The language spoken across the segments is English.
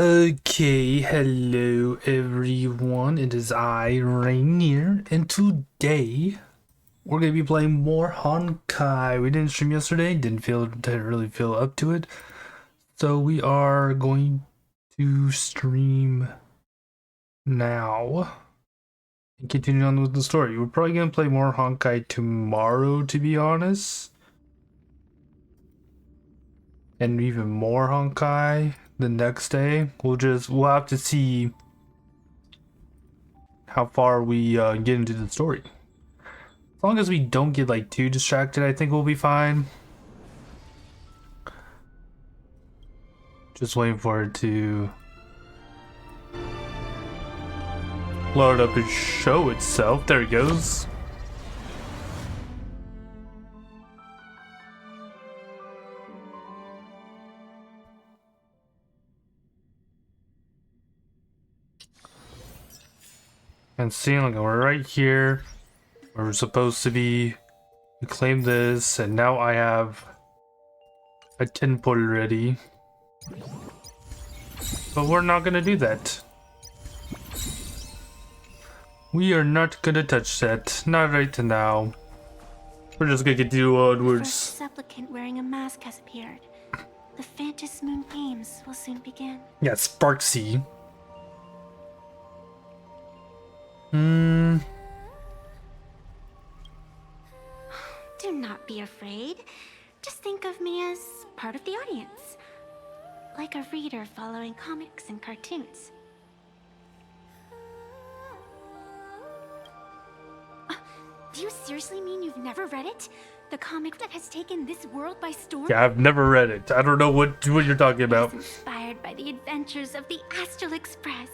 Okay, hello everyone, it is I, Rainier, and today we're gonna be playing more Honkai. We didn't stream yesterday, didn't really feel up to it, so we are going to stream now and continue on with the story. We're probably gonna play more Honkai tomorrow, to be honest, and even more Honkai the next day. We'll have to see how far we get into the story. As long as we don't get like too distracted, I think we'll be fine. Just waiting for it to load up and show itself. There it goes. And seeing like we're right here where we're supposed to be. We claim this, and now I have a 10 pull ready. But we're not gonna do that. We are not gonna touch that. Not right now. We're just gonna continue onwards. The first supplicant wearing a mask has appeared. The Phantom Moon Games will soon begin. Yeah, Sparksy. Do not be afraid. Just think of me as part of the audience. Like a reader following comics and cartoons. Do you seriously mean you've never read it? The comic that has taken this world by storm? Yeah, I've never read it. I don't know what you're talking about. It's inspired by the adventures of the Astral Express,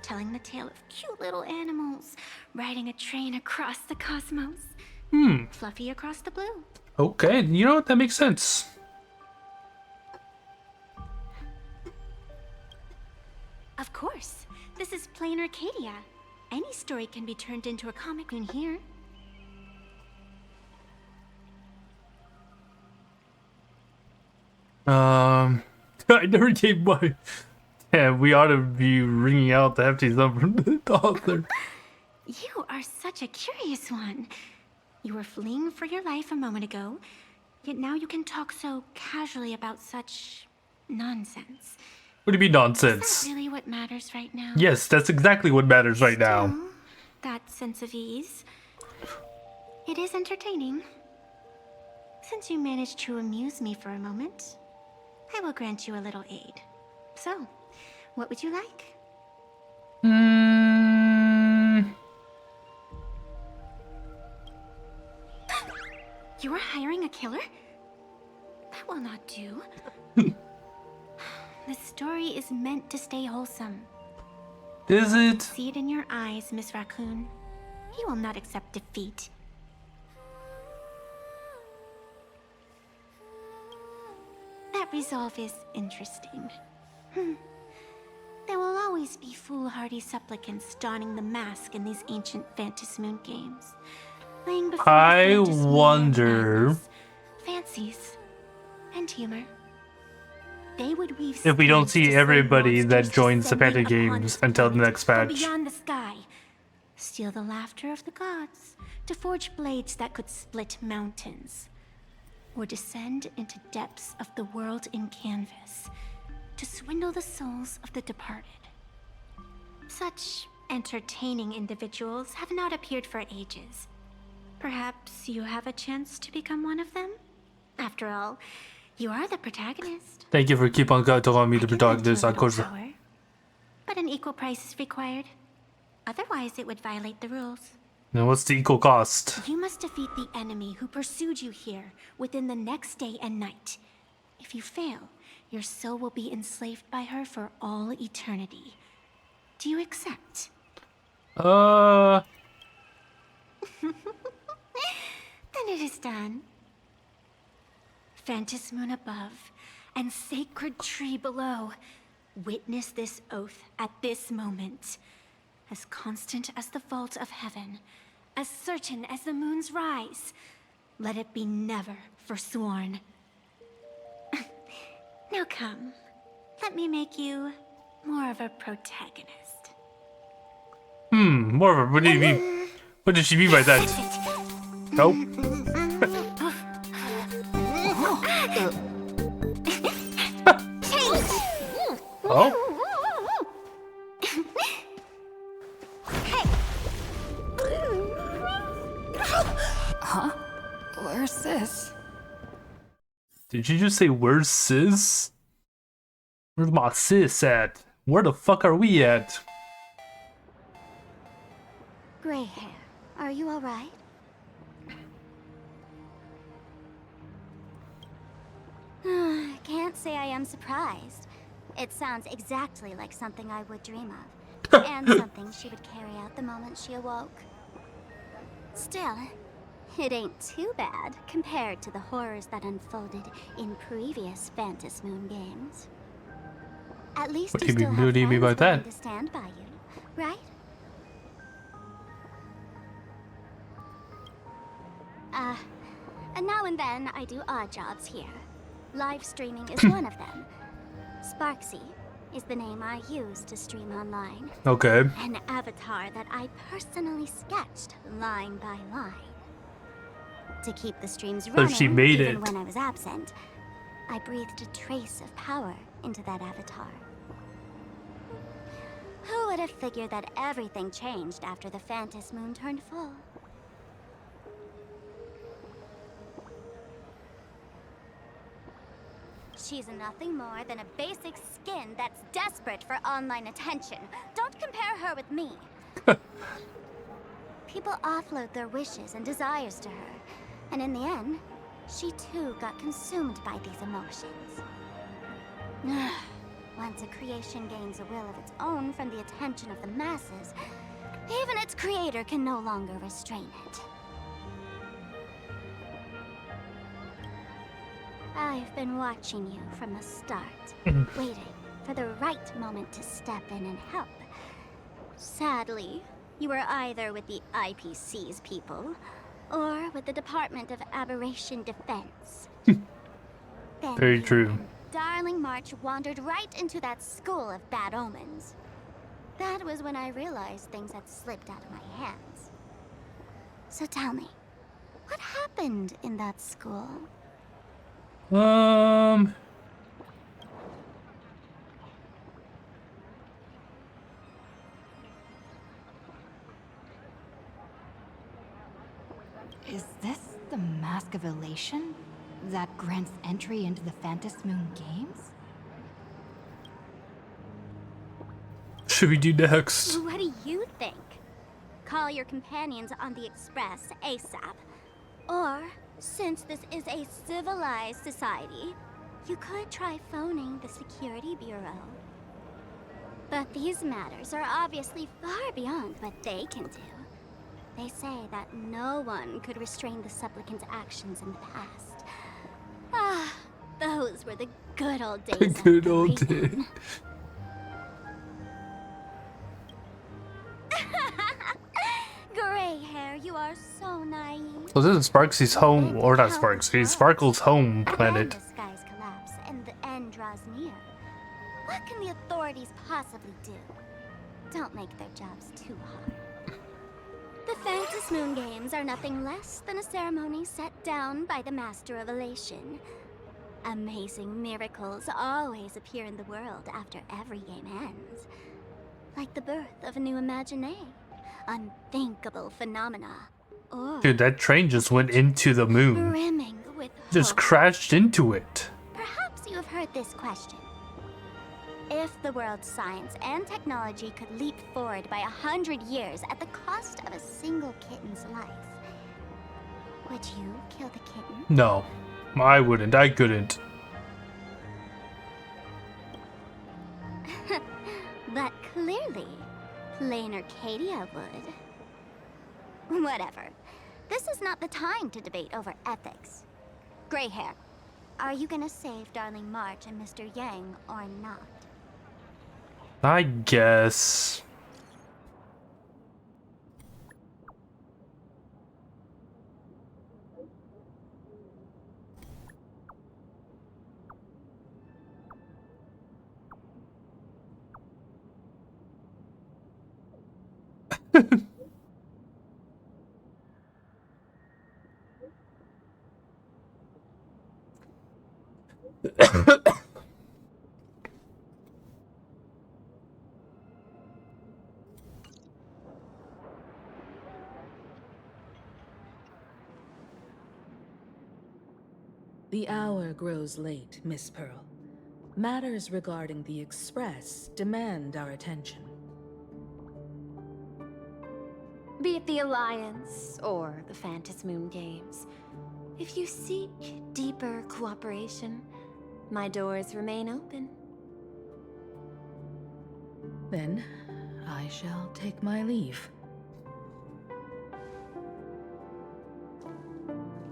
telling the tale of cute little animals riding a train across the cosmos. Fluffy across the blue. Okay, you know what? That makes sense. Of course. This is plain Arcadia. Any story can be turned into a comic in here. I never gave my... Yeah, we ought to be ringing out the hefty sum from the author. You are such a curious one. You were fleeing for your life a moment ago, yet now you can talk so casually about such nonsense. What do you mean nonsense? Is that really what matters right now? Yes, that's exactly what matters right now. Still, that sense of ease. It is entertaining. Since you managed to amuse me for a moment, I will grant you a little aid. So, what would you like? You are hiring a killer? That will not do. The story is meant to stay wholesome. Is it? See it in your eyes, Miss Raccoon. He will not accept defeat. That resolve is interesting. There will always be foolhardy supplicants donning the mask in these ancient Phantom Moon Games. Laying before I the Phantom Moon wonder madness, fancies, and humor. They would weave if we don't schemes see to slay everybody that monsters joins the descending Phantom upon Games this until the planet next from patch. beyond the sky. Steal the laughter of the gods to forge blades that could split mountains. Or descend into depths of the world in canvas to swindle the souls of the departed. Such entertaining individuals have not appeared for ages. Perhaps you have a chance to become one of them? After all, you are the protagonist. Thank you for keep on telling me I the can grant you protagonist. a Of little course. power, but an equal price is required. Otherwise, it would violate the rules. Now, what's the equal cost? You must defeat the enemy who pursued you here within the next day and night. If you fail, your soul will be enslaved by her for all eternity. Do you accept? Uh, Then it is done. Phantom Moon above and sacred tree below. Witness this oath at this moment. As constant as the vault of heaven, as certain as the moon's rise. Let it be never forsworn. Now come, let me make you more of a protagonist. More of a what did he mean? What did she mean by that? Nope. Oh? Huh? Where's Sis? Did you just say where's sis? Where's my sis at? Where the fuck are we at? Gray hair, are you alright? Can't say I am surprised. It sounds exactly like something I would dream of. And something she would carry out the moment she awoke. Still, it ain't too bad compared to the horrors that unfolded in previous Phantom Moon games. At least What you still have do you mean by friends willing that? to stand by you, right? And now and then I do odd jobs here. Live streaming is one of them. Sparksy is the name I use to stream online. Okay. An avatar that I personally sketched line by line. To keep the streams running, she made even it. when I was absent, I breathed a trace of power into that avatar. Who would have figured that everything changed after the Phantom Moon turned full? She's nothing more than a basic skin that's desperate for online attention. Don't compare her with me. People offload their wishes and desires to her, and in the end, she too got consumed by these emotions. Once a creation gains a will of its own from the attention of the masses, even its creator can no longer restrain it. I've been watching you from the start, waiting for the right moment to step in and help. Sadly, you were either with the IPC's people, or with the Department of Aberration Defense. Then Very you true. and Darling March wandered right into that school of bad omens. That was when I realized things had slipped out of my hands. So tell me, what happened in that school? Is this the Mask of Elation that grants entry into the Phantom Moon games? Should we do next? What do you think? Call your companions on the Express ASAP. Or, since this is a civilized society, you could try phoning the Security Bureau. But these matters are obviously far beyond what they can do. They say that no one could restrain the supplicant's actions in the past. Ah, those were the good old days. The good old days. days. Gray hair, you are so naive. So this is Sparksy's home, or not Sparksy, Sparkle's home Then planet. the skies collapse and the end draws near. What can the authorities possibly do? Don't make their jobs too hard. The Phantom Moon games are nothing less than a ceremony set down by the Master of Elation. Amazing miracles always appear in the world after every game ends. Like the birth of a new imagination, unthinkable phenomena, or Dude, that train just went into the moon. brimming with Just hope. crashed into it. Perhaps you have heard this question. If the world's science and technology could leap forward by 100 years at the cost of a single kitten's life, would you kill the kitten? No, I wouldn't. I couldn't. But clearly, plain Arcadia would. Whatever. This is not the time to debate over ethics. Gray hair, are you gonna save Darling March and Mr. Yang or not? I guess. The hour grows late, Miss Pearl. Matters regarding the Express demand our attention. Be it the Alliance or the Phantom Moon Games, if you seek deeper cooperation, my doors remain open. Then, I shall take my leave.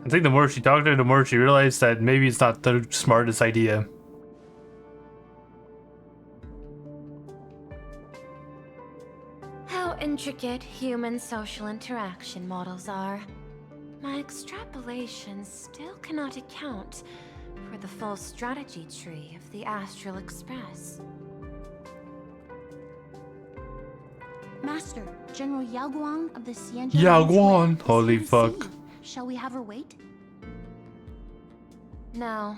I think the more she talked to her, the more she realized that maybe it's not the smartest idea. How intricate human social interaction models are. My extrapolations still cannot account for the full strategy tree of the Astral Express. Master, General Yao Guang of the Xianzhou. Yao Guang, is holy here to fuck. see you. Shall we have her wait? No.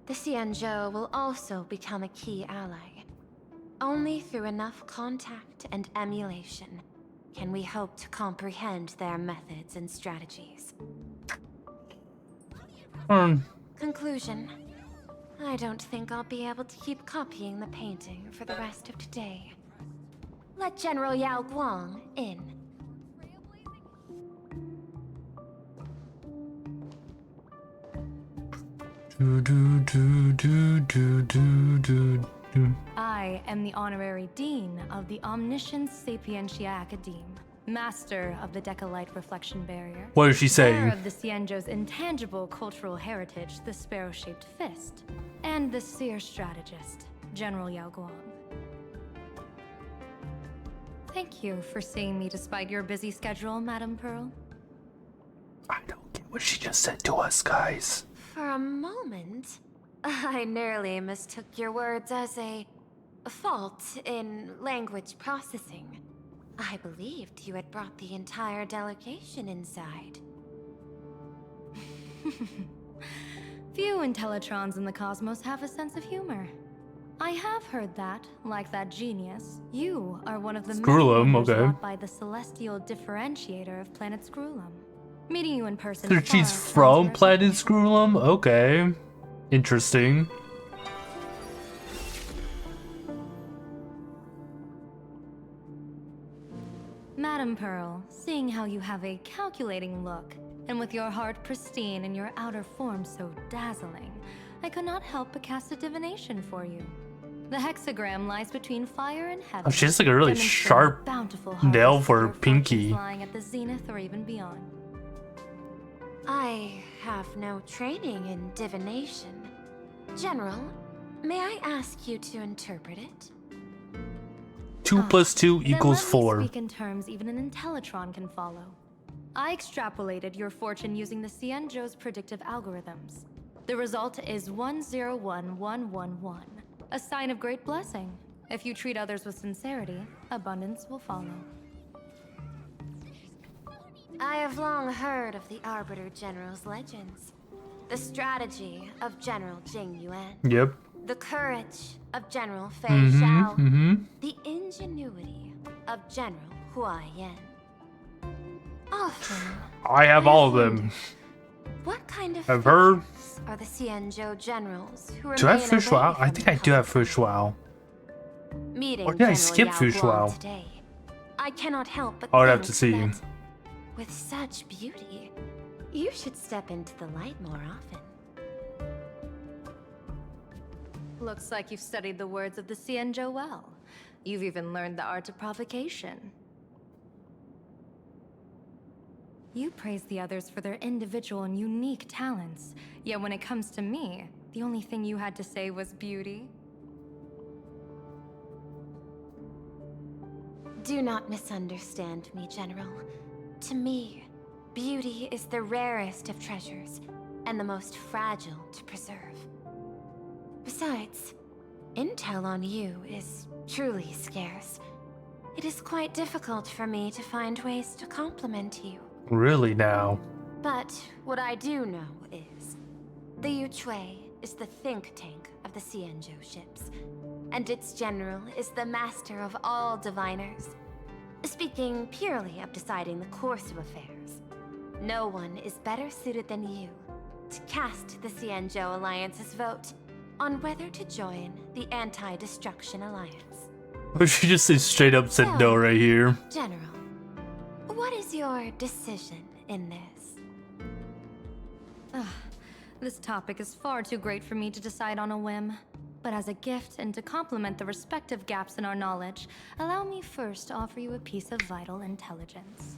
The Xianzhou will also become a key ally. Only through enough contact and emulation can we hope to comprehend their methods and strategies. Conclusion. I don't think I'll be able to keep copying the painting for the rest of today. Let General Yao Guang in. I am the Honorary Dean of the Omniscience Sapientia Academe, Master of the Decalite Reflection Barrier. What is she saying? Bearer of the Xianzhou's intangible cultural heritage, the Sparrow-shaped fist, and the Seer Strategist, General Yao Guang. Thank you for seeing me despite your busy schedule, Madam Pearl. I don't get what she just said to us, guys. For a moment, I nearly mistook your words as a fault in language processing. I believed you had brought the entire delegation inside. Few Intellitrons in the cosmos have a sense of humor. I have heard that, like that genius, you are one of the Screwlum, many wonders okay. wrought by the celestial differentiator of planet Screwlum. Meeting you in person. So she's far from sounds planet special. Screwlum? Okay. Interesting. Madam Pearl, seeing how you have a calculating look, and with your heart pristine and your outer form so dazzling, I could not help but cast a divination for you. The hexagram lies between fire and heaven. Oh, she has like a really demonstrating sharp bountiful nail harvest for of her your pinky. fortunes lying at the zenith or even beyond. I have no training in divination. General, may I ask you to interpret it? 2 plus 2 Then equals let me 4. speak in terms even an Intellitron can follow. I extrapolated your fortune using the Xianzhou's predictive algorithms. The result is 101111, a sign of great blessing. If you treat others with sincerity, abundance will follow. I have long heard of the Arbiter General's legends. The strategy of General Jing Yuan. Yep. The courage of General Fei Xiao. The ingenuity of General Hua Yan. Often, I have all of wondered, them. what kind of I've heard. features are the Xianzhou generals who Do I have remain Fish Wow? away I from think the I do have public? Fish Wow. Meeting Or did I General skip Yao Fish Guang Wow? today, I cannot help but I would have think to see. that with such beauty, you should step into the light more often. Looks like you've studied the words of the Xianzhou well. You've even learned the art of provocation. You praise the others for their individual and unique talents, yet when it comes to me, the only thing you had to say was beauty. Do not misunderstand me, General. To me, beauty is the rarest of treasures and the most fragile to preserve. Besides, intel on you is truly scarce. It is quite difficult for me to find ways to compliment you. Really now? But what I do know is, the Yuchue is the think tank of the Xianzhou ships, and its general is the master of all diviners. Speaking purely of deciding the course of affairs, no one is better suited than you to cast the Xianzhou Alliance's vote on whether to join the Anti-Destruction Alliance. Or she just straight up said no right here. General, what is your decision in this? This topic is far too great for me to decide on a whim. But as a gift and to complement the respective gaps in our knowledge, allow me first to offer you a piece of vital intelligence.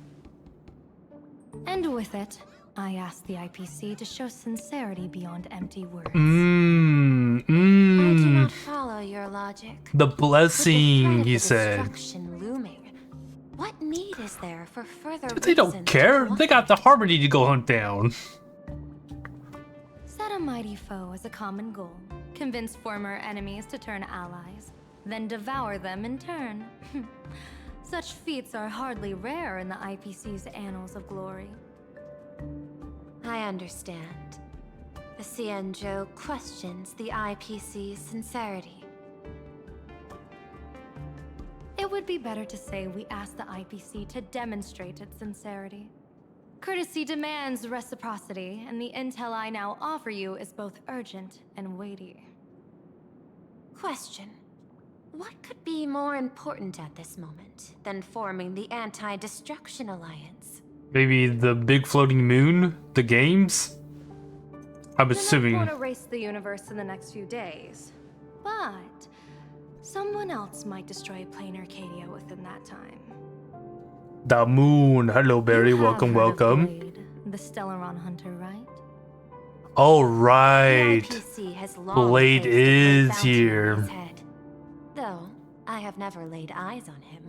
And with it, I ask the IPC to show sincerity beyond empty words. I do not follow your logic. The With blessing, the threat he of said. destruction looming, what need is there for further They don't reasons care. to They got the Harmony to go hunt down. Set a mighty foe as a common goal. Convince former enemies to turn allies, then devour them in turn. Such feats are hardly rare in the IPC's annals of glory. I understand. The Xianzhou questions the IPC's sincerity. It would be better to say we ask the IPC to demonstrate its sincerity. Courtesy demands reciprocity, and the intel I now offer you is both urgent and weighty. Question. What could be more important at this moment than forming the Anti-Destruction Alliance? Maybe the big floating moon? The games? I'm assuming. want to race the universe in the next few days, but someone else might destroy plain Arcadia within that time. The moon. Hello, Barry. You have Welcome, heard of welcome. Blade, the Stellaron hunter, right? All The right. IPC has long Blade placed a great is bounty on here. his head, though I have never laid eyes on him.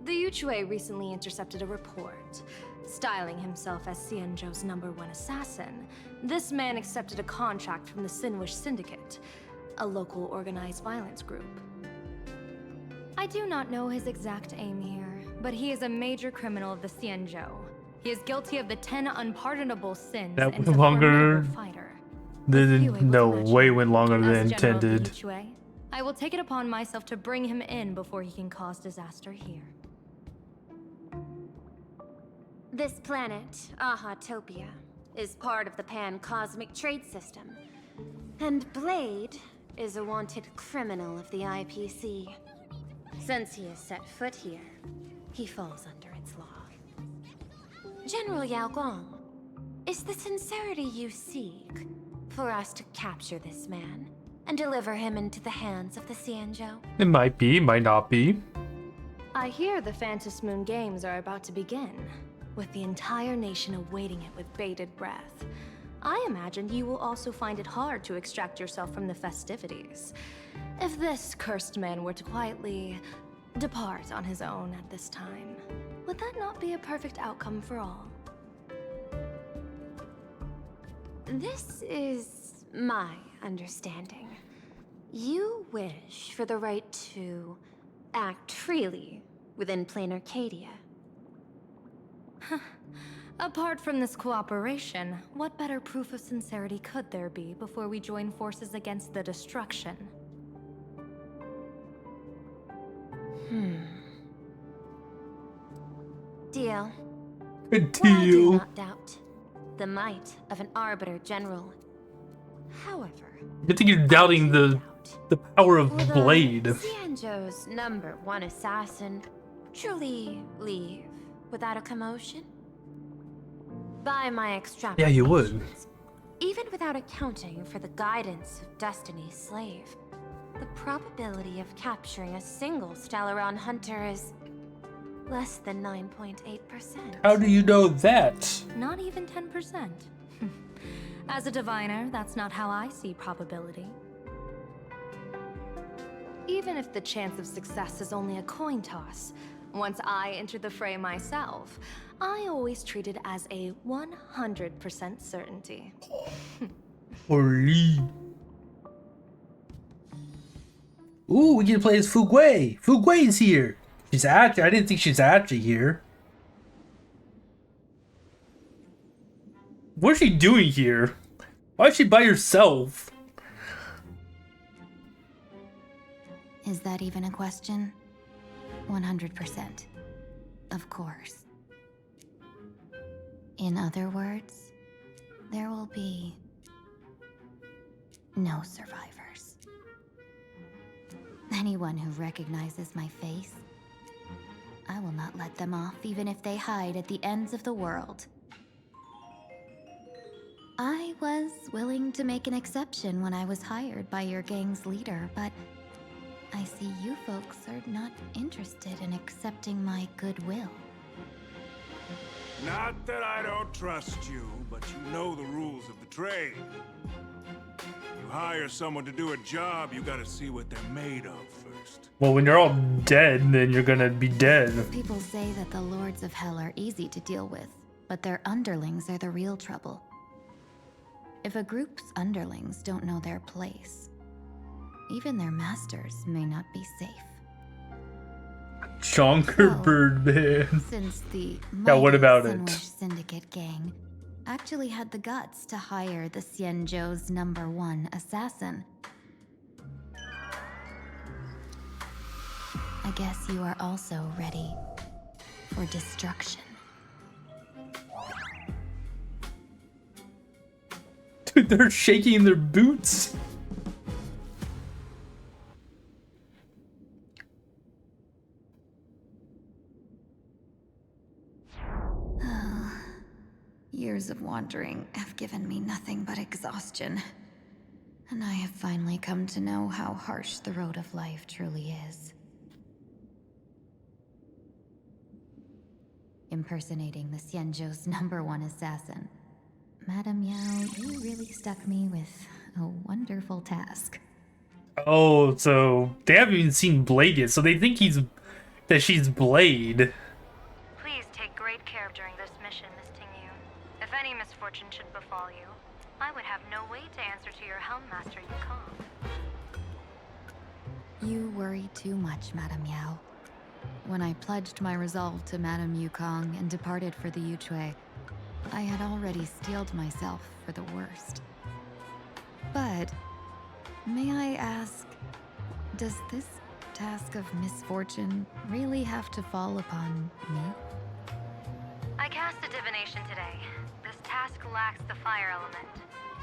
The Yuchue recently intercepted a report. Styling himself as Xianzhou's #1 assassin, this man accepted a contract from the Sinwish Syndicate, a local organized violence group. I do not know his exact aim here, but he is a major criminal of the Xianzhou. He is guilty of the 10 unpardonable sins That and was is a longer formidable fighter. No, way went longer than As General of the intended. Yuchue, I will take it upon myself to bring him in before he can cause disaster here. This planet, Ahatopia, is part of the pan-cosmic trade system. And Blade is a wanted criminal of the IPC. Since he has set foot here, he falls under its law. General Yao Guang, is the sincerity you seek for us to capture this man and deliver him into the hands of the Xianzhou? It might be, might not be. I hear the Phantom Moon Games are about to begin, with the entire nation awaiting it with bated breath. I imagine you will also find it hard to extract yourself from the festivities. If this cursed man were to quietly depart on his own at this time, would that not be a perfect outcome for all? This is my understanding. You wish for the right to act freely within plain Arcadia. Apart from this cooperation, what better proof of sincerity could there be before we join forces against the destruction? Deal. Good Well, I do deal. not doubt the might of an Arbiter General. However, I think you're doubting the power of will the Blade. Xianzhou's #1 assassin truly leave without a commotion? By my extrapolations, Yeah, you would. even without accounting for the guidance of Destiny's slave, the probability of capturing a single Stellaron hunter is less than 9.8%. How do you know that? Not even 10%. As a diviner, that's not how I see probability. Even if the chance of success is only a coin toss, once I enter the fray myself, I always treat it as a 100% certainty. Holy. Ooh, we get to play as Fugui. Fugui is here. She's actually, I didn't think she's actually here. What's she doing here? Why is she by herself? Is that even a question? 100%. Of course. In other words, there will be no survivors. Anyone who recognizes my face, I will not let them off even if they hide at the ends of the world. I was willing to make an exception when I was hired by your gang's leader, but I see you folks are not interested in accepting my goodwill. Not that I don't trust you, but you know the rules of the trade. You hire someone to do a job, you gotta see what they're made of first. Well, when you're all dead, then you're gonna be dead. People say that the Lords of Hell are easy to deal with, but their underlings are the real trouble. If a group's underlings don't know their place, even their masters may not be safe. Chonkerbird, man. Since the Yeah, what about mighty it? Sunwish Syndicate gang actually had the guts to hire the Xianzhou's #1 assassin, I guess you are also ready for destruction. Dude, they're shaking in their boots. Years of wandering have given me nothing but exhaustion, and I have finally come to know how harsh the road of life truly is. Impersonating the Xianzhou's #1 assassin, Madame Yao, you really stuck me with a wonderful task. Oh, so they haven't even seen Blade yet, so they think that she's Blade. Please take great care during this mission, Miss Tingyu. If any misfortune should befall you, I would have no way to answer to your Helm Master Yukong. You worry too much, Madame Yao. When I pledged my resolve to Madame Yukong and departed for the Yuchui, I had already steeled myself for the worst. But, may I ask, does this task of misfortune really have to fall upon me? I cast a divination today. This task lacks the fire element.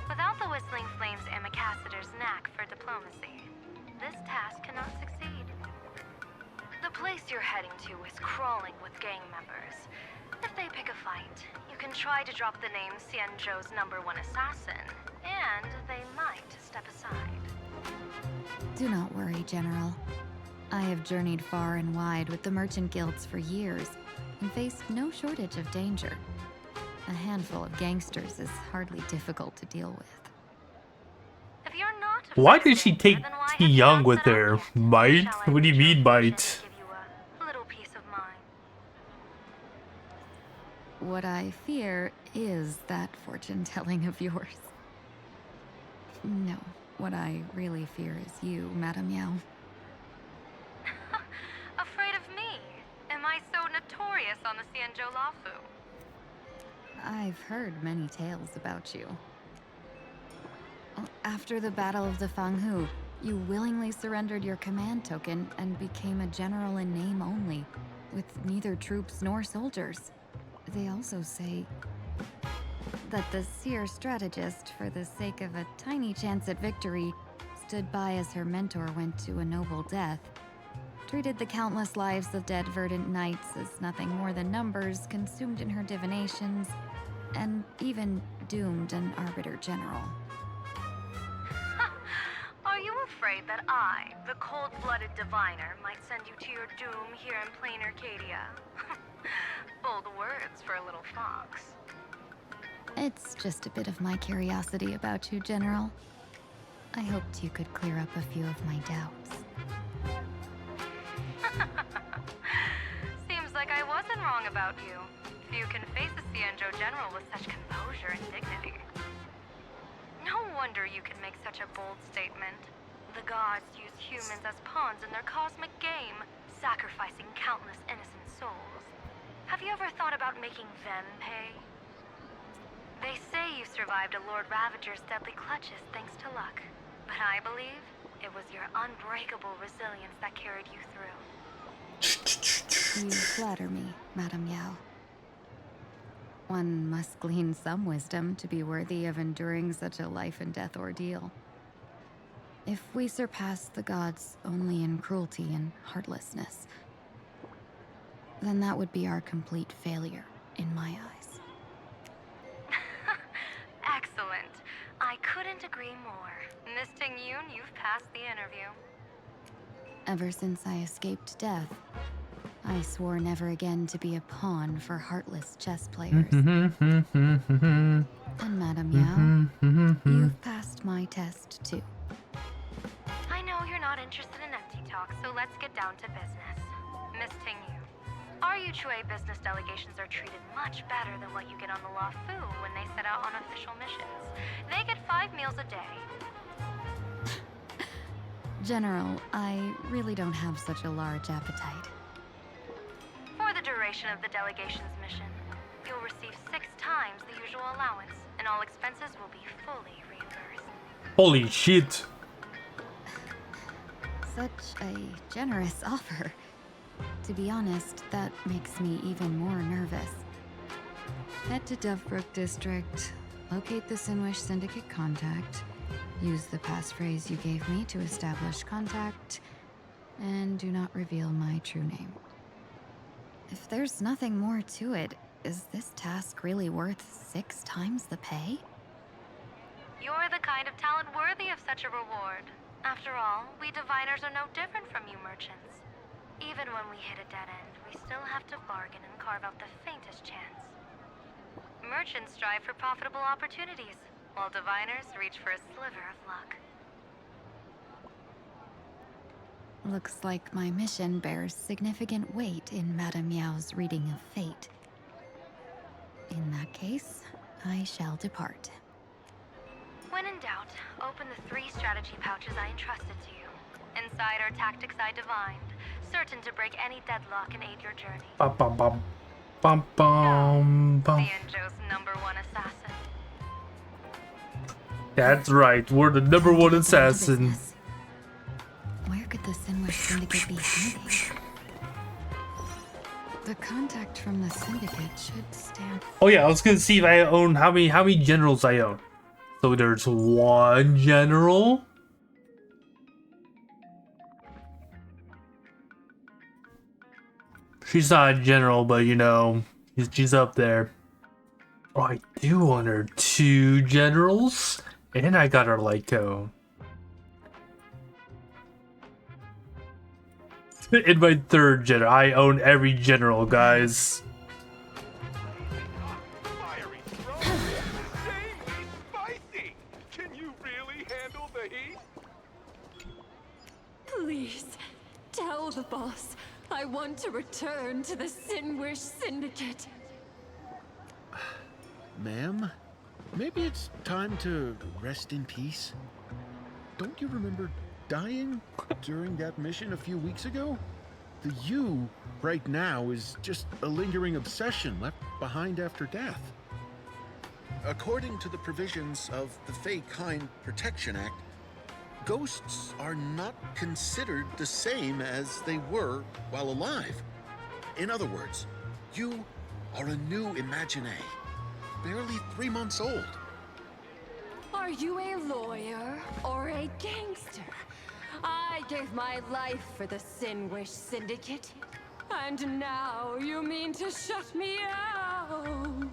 Without the Whistling Flames Ambassador's knack for diplomacy, this task cannot succeed. The place you're heading to is crawling with gang members. If they pick a fight, you can try to drop the name Xianzhou's #1 assassin, and they might step aside. Do not worry, General. I have journeyed far and wide with the merchant guilds for years and faced no shortage of danger. A handful of gangsters is hardly difficult to deal with. If you're not Why afraid did she of take it, then why T have you Young not with set out her? yet? Bite? Shall I What do you reach mean, your bite? position to give you a little peace of mind? What I fear is that fortune-telling of yours. No, what I really fear is you, Madame Yao. Afraid of me? Am I so notorious on the Xianzhou Lafu? I've heard many tales about you. After the Battle of the Fanghu, you willingly surrendered your command token and became a general in name only, with neither troops nor soldiers. They also say that the seer strategist, for the sake of a tiny chance at victory, stood by as her mentor went to a noble death, treated the countless lives of dead verdant knights as nothing more than numbers consumed in her divinations, and even doomed an arbiter general. Are you afraid that I, the cold-blooded diviner, might send you to your doom here in plain Arcadia? Bold words for a little fox. It's just a bit of my curiosity about you, General. I hoped you could clear up a few of my doubts. Seems like I wasn't wrong about you. Few can face a Xianzhou general with such composure and dignity. No wonder you can make such a bold statement. The gods use humans as pawns in their cosmic game, sacrificing countless innocent souls. Have you ever thought about making them pay? They say you survived a Lord Ravager's deadly clutches thanks to luck. But I believe it was your unbreakable resilience that carried you through. You flatter me, Madame Yao. One must glean some wisdom to be worthy of enduring such a life and death ordeal. If we surpass the gods only in cruelty and heartlessness, then that would be our complete failure in my eyes. Excellent. I couldn't agree more. Miss Ting-Yun, you've passed the interview. Ever since I escaped death, I swore never again to be a pawn for heartless chess players. And Madame Yao, you've passed my test too. I know you're not interested in empty talk, so let's get down to business. Miss Ting-Yun, our Yuchue business delegations are treated much better than what you get on the La Fu when they set out on official missions. They get 5 meals a day. General, I really don't have such a large appetite. For the duration of the delegation's mission, you'll receive 6 times the usual allowance, and all expenses will be fully reimbursed. Holy shit. Such a generous offer. To be honest, that makes me even more nervous. Head to Dovebrook District, locate the Sinwish Syndicate contact, use the passphrase you gave me to establish contact, and do not reveal my true name. If there's nothing more to it, is this task really worth 6 times the pay? You're the kind of talent worthy of such a reward. After all, we diviners are no different from you merchants. Even when we hit a dead end, we still have to bargain and carve out the faintest chance. Merchants strive for profitable opportunities, while diviners reach for a sliver of luck. Looks like my mission bears significant weight in Madame Yao's reading of fate. In that case, I shall depart. When in doubt, open the 3 strategy pouches I entrusted to you. Inside are tactics I divined, certain to break any deadlock and aid your journey. Bum bum bum. Bum bum bum. Xianzhou's #1 assassin. That's right, we're the #1 assassin. Where could the Sinwish Syndicate be hiding? The contact from the Syndicate should stand. Oh yeah, I was gonna see if I own how many generals I own. So there's 1 general. She's not a general, but you know, she's up there. Oh, I do own her 2 generals, and I got her Lyco. In my 3rd general, I own every general, guys. Fiery throw! Insanely spicy! Can you really handle the heat? Please, tell the boss I want to return to the Sinwish Syndicate. Ma'am, maybe it's time to rest in peace. Don't you remember dying during that mission a few weeks ago? The you right now is just a lingering obsession left behind after death. According to the provisions of the Fey Kind Protection Act, ghosts are not considered the same as they were while alive. In other words, you are a new Imagine, barely 3 months old. Are you a lawyer or a gangster? I gave my life for the Sinwish Syndicate, and now you mean to shut me out?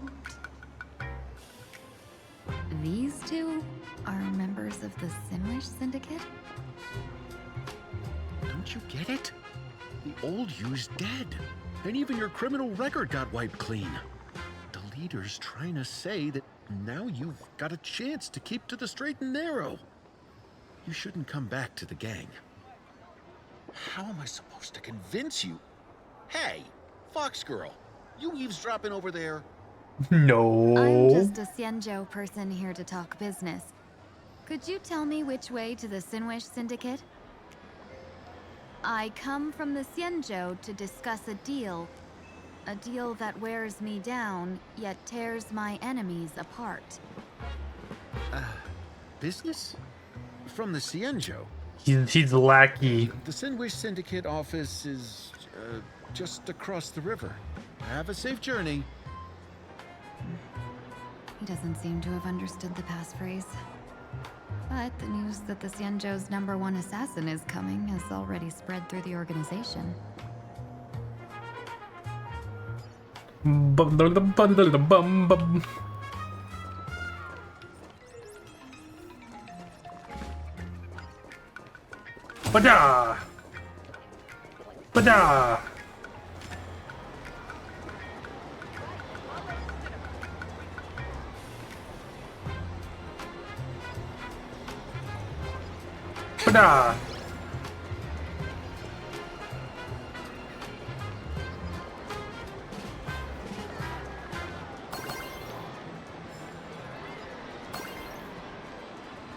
These 2 are members of the Sinwish Syndicate? Don't you get it? The old you's dead, and even your criminal record got wiped clean. The leader's trying to say that now you've got a chance to keep to the straight and narrow. You shouldn't come back to the gang. How am I supposed to convince you? Hey, Fox Girl, you eavesdropping over there? No. I'm just a Xianzhou person here to talk business. Could you tell me which way to the Sinwish Syndicate? I come from the Xianzhou to discuss a deal. A deal that wears me down, yet tears my enemies apart. Business? From the Xianzhou? He's lackey. The Sinwish Syndicate office is just across the river. Have a safe journey. He doesn't seem to have understood the passphrase. But the news that the Xianzhou's #1 assassin is coming has already spread through the organization. Bada! Bada! Bada!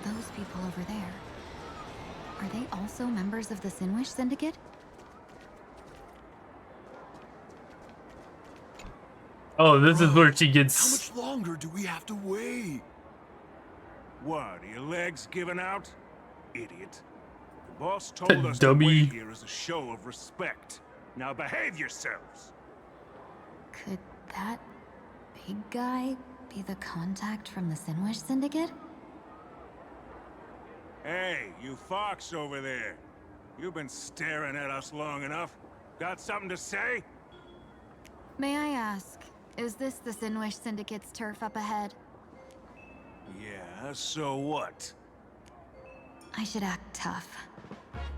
Those people over there. Are they also members of the Sinwish Syndicate? Oh, this is where she How gets. much longer do we have to wait? What, are your legs giving out? Idiot. The boss told us to Dummy. wait here as a show of respect. Now behave yourselves. Could that big guy be the contact from the Sinwish Syndicate? Hey, you fox over there. You've been staring at us long enough. Got something to say? May I ask, is this the Sinwish Syndicate's turf up ahead? Yeah, so what? I should act tough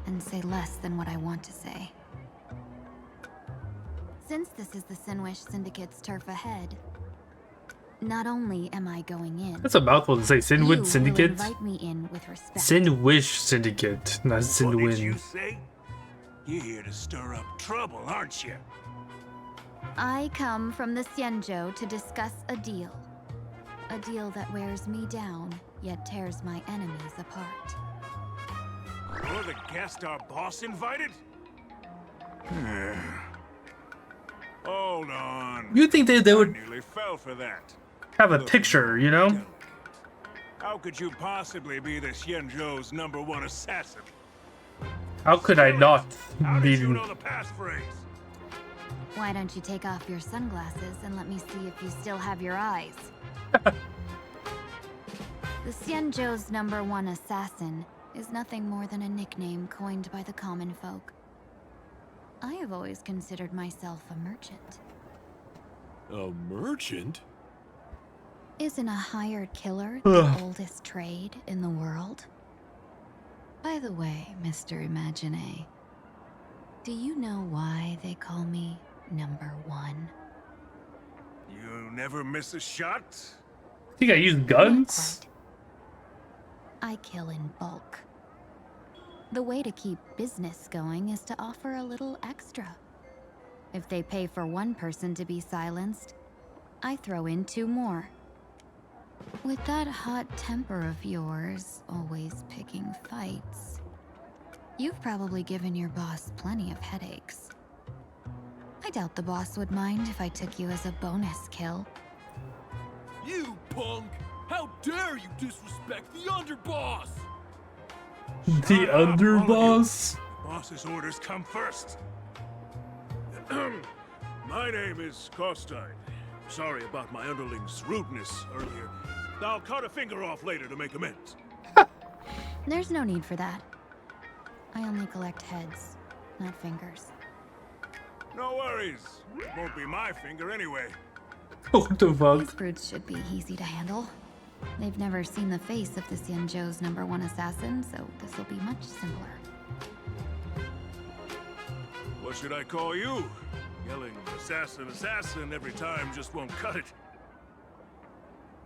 and say less than what I want to say. Since this is the Sinwish Syndicate's turf ahead, not only am I going in, That's a mouthful to say. you Sinwin will Syndicate? invite me in with respect. Sinwish Syndicate, not What did you Sinwin. say? You're here to stir up trouble, aren't you? I come from the Xianzhou to discuss a deal. A deal that wears me down, yet tears my enemies apart. You're the guest our boss invited? Hold on. You think they I would nearly fell for that. have a Look, picture, you know? delicate. How could you possibly be the Xianzhou's #1 assassin? How could I not How be? did you know the passphrase? Why don't you take off your sunglasses and let me see if you still have your eyes? The Xianzhou's #1 assassin is nothing more than a nickname coined by the common folk. I have always considered myself a merchant. A merchant? Isn't a hired killer the oldest trade in the world? By the way, Mr. Imagine, do you know why they call me #1? You never miss a shot? Think I use Not guns? quite. I kill in bulk. The way to keep business going is to offer a little extra. If they pay for one person to be silenced, I throw in 2 more. With that hot temper of yours, always picking fights, you've probably given your boss plenty of headaches. I doubt the boss would mind if I took you as a bonus kill. You punk! How dare you disrespect the underboss! The Shut up, all of you. underboss? The boss's orders come first. My name is Kostine. Sorry about my underling's rudeness earlier. I'll cut a finger off later to make amends. There's no need for that. I only collect heads, not fingers. No worries. Won't be my finger anyway. What the These fuck? brutes should be easy to handle. They've never seen the face of the Xianzhou's #1 assassin, so this will be much simpler. What should I call you? Yelling assassin, assassin every time just won't cut it.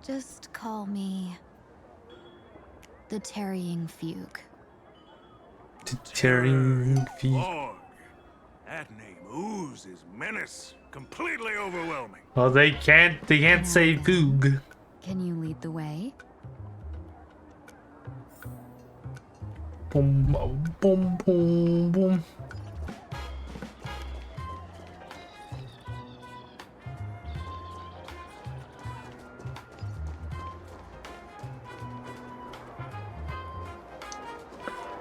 Just call me the Tarrying Fugue. Tearing feet. Lord, that name oozes menace. Completely overwhelming. Well, they can't say Foog. Can you lead the way? Boom, boom, boom, boom.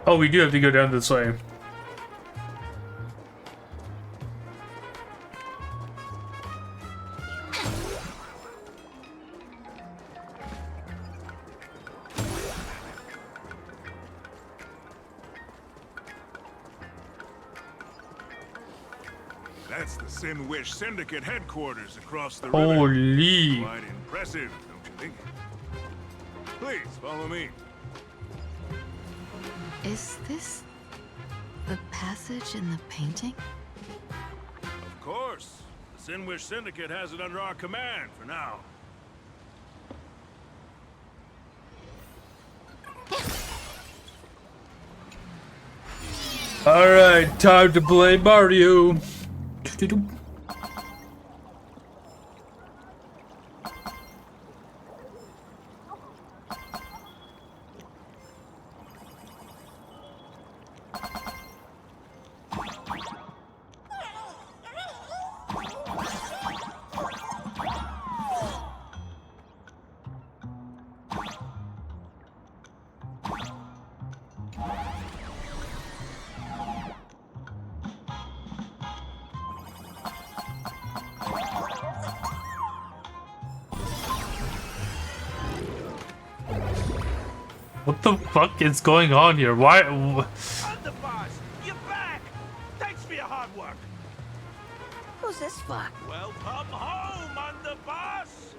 Oh, we do have to go down this way. That's the Sinwish Syndicate headquarters across the river. Holy! Quite impressive, don't you think? Please, follow me. Is this the passage in the painting? Of course. The Sinwish Syndicate has it under our command for now. Alright, time to play Mario. What the fuck is going on here? Why? Underboss, you're back! Thanks for your hard work. Who's this for? Well, come home, Underboss!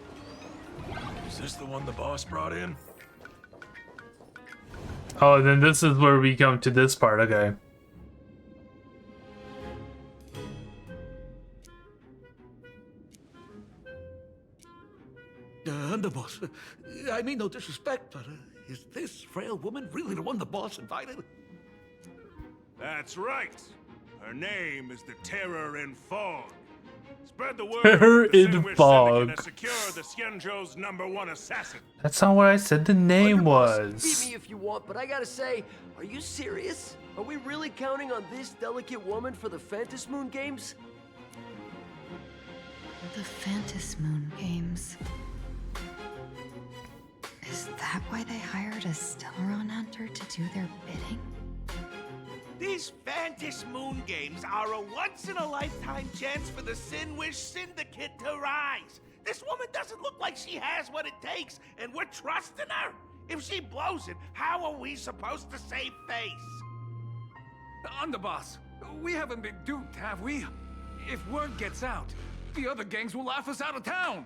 Is this the one the boss brought in? Oh, then this is where we come to this part. Okay. Underboss, I mean no disrespect, but is this frail woman really the one the boss invited? That's right. Her name is the Terror in Fog. Spread the word. Terror the in Sinwish Fog. Syndicate has secured the Xianzhou's #1 assassin. That's not what I said the name Underboss, was. beat me if you want, but I gotta say, are you serious? Are we really counting on this delicate woman for the Phantasmoon games? The Phantasmoon games. Is that why they hired a Stellaron hunter to do their bidding? These Phantasmoon games are a once-in-a-lifetime chance for the Sinwish Syndicate to rise. This woman doesn't look like she has what it takes, and we're trusting her. If she blows it, how are we supposed to save face? Underboss, we haven't been duped, have we? If word gets out, the other gangs will laugh us out of town.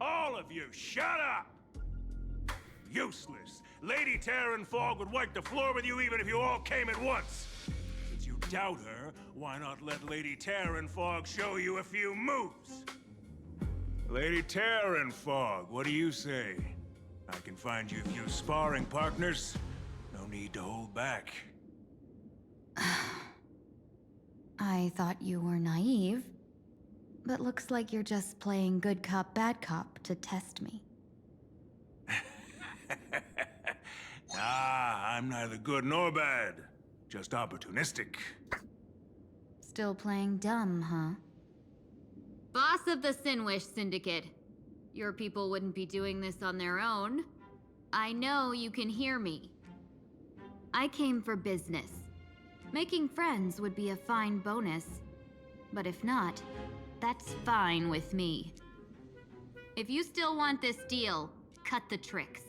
All of you, shut up! Useless. Lady Terran Fog would wipe the floor with you even if you all came at once. Since you doubt her, why not let Lady Terran Fog show you a few moves? Lady Terran Fog, what do you say? I can find you a few sparring partners. No need to hold back. I thought you were naive, but looks like you're just playing good cop, bad cop to test me. Ah, I'm neither good nor bad. Just opportunistic. Still playing dumb, huh? Boss of the Sinwish Syndicate. Your people wouldn't be doing this on their own. I know you can hear me. I came for business. Making friends would be a fine bonus. But if not, that's fine with me. If you still want this deal, cut the tricks.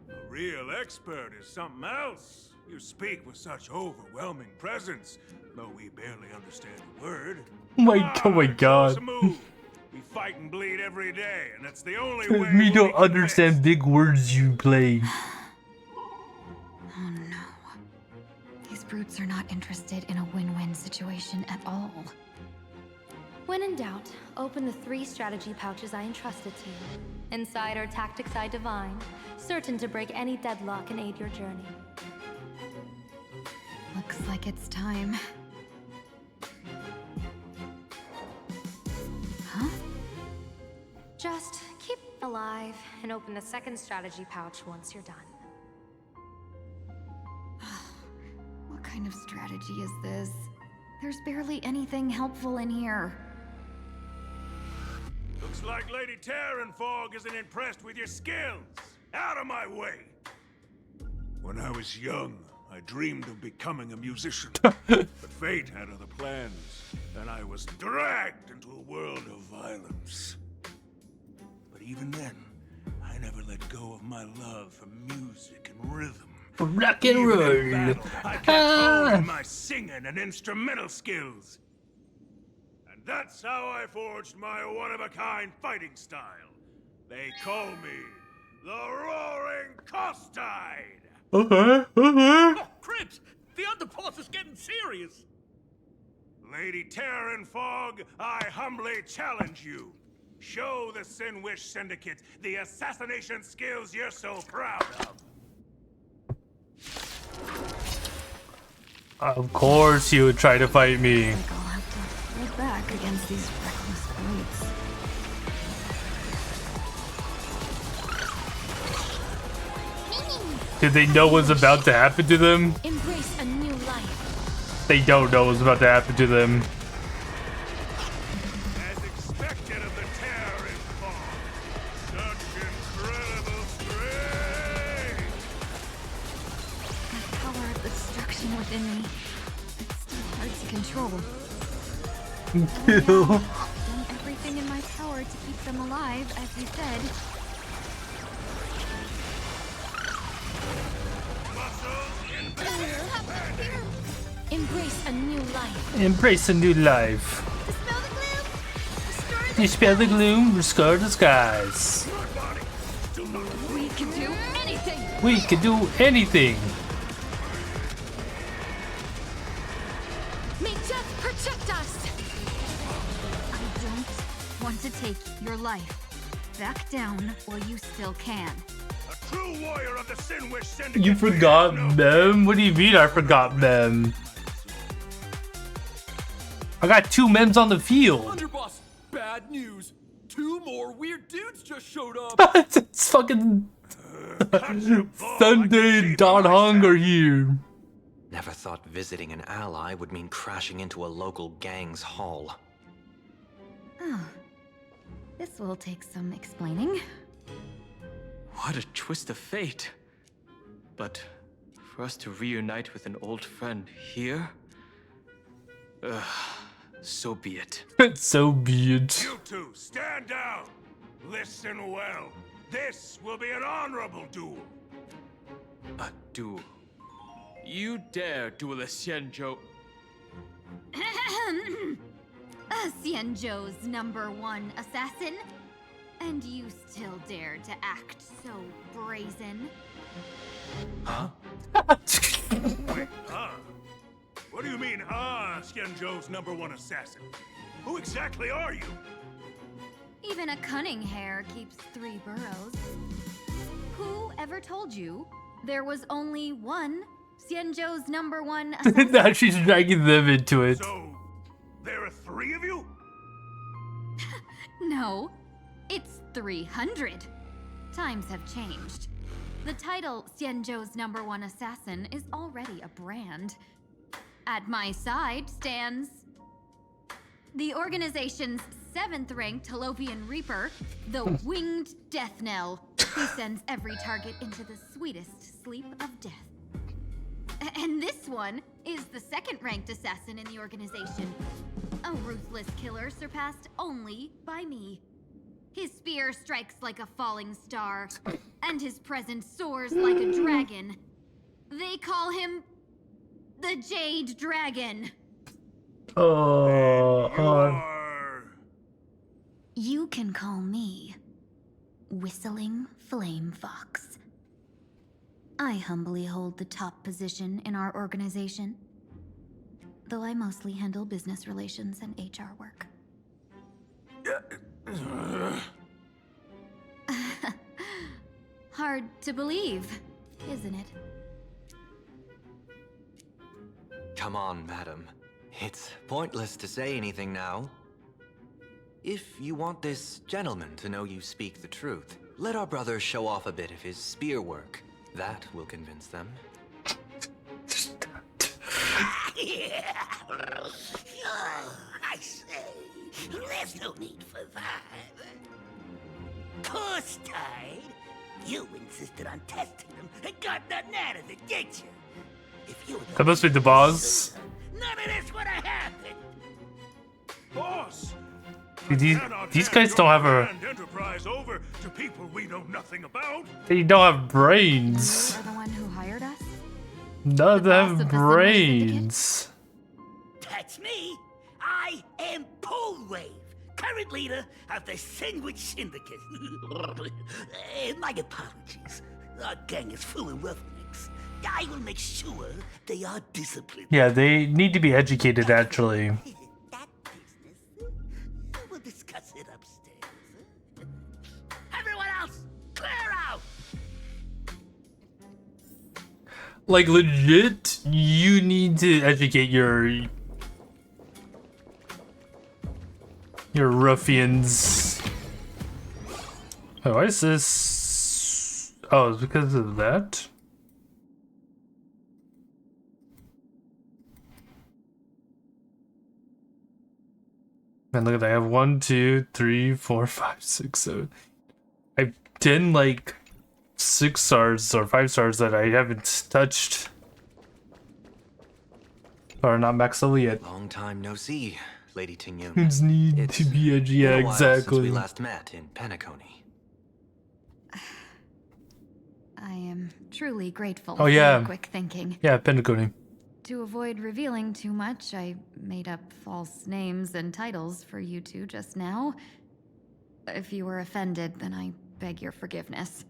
A real expert is something else. You speak with such overwhelming presence, though we barely understand a word. Oh my god. Show us a move. We fight and bleed every day, and that's the only way We don't can understand big words you play. Oh no. These brutes are not interested in a win-win situation at all. When in doubt, open the 3 strategy pouches I entrusted to you. Inside are tactics I divine, certain to break any deadlock and aid your journey. Looks like it's time. Huh? Just keep alive and open the 2nd strategy pouch once you're done. kind of strategy is this? There's barely anything helpful in here. Looks like Lady Terranfog isn't impressed with your skills. Out of my way! When I was young, I dreamed of becoming a musician. But fate had other plans, and I was dragged into a world of violence. But even then, I never let go of my love for music and rhythm. Rock and Even in roll. battle, I kept honing my singing and instrumental skills. And that's how I forged my one-of-a-kind fighting style. They call me the Roaring Costide. Okay. Oh, Cribs! The underboss is getting serious! Lady Terranfog, I humbly challenge you. Show the Sinwish Syndicate the assassination skills you're so proud of. Of course you would try to fight me. I'll have to hold back against these reckless brutes. Did they know what's about to happen to them? Embrace a new life. They don't know what's about to happen to them. As expected of the Terranfog, such incredible strength! The power of destruction within me. It's still hard to control. I've done everything in my power to keep them alive, as you said. Embrace a new life. Embrace a new life. Dispel the gloom, restore the skies. We can do anything. We can do anything. May death protect us. I don't want to take your life. Back down while you still can. A true warrior of the Sinwish Syndicate. You forgot them? What do you mean I forgot them? I got 2 mems on the field. Underboss, bad news. 2 more weird dudes just showed up. It's fucking Sunday and Don Hung are here. Never thought visiting an ally would mean crashing into a local gang's hall. Oh, this will take some explaining. What a twist of fate. But for us to reunite with an old friend here? So be it. So be it. You two, stand down. Listen well. This will be an honorable duel. A duel. You dare duel a Xianzhou? Xianzhou's #1 assassin? And you still dare to act so brazen? Huh? Wait, what do you mean, Xianzhou's #1 assassin? Who exactly are you? Even a cunning hare keeps 3 burrows. Who ever told you there was only one Xianzhou's #1 assassin? Now she's dragging them into it. So, there are 3 of you? No, it's 300. Times have changed. The title Xianzhou's #1 assassin is already a brand. At my side stands the organization's 7th-ranked Holovian Reaper, the Winged Death Knell, who sends every target into the sweetest sleep of death. And this one is the 2nd-ranked assassin in the organization, a ruthless killer surpassed only by me. His spear strikes like a falling star, and his presence soars like a dragon. They call him the Jade Dragon. You can call me Whistling Flame Fox. I humbly hold the top position in our organization, though I mostly handle business relations and HR work. Hard to believe, isn't it? Come on, madam. It's pointless to say anything now. If you want this gentleman to know you speak the truth, let our brother show off a bit of his spear work. That will convince them. I say, there's no need for that. Course tied. You insisted on testing them and got nothing out of it, did you? If you That must be the boss. none of this would have happened. Boss! These guys don't have a. Enterprise over to people we know nothing about. They don't have brains. You're the one who hired us? None of The them boss have of the Sinwish brains. That's me. I am Polewave, current leader of the Sinwish Syndicate. My apologies. Our gang is full of roughnecks. I will make sure they are disciplined. Yeah, they need to be educated, actually. That business, we'll discuss it upstairs. Everyone else, clear out! Like, legit, you need to educate your ruffians. Oh, why is this? Oh, it's because of that? Man, look at that. I have 1, 2, 3, 4, 5, 6, 7. I've done like 6 stars or 5 stars that I haven't touched. Or not max level yet. Long time no see, Lady Tingyun. Kids need to be edgy, yeah, been a while since exactly. we last met in Penacony. I am truly grateful Oh, for yeah. your quick thinking. Yeah, Pentacone. To avoid revealing too much, I made up false names and titles for you two just now. If you were offended, then I beg your forgiveness.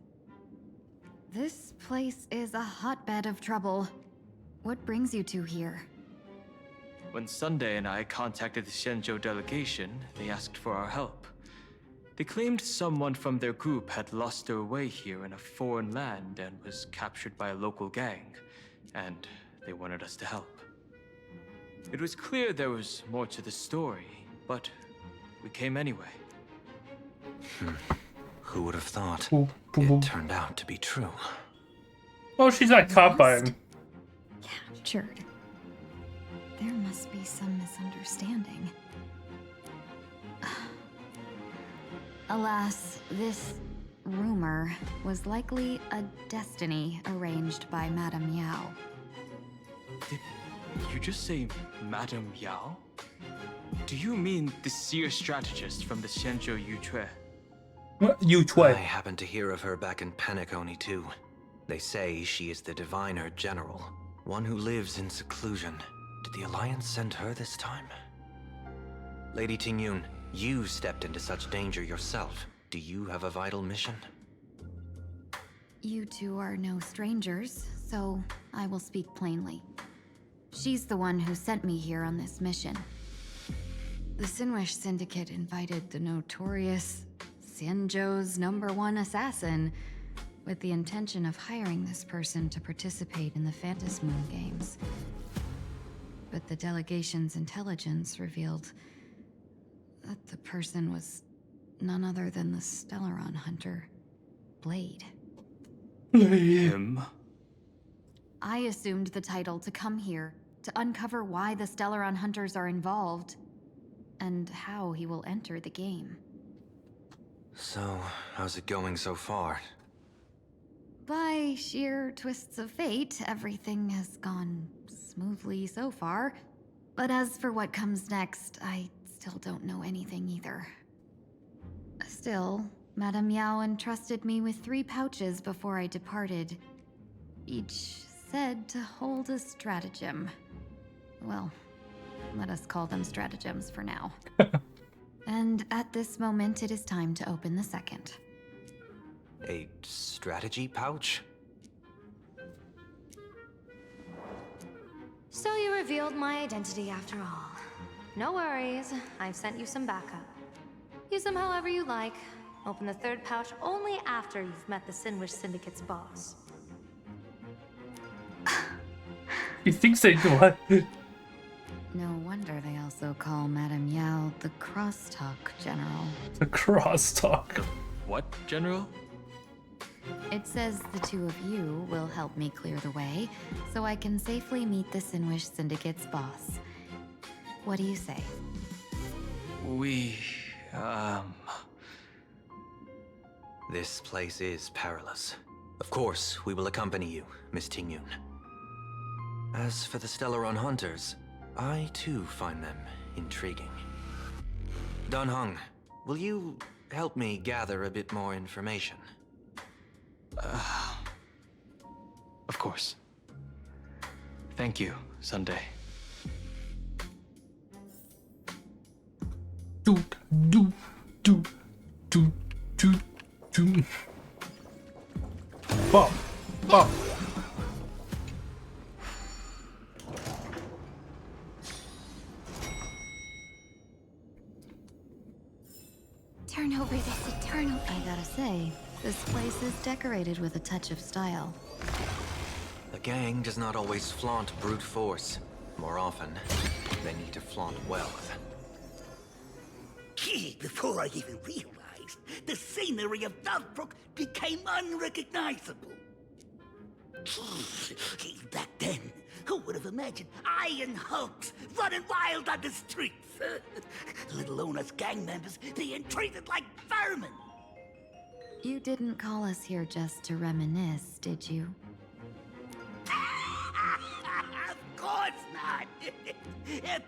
This place is a hotbed of trouble. What brings you two here? When Sunday and I contacted the Shenzhou delegation, they asked for our help. They claimed someone from their group had lost their way here in a foreign land and was captured by a local gang, and they wanted us to help. It was clear there was more to the story, but we came anyway. Who would have thought? Boop, boop, boop. It turned out to be true. Oh, she's not caught by him. Captured. There must be some misunderstanding. Alas, this rumor was likely a destiny arranged by Madame Yao. Did you just say Madame Yao? Do you mean the seer strategist from the Shenzhou Yutue? What? You I twice. happened to hear of her back in Penacony too. They say she is the diviner general, one who lives in seclusion. Did the Alliance send her this time? Lady Tingyun, you stepped into such danger yourself. Do you have a vital mission? You two are no strangers, so I will speak plainly. She's the one who sent me here on this mission. The Sinwish Syndicate invited the notorious Xianzhou's #1 assassin with the intention of hiring this person to participate in the Phantom Moon Games. But the delegation's intelligence revealed that the person was none other than the Stellaron hunter, Blade. Him? I assumed the title to come here to uncover why the Stellaron hunters are involved and how he will enter the game. So, how's it going so far? By sheer twists of fate, everything has gone smoothly so far. But as for what comes next, I still don't know anything either. Still, Madame Yao entrusted me with 3 pouches before I departed. Each said to hold a stratagem. Well, let us call them stratagems for now. And at this moment, it is time to open the second. A strategy pouch? So you revealed my identity after all. No worries, I've sent you some backup. Use them however you like. Open the 3rd pouch only after you've met the Sinwish Syndicate's boss. He thinks they do what? No wonder they also call Madame Yao the Crosstalk General. The crosstalk. What, General? It says the two of you will help me clear the way, so I can safely meet the Sinwish Syndicate's boss. What do you say? This place is perilous. Of course, we will accompany you, Miss Tingyun. As for the Stellaron Hunters, I too find them intriguing. Dan Heng, will you help me gather a bit more information? Of course. Thank you, Sunday. Doot, doot, doot, doot, doot, doot. Bop, bop. Turn over this eternal I gotta say, this place is decorated with a touch of style. The gang does not always flaunt brute force. More often, they need to flaunt wealth. Gee, before I even realized, the scenery of Dovebrook became unrecognizable. Gee, back then, who would have imagined iron hulks running wild on the streets? Let alone us gang members being treated like vermin. You didn't call us here just to reminisce, did you? Of course not.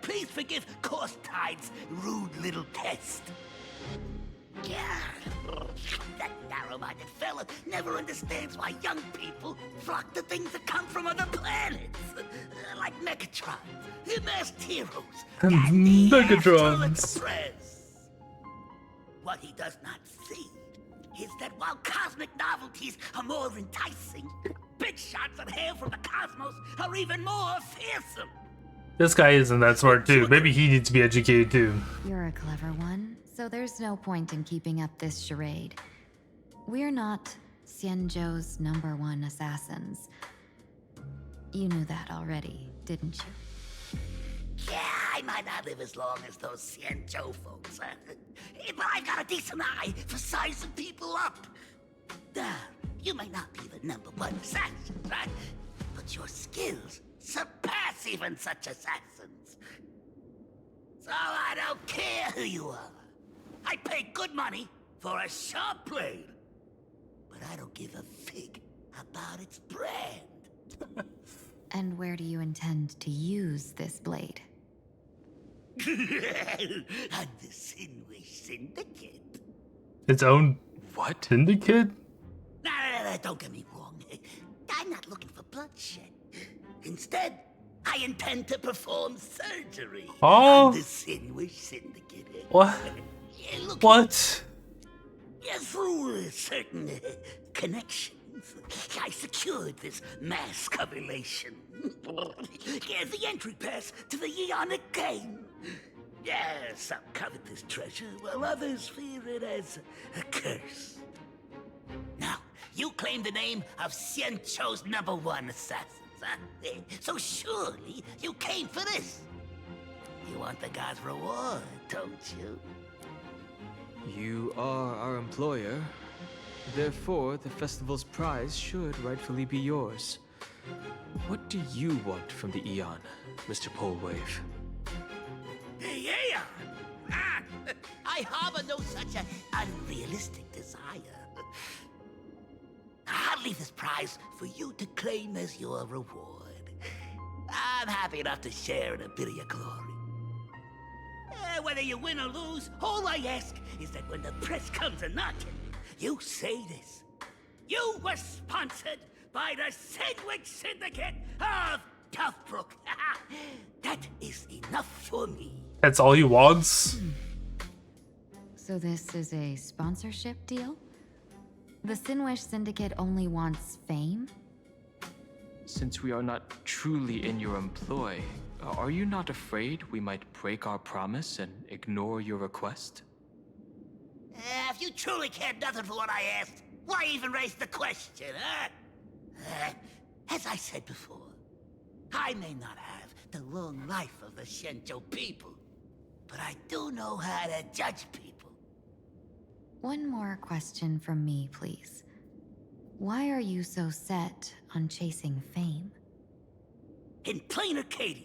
Please forgive Corstide's rude little test. Yeah, that narrow-minded fella never understands why young people flock to things that come from other planets. Like Megatron, the masked heroes, Megatrons. What he does not see is that while cosmic novelties are more enticing, big shots that hail from the cosmos are even more fearsome. This guy isn't that smart too. Maybe he needs to be educated too. You're a clever one, so there's no point in keeping up this charade. We're not Xianzhou's #1 assassins. You knew that already, didn't you? Yeah, I might not live as long as those Xianzhou folks, but I've got a decent eye for sizing people up. You may not be the #1 assassin, right? But your skills surpass even such assassins. So I don't care who you are. I pay good money for a sharp blade, but I don't give a fig about its brand. And where do you intend to use this blade? On the Sinwish Syndicate. Its own what? Syndicate? No, don't get me wrong. I'm not looking for bloodshed. Instead, I intend to perform surgery on the Sinwish Syndicate. What? Look, What? through certain connections, I secured this mass coagulation. The entry pass to the Eonic game. Some covet this treasure, while others fear it as a curse. Now, you claim the name of Xianzhou's #1 assassins, huh? So surely you came for this. You want the god's reward, don't you? You are our employer. Therefore, the festival's prize should rightfully be yours. What do you want from the Eon, Mr. Polewave? Yeah! I harbor no such an unrealistic desire. I'll leave this prize for you to claim as your reward. I'm happy enough to share in a bit of your glory. Whether you win or lose, all I ask is that when the press comes a-knocking, you say this. You were sponsored by the Sinwish Syndicate of Dovebrook. That is enough for me. That's all he wants? So this is a sponsorship deal? The Sinwish Syndicate only wants fame? Since we are not truly in your employ, are you not afraid we might break our promise and ignore your request? If you truly cared nothing for what I asked, why even raise the question, huh? As I said before, I may not have the long life of the Xianzhou people, but I do know how to judge people. One more question from me, please. Why are you so set on chasing fame? In plain Arcadia,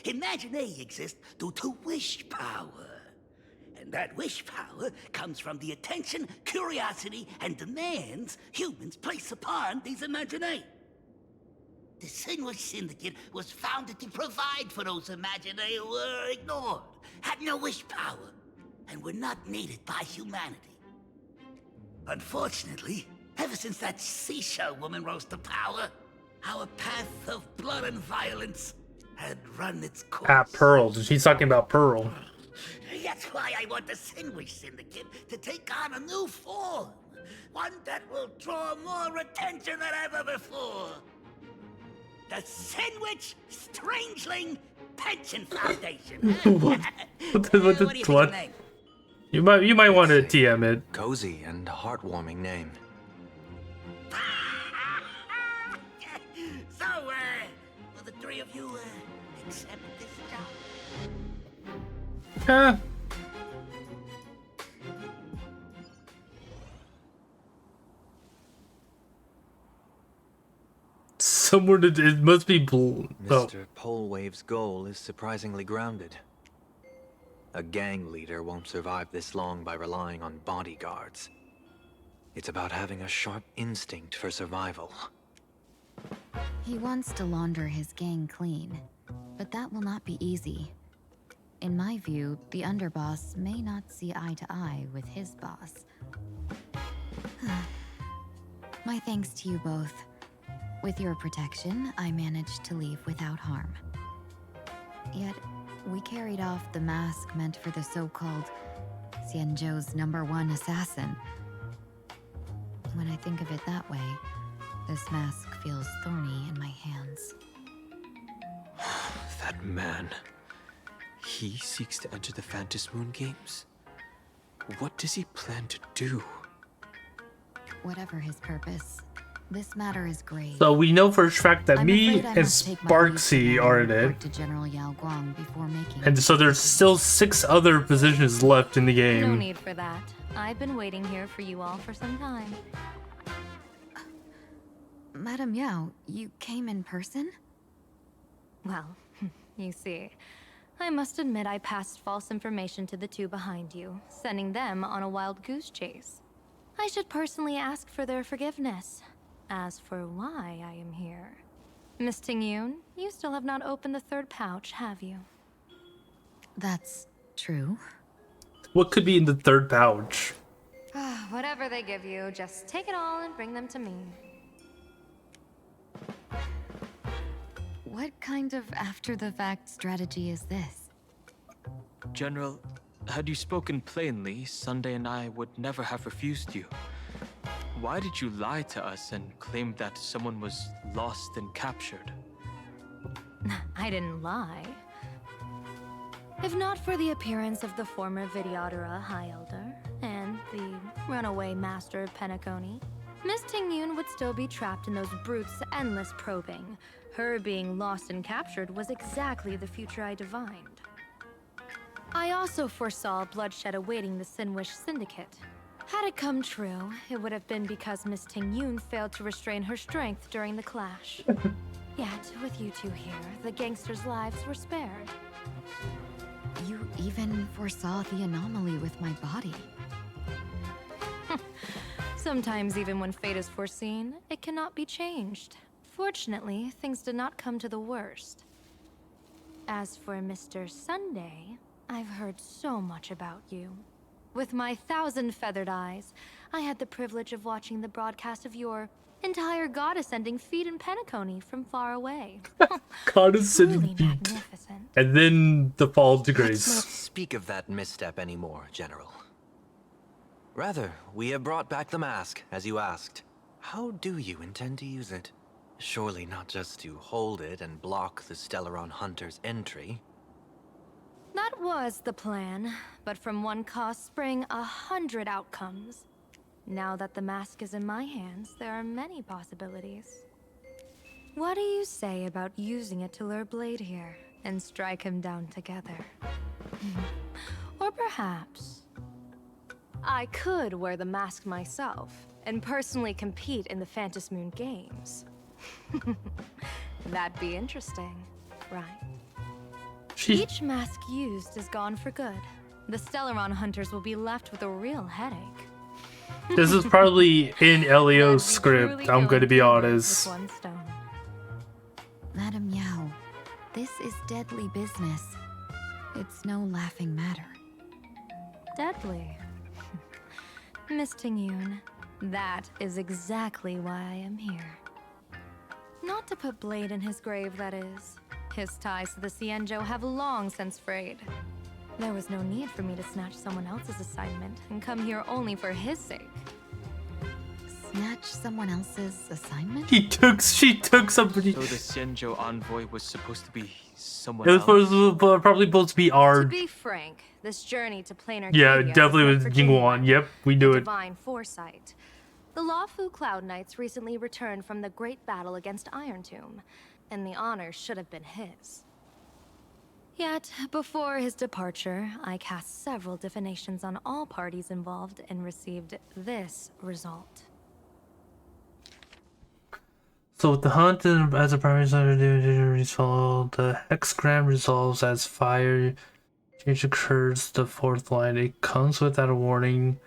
Imaginae exists due to wish power. And that wish power comes from the attention, curiosity, and demands humans place upon these Imaginae. The Sinwish Syndicate was founded to provide for those Imaginae who were ignored, had no wish power, and were not needed by humanity. Unfortunately, ever since that seashell woman rose to power, our path of blood and violence had run its course. Ah, Pearl. She's talking about Pearl. That's why I want the Sinwish Syndicate to take on a new form. One that will draw more attention than ever before. The Sinwich Strangeling Pension Foundation. What? You might want to TM it. Cozy and heartwarming name. So, will the three of you accept this job? Huh? Somewhere it must be blue. Mr. Polewave's goal is surprisingly grounded. A gang leader won't survive this long by relying on bodyguards. It's about having a sharp instinct for survival. He wants to launder his gang clean, but that will not be easy. In my view, the underboss may not see eye to eye with his boss. My thanks to you both. With your protection, I managed to leave without harm. Yet, we carried off the mask meant for the so-called Xianzhou's #1 assassin. When I think of it that way, this mask feels thorny in my hands. That man. He seeks to enter the Phantom Moon Games. What does he plan to do? Whatever his purpose, this matter is grave. So we know for a fact that me and Sparksy are in it. To General Yao Guang before making And so there's still 6 other positions left in the game. No need for that. I've been waiting here for you all for some time. Madam Yao, you came in person? Well, you see, I must admit I passed false information to the two behind you, sending them on a wild goose chase. I should personally ask for their forgiveness. As for why I am here, Miss Tingyun, you still have not opened the 3rd pouch, have you? That's true. What could be in the 3rd pouch? Whatever they give you, just take it all and bring them to me. What kind of after-the-fact strategy is this? General, had you spoken plainly, Sunday and I would never have refused you. Why did you lie to us and claim that someone was lost and captured? I didn't lie. If not for the appearance of the former Vidyadhara High Elder and the runaway Master of Penacony, Miss Tingyun would still be trapped in those brutes' endless probing. Her being lost and captured was exactly the future I divined. I also foresaw bloodshed awaiting the Sinwish Syndicate. Had it come true, it would have been because Miss Tingyun failed to restrain her strength during the clash. Yet, with you two here, the gangsters' lives were spared. You even foresaw the anomaly with my body. Sometimes even when fate is foreseen, it cannot be changed. Fortunately, things did not come to the worst. As for Mr. Sunday, I've heard so much about you. With my 1,000 feathered eyes, I had the privilege of watching the broadcast of your entire goddess-ending feat in Penacony from far away. Goddess-ending feat. And then the fall to grace. Let's not speak of that misstep anymore, General. Rather, we have brought back the mask, as you asked. How do you intend to use it? Surely not just to hold it and block the Stellaron Hunter's entry. That was the plan, but from one cost spring 100 outcomes. Now that the mask is in my hands, there are many possibilities. What do you say about using it to lure Blade here and strike him down together? Or perhaps I could wear the mask myself and personally compete in the Phantasmoon Games. That'd be interesting, right? Each mask used is gone for good. The Stellaron hunters will be left with a real headache. This is probably in Elio's script, I'm going to be honest. One stone. Madam Yao, this is deadly business. It's no laughing matter. Deadly. Miss Tingyun, that is exactly why I am here. Not to put Blade in his grave, that is. His ties to the Xianzhou have long since frayed. There was no need for me to snatch someone else's assignment and come here only for his sake. Snatch someone else's assignment? She took somebody. So the Xianzhou envoy was supposed to be someone It was else? probably supposed to be our. To be frank, this journey to planar Yeah, Arcadia definitely was with meant for Jingwan. Yep, we do it. Divine foresight. The Lawfu Cloud Knights recently returned from the great battle against Iron Tomb, and the honor should have been his. Yet, before his departure, I cast several divinations on all parties involved and received this result. So with the hunt as a primary result, the hexagram resolves as fire. Change occurs the fourth line. It comes without a warning.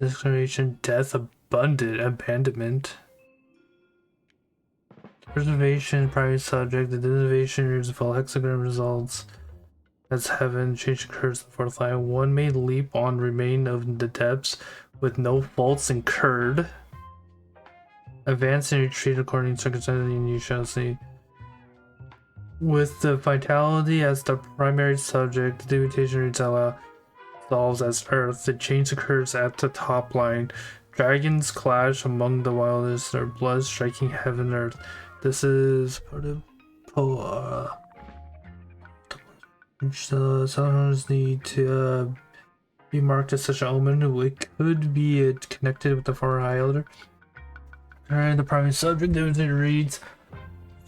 Discrimination, death, abandonment. Preservation, primary subject. The divination result hexagram results as heaven. Change occurs the fourth line. One may leap on remain of the depths with no faults incurred. Advance and retreat according to circumstances you shall see. With the vitality as the primary subject, the mutation resolves as Earth. The change occurs at the top line. Dragons clash among the wildest, their blood striking heaven and earth. This is part of which the Southerners need to be marked as such an omen. It could be connected with the four high elder. Alright, the primary subject reads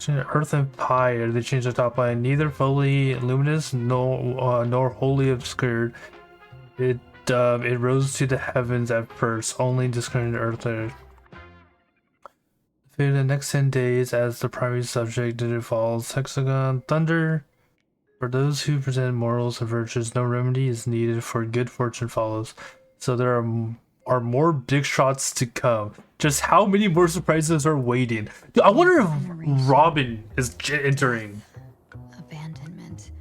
Earth and Fire. They change the top line. Neither fully luminous nor wholly obscured. It rose to the heavens at first, only discerning Earth later. For the next 10 days, as the primary subject, it falls hexagon thunder. For those who present morals and virtues, no remedy is needed, for good fortune follows. So there are more big shots to come. Just how many more surprises are waiting? Dude, I wonder if Robin is entering. Abandonment.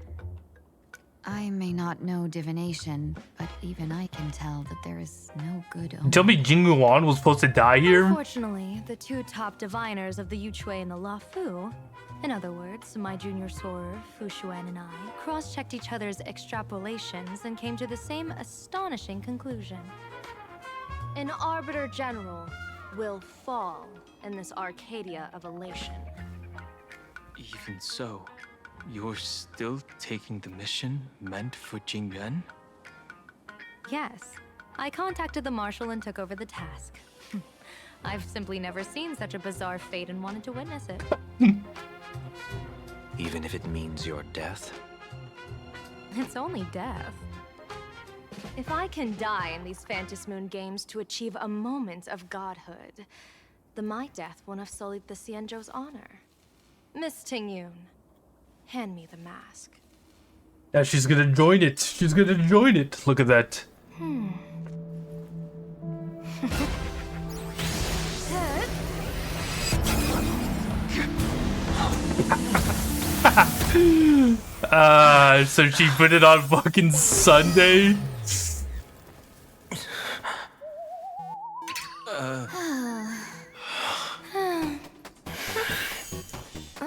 I may not know divination, but even I can tell that there is no good omen. Tell me Jing Yuan was supposed to die here? Unfortunately, the two top diviners of the Yuchui and the Lawfu, in other words, my junior soror, Fu Xuan, and I, cross-checked each other's extrapolations and came to the same astonishing conclusion. An Arbiter General will fall in this Arcadia of elation. Even so, you're still taking the mission meant for Jingyuan? Yes, I contacted the Marshal and took over the task. I've simply never seen such a bizarre fate and wanted to witness it. Even if it means your death? It's only death. If I can die in these Phantasmoon Games to achieve a moment of godhood, then my death won't have sullied the Xianzhou's honor. Miss Tingyun, hand me the mask. Yeah, she's gonna join it. She's gonna join it. Look at that. So she put it on fucking Sunday?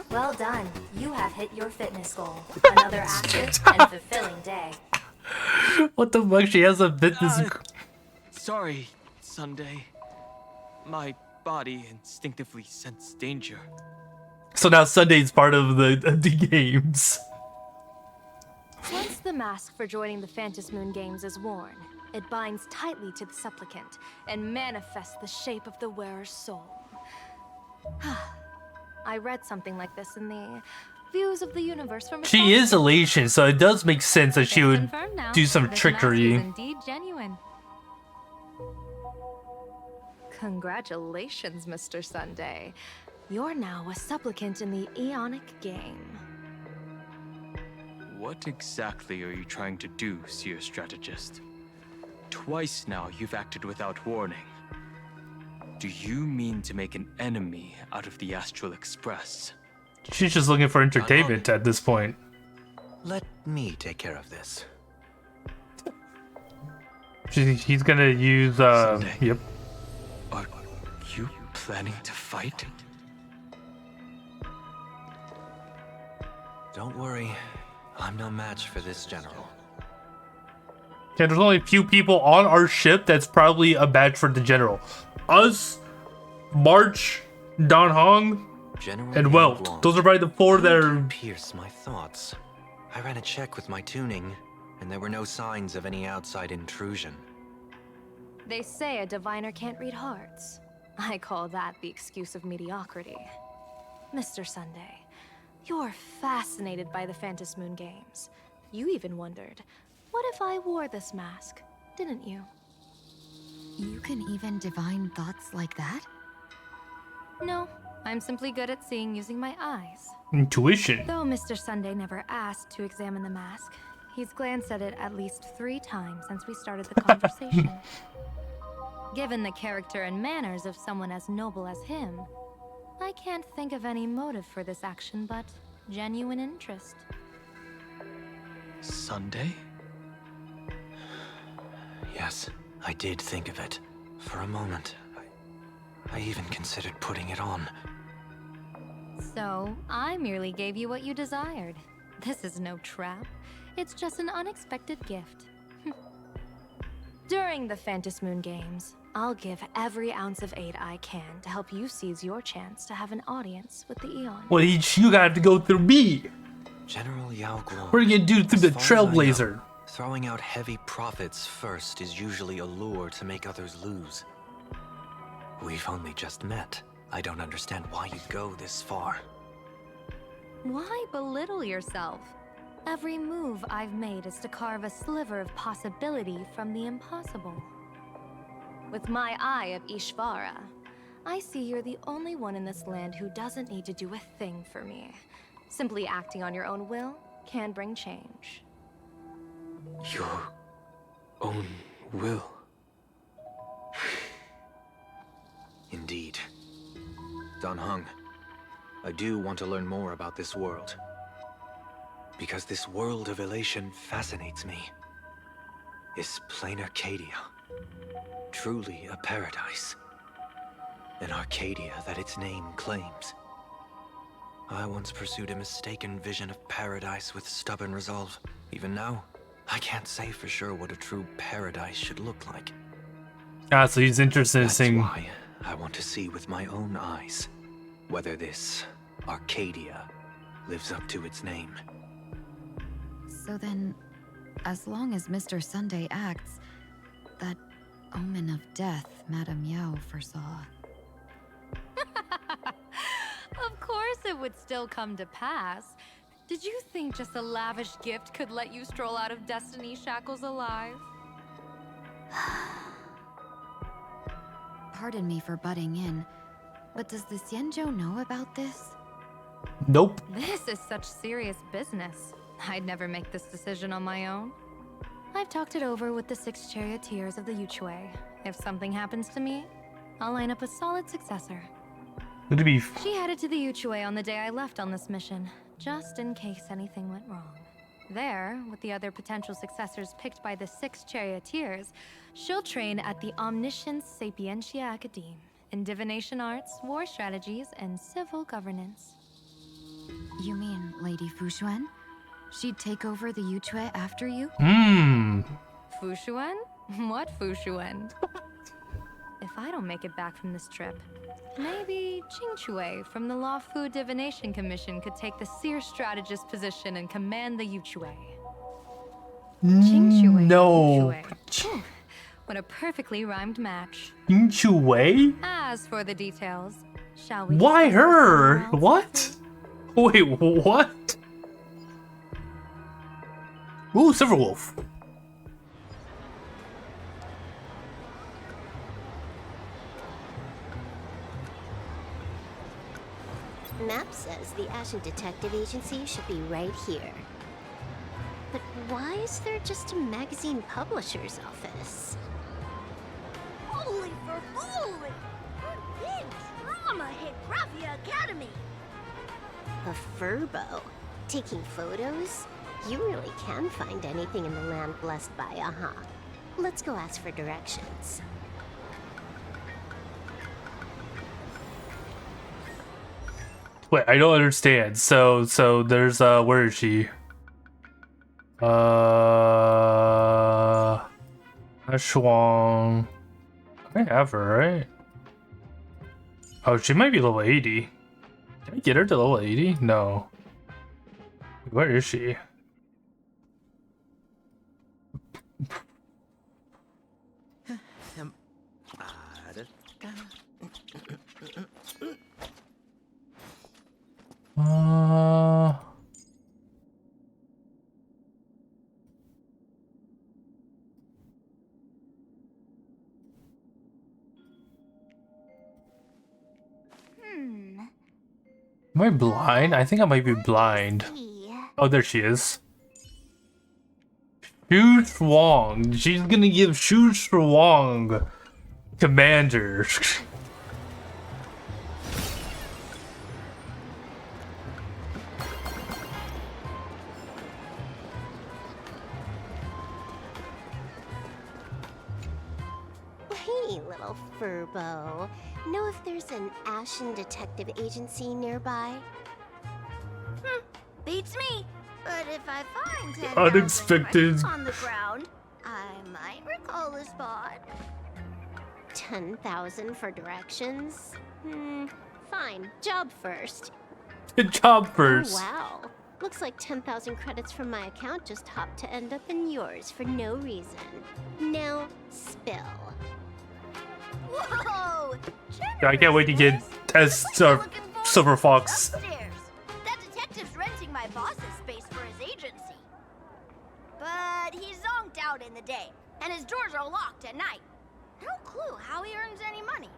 Well done. You have hit your fitness goal. Another active and fulfilling day. What the fuck? She has a fitness. Sorry, Sunday. My body instinctively sensed danger. So now Sunday's part of the games. Once the mask for joining the Phantasmoon Games is worn, it binds tightly to the supplicant and manifests the shape of the wearer's soul. I read something like this in the Views of the Universe from She is elation, so it does make sense that she would confirmed now. do some This trickery. mask is indeed genuine. Congratulations, Mr. Sunday. You're now a supplicant in the Aeonic game. What exactly are you trying to do, Seer Strategist? Twice now you've acted without warning. Do you mean to make an enemy out of the Astral Express? She's just looking for entertainment at this point. Let me take care of this. He's gonna use, Sunday. Yep. Are you planning to fight? Don't worry. I'm no match for this general. Yeah, there's only a few people on our ship that's probably a match for the general. Us, March, Dan Hong, General and Welt. Guang. Those are probably the four that are... Pierce my thoughts. I ran a check with my tuning, and there were no signs of any outside intrusion. They say a diviner can't read hearts. I call that the excuse of mediocrity. Mr. Sunday, you're fascinated by the Phantom Moon games. You even wondered, what if I wore this mask? Didn't you? You can even divine thoughts like that? No, I'm simply good at seeing using my eyes. Intuition. Though Mr. Sunday never asked to examine the mask, he's glanced at it at least 3 times since we started the conversation. Given the character and manners of someone as noble as him, I can't think of any motive for this action but genuine interest. Sunday? Yes, I did think of it. For a moment, I even considered putting it on. So, I merely gave you what you desired. This is no trap. It's just an unexpected gift. During the Phantom Moon games, I'll give every ounce of aid I can to help you seize your chance to have an audience with the Eon. Well, you gotta have to go through me. General Yao Guang. What are you gonna do through the As far as I know, Trailblazer? Throwing out heavy profits first is usually a lure to make others lose. We've only just met. I don't understand why you'd go this far. Why belittle yourself? Every move I've made is to carve a sliver of possibility from the impossible. With my eye of Ishvara, I see you're the only one in this land who doesn't need to do a thing for me. Simply acting on your own will can bring change. Your own will? Indeed. Dan Heng, I do want to learn more about this world. Because this world of elation fascinates me. Is plain Arcadia truly a paradise? An Arcadia that its name claims. I once pursued a mistaken vision of paradise with stubborn resolve. Even now, I can't say for sure what a true paradise should look like. Ah, so he's interested in seeing... That's why I want to see with my own eyes whether this Arcadia lives up to its name. So then, as long as Mr. Sunday acts, that omen of death Madame Yao foresaw. Of course it would still come to pass. Did you think just a lavish gift could let you stroll out of Destiny's shackles alive? Pardon me for butting in, but does the Xianzhou know about this? Nope. This is such serious business. I'd never make this decision on my own. I've talked it over with the 6 charioteers of the Yuchue. If something happens to me, I'll line up a solid successor. Would it be... She headed to the Yuchue on the day I left on this mission, just in case anything went wrong. There, with the other potential successors picked by the 6 charioteers, she'll train at the Omniscience Sapientia Academe in divination arts, war strategies, and civil governance. You mean Lady Fushuan? She'd take over the Yuchue after you? Fushuan? What Fushuan? If I don't make it back from this trip, maybe Qingchue from the Law Fu Divination Commission could take the Seer Strategist position and command the Yuchue. Qingchue. No. Yuchue. What a perfectly rhymed match. Qingchue? As for the details, shall we? Why her? What? Wait, what? Ooh, Silverwolf. Map says the Ashen Detective Agency should be right here. But why is there just a magazine publisher's office? Holy for holy! Good big drama hit Graphia Academy! A furbo? Taking photos? You really can find anything in the land blessed by, Let's go ask for directions. Wait, I don't understand. So there's where is she? Ashwang. I have her, right? Oh, she might be level 80. Did I get her to level 80? No. Where is she? Am I blind? I think I might be blind. Oh, there she is. Shu Shuang. She's gonna give Shu Shuang commander. Hey, little furbo. Know if there's an Ashen Detective Agency nearby? Beats me. But if I find 10,000 Unexpected. credits on the ground, I might recall a spot. 10,000 for directions? Fine. Job first. Job first. Oh, wow. Looks like 10,000 credits from my account just hopped to end up in yours for no reason. Now, spill. Whoa! I can't wait to get as Silver Fox. Upstairs. That detective's renting my boss's space for his agency. But he's zonked out in the day, and his doors are locked at night. No clue how he earns any money.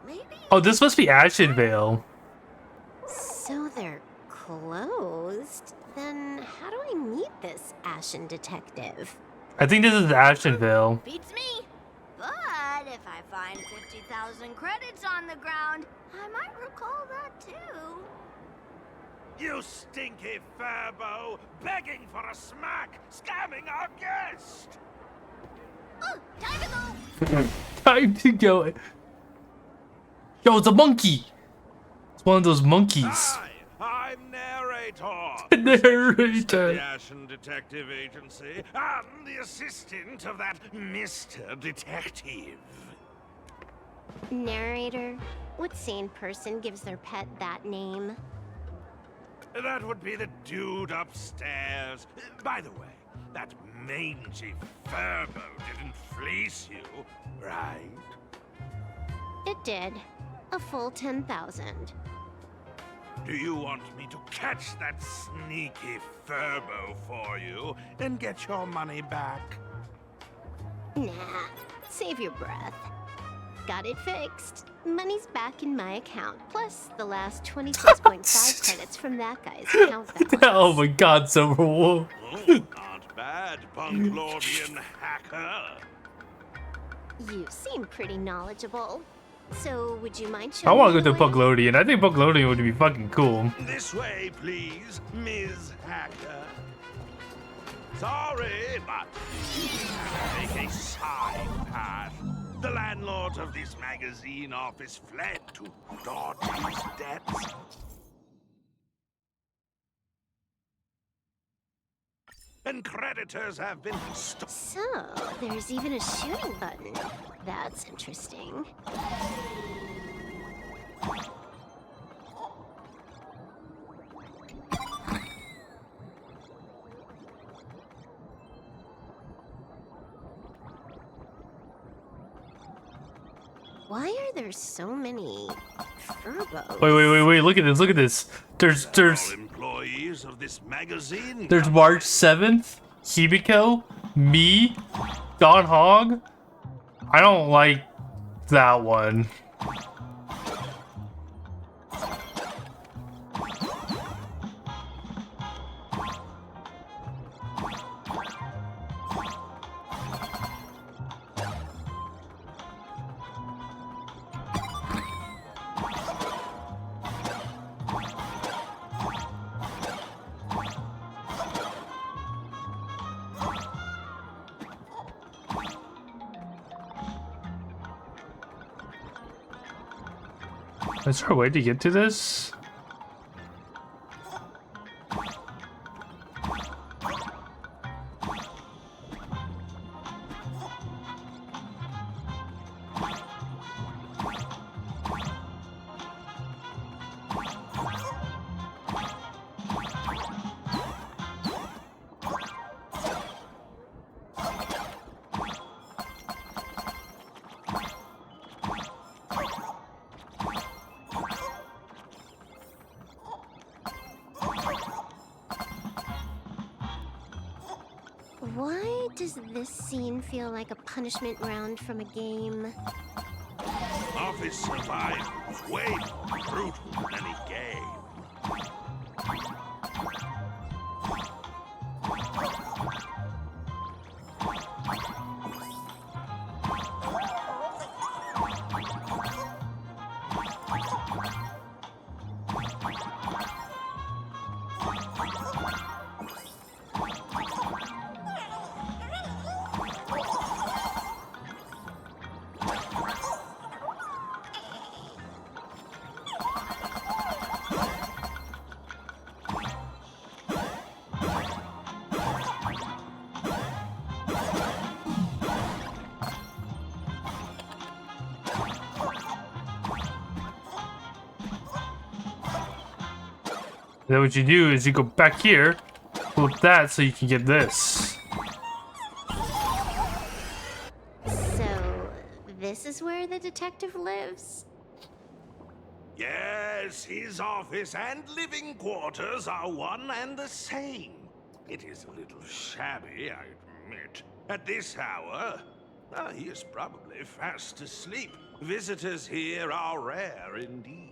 Maybe. Oh, this must be Ashenvale. So they're closed? Then how do I meet this Ashen Detective? I think this is Ashenvale. Beats me. But if I find 50,000 credits on the ground, I might recall that too. You stinky furbo, begging for a smack, scamming our guest! Oh, time to go! Time to go. Yo, it's a monkey. It's one of those monkeys. Hi, I'm Narrator. Narrator. The Ashen Detective Agency. I'm the assistant of that Mr. Detective. Narrator? What sane person gives their pet that name? That would be the dude upstairs. By the way, that mangy furbo didn't fleece you, right? It did. A full 10,000. Do you want me to catch that sneaky furbo for you and get your money back? Nah, save your breath. Got it fixed. Money's back in my account, plus the last 26.5 credits from that guy's account. Oh my god, Silverwolf. Not bad, Punklordian hacker. You seem pretty knowledgeable. So, would you mind I showing want me to go the to way? Puglodian. I think Puglodian would be fucking cool. This way, please, Ms. Hacker. Sorry, but take a side path. The landlord of this magazine office fled to dodge his debts. And creditors have been So, there's even a shooting button. That's interesting. Why are there so many furbos? Wait, look at this, look at this. There's all employees of this magazine. There's March 7th, Hibiko, me, Don Hog. I don't like that one. Is there a way to get to this? Why does this scene feel like a punishment round from a game? Office survival is way more brutal than any game. Then what you do is you go back here, flip that so you can get this. So, this is where the detective lives? Yes, his office and living quarters are one and the same. It is a little shabby, I admit. At this hour, he is probably fast asleep. Visitors here are rare indeed.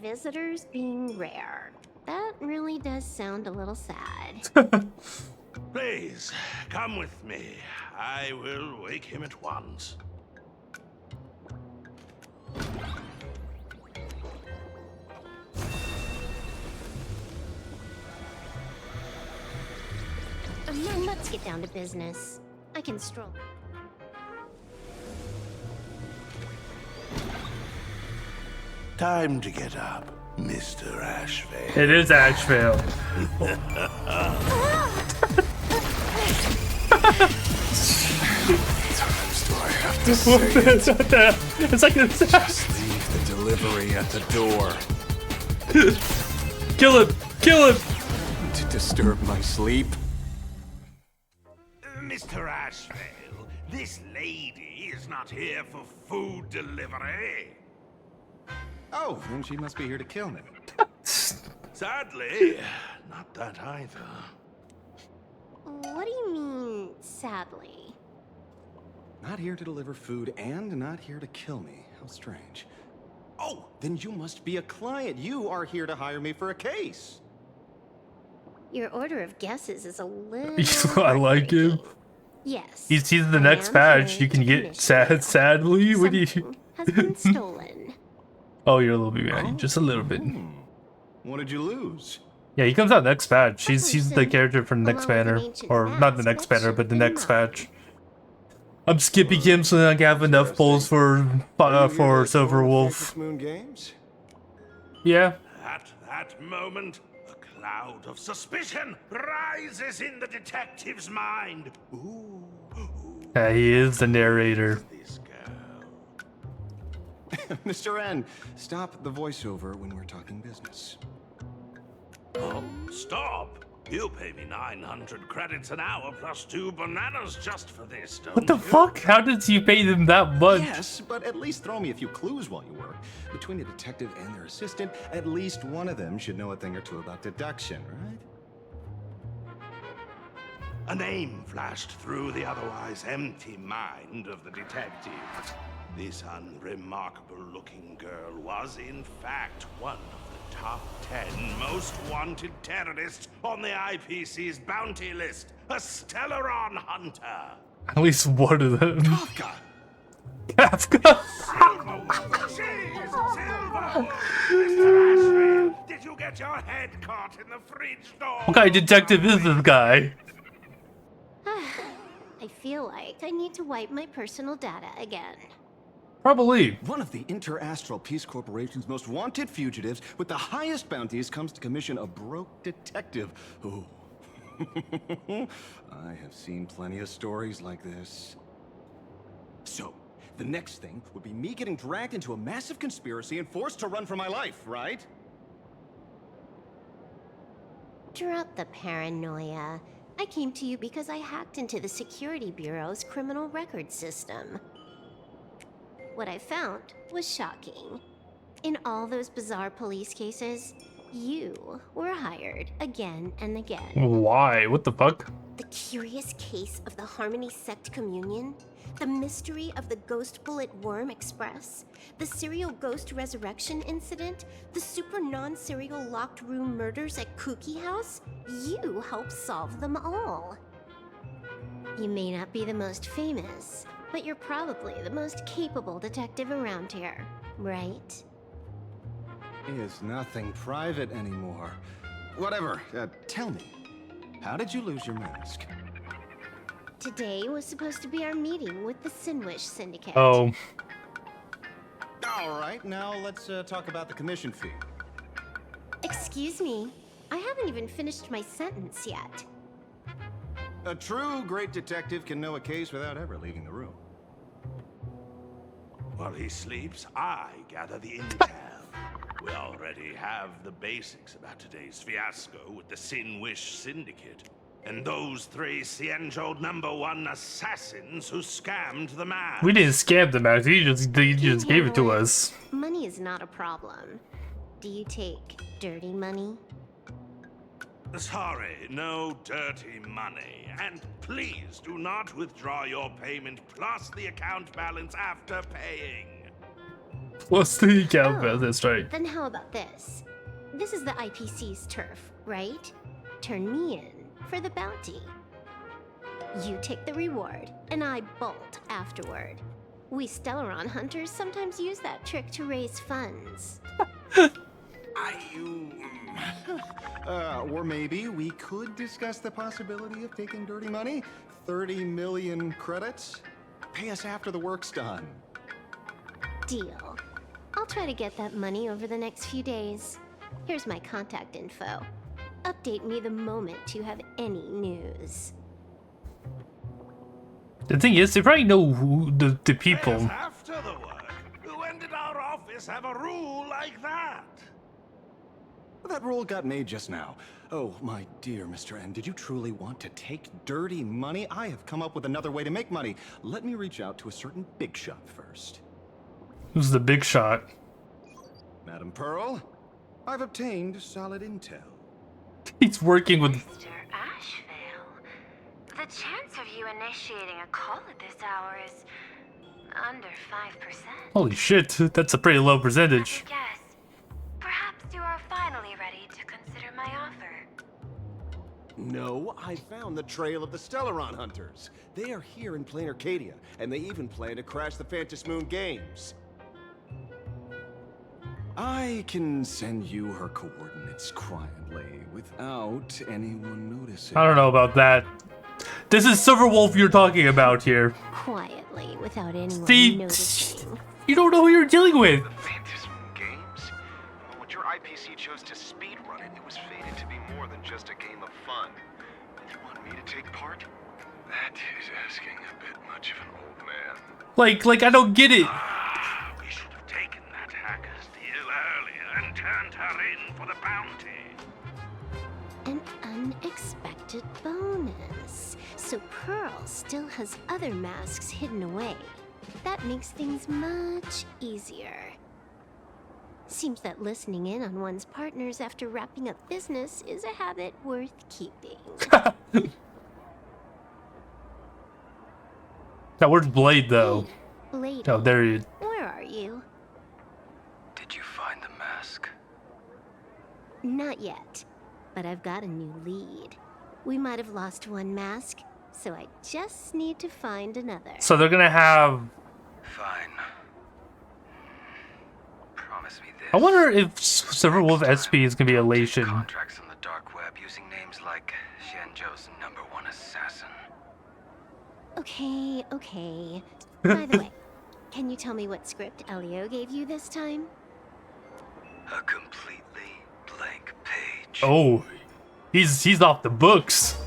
Visitors being rare. That really does sound a little sad. Please, come with me. I will wake him at once. Let's get down to business. I can stroll. Time to get up, Mr. Ashvale. It is Ashvale. Times do I have to say it? It's like this. Just leave the delivery at the door. Kill him! Kill him! To disturb my sleep. Mr. Ashvale, this lady is not here for food delivery. Oh, then she must be here to kill me. Sadly, not that either. What do you mean, sadly? Not here to deliver food and not here to kill me. How strange. Oh, then you must be a client. You are here to hire me for a case. Your order of guesses is a little... I like him. Yes. He's the next patch. You can get sadly. What do you... has been stolen. Oh, you're a little bit mad. Just a little bit. What did you lose? Yeah, he comes out next patch. He's the character from the next banner. Or not the next banner, but the next patch. I'm skipping him so that I can have enough polls for Silver Wolf. Moon Games? Yeah. At that moment, a cloud of suspicion rises in the detective's mind. Ooh. Yeah, he is the narrator. Mr. N, stop the voiceover when we're talking business. Oh, stop! You pay me 900 credits an hour plus 2 bananas just for this, don't What the fuck? How did you pay them that much? Yes, but at least throw me a few clues while you work. Between the detective and their assistant, at least one of them should know a thing or two about deduction, right? A name flashed through the otherwise empty mind of the detective. This unremarkable-looking girl was, in fact, one of the top 10 most wanted terrorists on the IPC's bounty list. A Stellaron hunter. At least one of them. Kafka. Kafka. Jeez, Silver. Mr. Ashfield, did you get your head caught in the fridge door? What kind of detective is this guy? I feel like I need to wipe my personal data again. Probably. One of the Interastral Peace Corporation's most wanted fugitives with the highest bounties comes to commission a broke detective. Oh. I have seen plenty of stories like this. So, the next thing would be me getting dragged into a massive conspiracy and forced to run for my life, right? Drop the paranoia. I came to you because I hacked into the Security Bureau's criminal record system. What I found was shocking. In all those bizarre police cases, you were hired again and again. Why? What the fuck? The curious case of the Harmony Sect Communion, the mystery of the Ghost Bullet Worm Express, the serial ghost resurrection incident, the super non-serial locked room murders at Kooky House, you helped solve them all. You may not be the most famous, but you're probably the most capable detective around here, right? Is nothing private anymore. Whatever, tell me, how did you lose your mask? Today was supposed to be our meeting with the Sinwish Syndicate. Oh. All right, now let's talk about the commission fee. Excuse me, I haven't even finished my sentence yet. A true great detective can know a case without ever leaving the room. While he sleeps, I gather the intel. We already have the basics about today's fiasco with the Sinwish Syndicate. And those 3 Cienjo #1 assassins who scammed the man. We didn't scam the mask. He just gave it to us. Money is not a problem. Do you take dirty money? Sorry, no dirty money. And please do not withdraw your payment plus the account balance after paying. What's the account balance? That's right. Then how about this? This is the IPC's turf, right? Turn me in for the bounty. You take the reward, and I bolt afterward. We Stellaron hunters sometimes use that trick to raise funds. Or maybe we could discuss the possibility of taking dirty money. 30 million credits? Pay us after the work's done. Deal. I'll try to get that money over the next few days. Here's my contact info. Update me the moment you have any news. The thing is, they probably know who the people. After the work, when did our office have a rule like that? That rule got made just now. Oh, my dear Mr. N, did you truly want to take dirty money? I have come up with another way to make money. Let me reach out to a certain big shot first. Who's the big shot? Madam Pearl, I've obtained solid intel. He's working with... Mr. Ashvale, the chance of you initiating a call at this hour is under 5%. Holy shit, that's a pretty low percentage. Yes. Perhaps you are finally ready to consider my offer. No, I found the trail of the Stellaron hunters. They are here in plain Arcadia, and they even plan to crash the Phantasmoon Games. I can send you her coordinates quietly, without anyone noticing. I don't know about that. This is Silverwolf you're talking about here. Quietly, without anyone Steve, noticing. You don't know who you're dealing with. The Phantasmoon Games? Well, when your IPC chose to speedrun it, it was fated to be more than just a game of fun. You want me to take part? That is asking a bit much of an old man. Like I don't get it. We should have taken that hacker's deal earlier and turned her in for the bounty. An unexpected bonus. So Pearl still has other masks hidden away. That makes things much easier. Seems that listening in on one's partners after wrapping up business is a habit worth keeping. Now where's Blade though? Lady, Oh, there he is. where are you? Did you find the mask? Not yet, but I've got a new lead. We might have lost one mask, so I just need to find another. So they're gonna have... Fine. Promise me this. I wonder if Silverwolf SP is gonna be elation. Contracts on the dark web using names like Xianzhou's #1 assassin. Okay. By the way, Can you tell me what script Elio gave you this time? A completely blank page. Oh, he's off the books.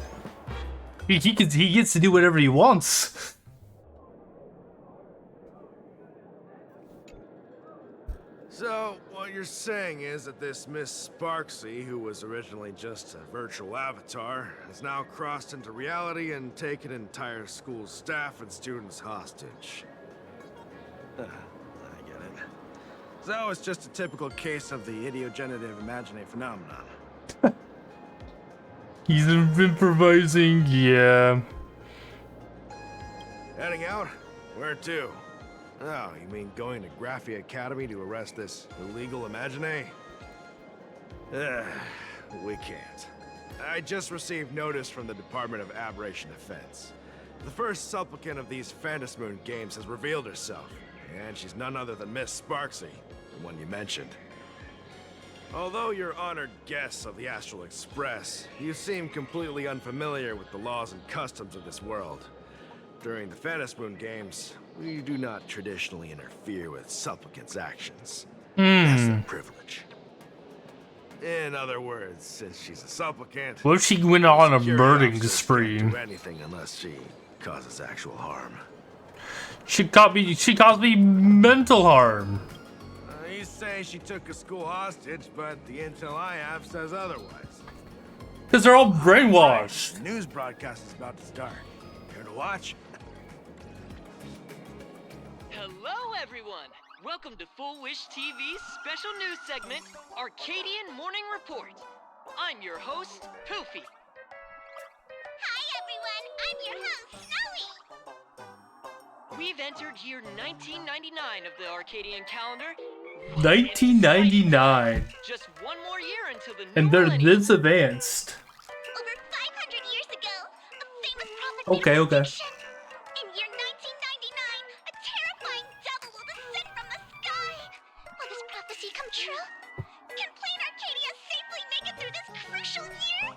He gets to do whatever he wants. So, what you're saying is that this Miss Sparksy, who was originally just a virtual avatar, has now crossed into reality and taken entire school staff and students hostage. I get it. So, it's just a typical case of the idiogenerative imaginary phenomenon. He's improvising, yeah. Heading out? Where to? Oh, you mean going to Graphia Academy to arrest this illegal imaginary? We can't. I just received notice from the Department of Aberration Defense. The first supplicant of these Phantasmoon games has revealed herself, and she's none other than Miss Sparksy, the one you mentioned. Although you're honored guests of the Astral Express, you seem completely unfamiliar with the laws and customs of this world. During the Phantasmoon games, we do not traditionally interfere with supplicants' actions. That's their privilege. In other words, since she's a supplicant, What if she went on a security murdering officers spree? can't do anything unless she causes actual harm. She caused me mental harm. You say she took a school hostage, but the intel I have says otherwise. Because they're all brainwashed. The news broadcast is about to start. Care to watch? Hello, everyone! Welcome to Full Wish TV's special news segment, Arcadian Morning Report. I'm your host, Poofy. Hi, everyone! I'm your host, Snowy! We've entered year 1999 of the Arcadian calendar. 1999. Just one more year until the new And they're millennium. this advanced. Over 500 years ago, a famous prophet Okay, okay. in year 1999, a terrifying devil will descend from the sky. Will this prophecy come true? Can Plain Arcadia safely make it through this crucial year?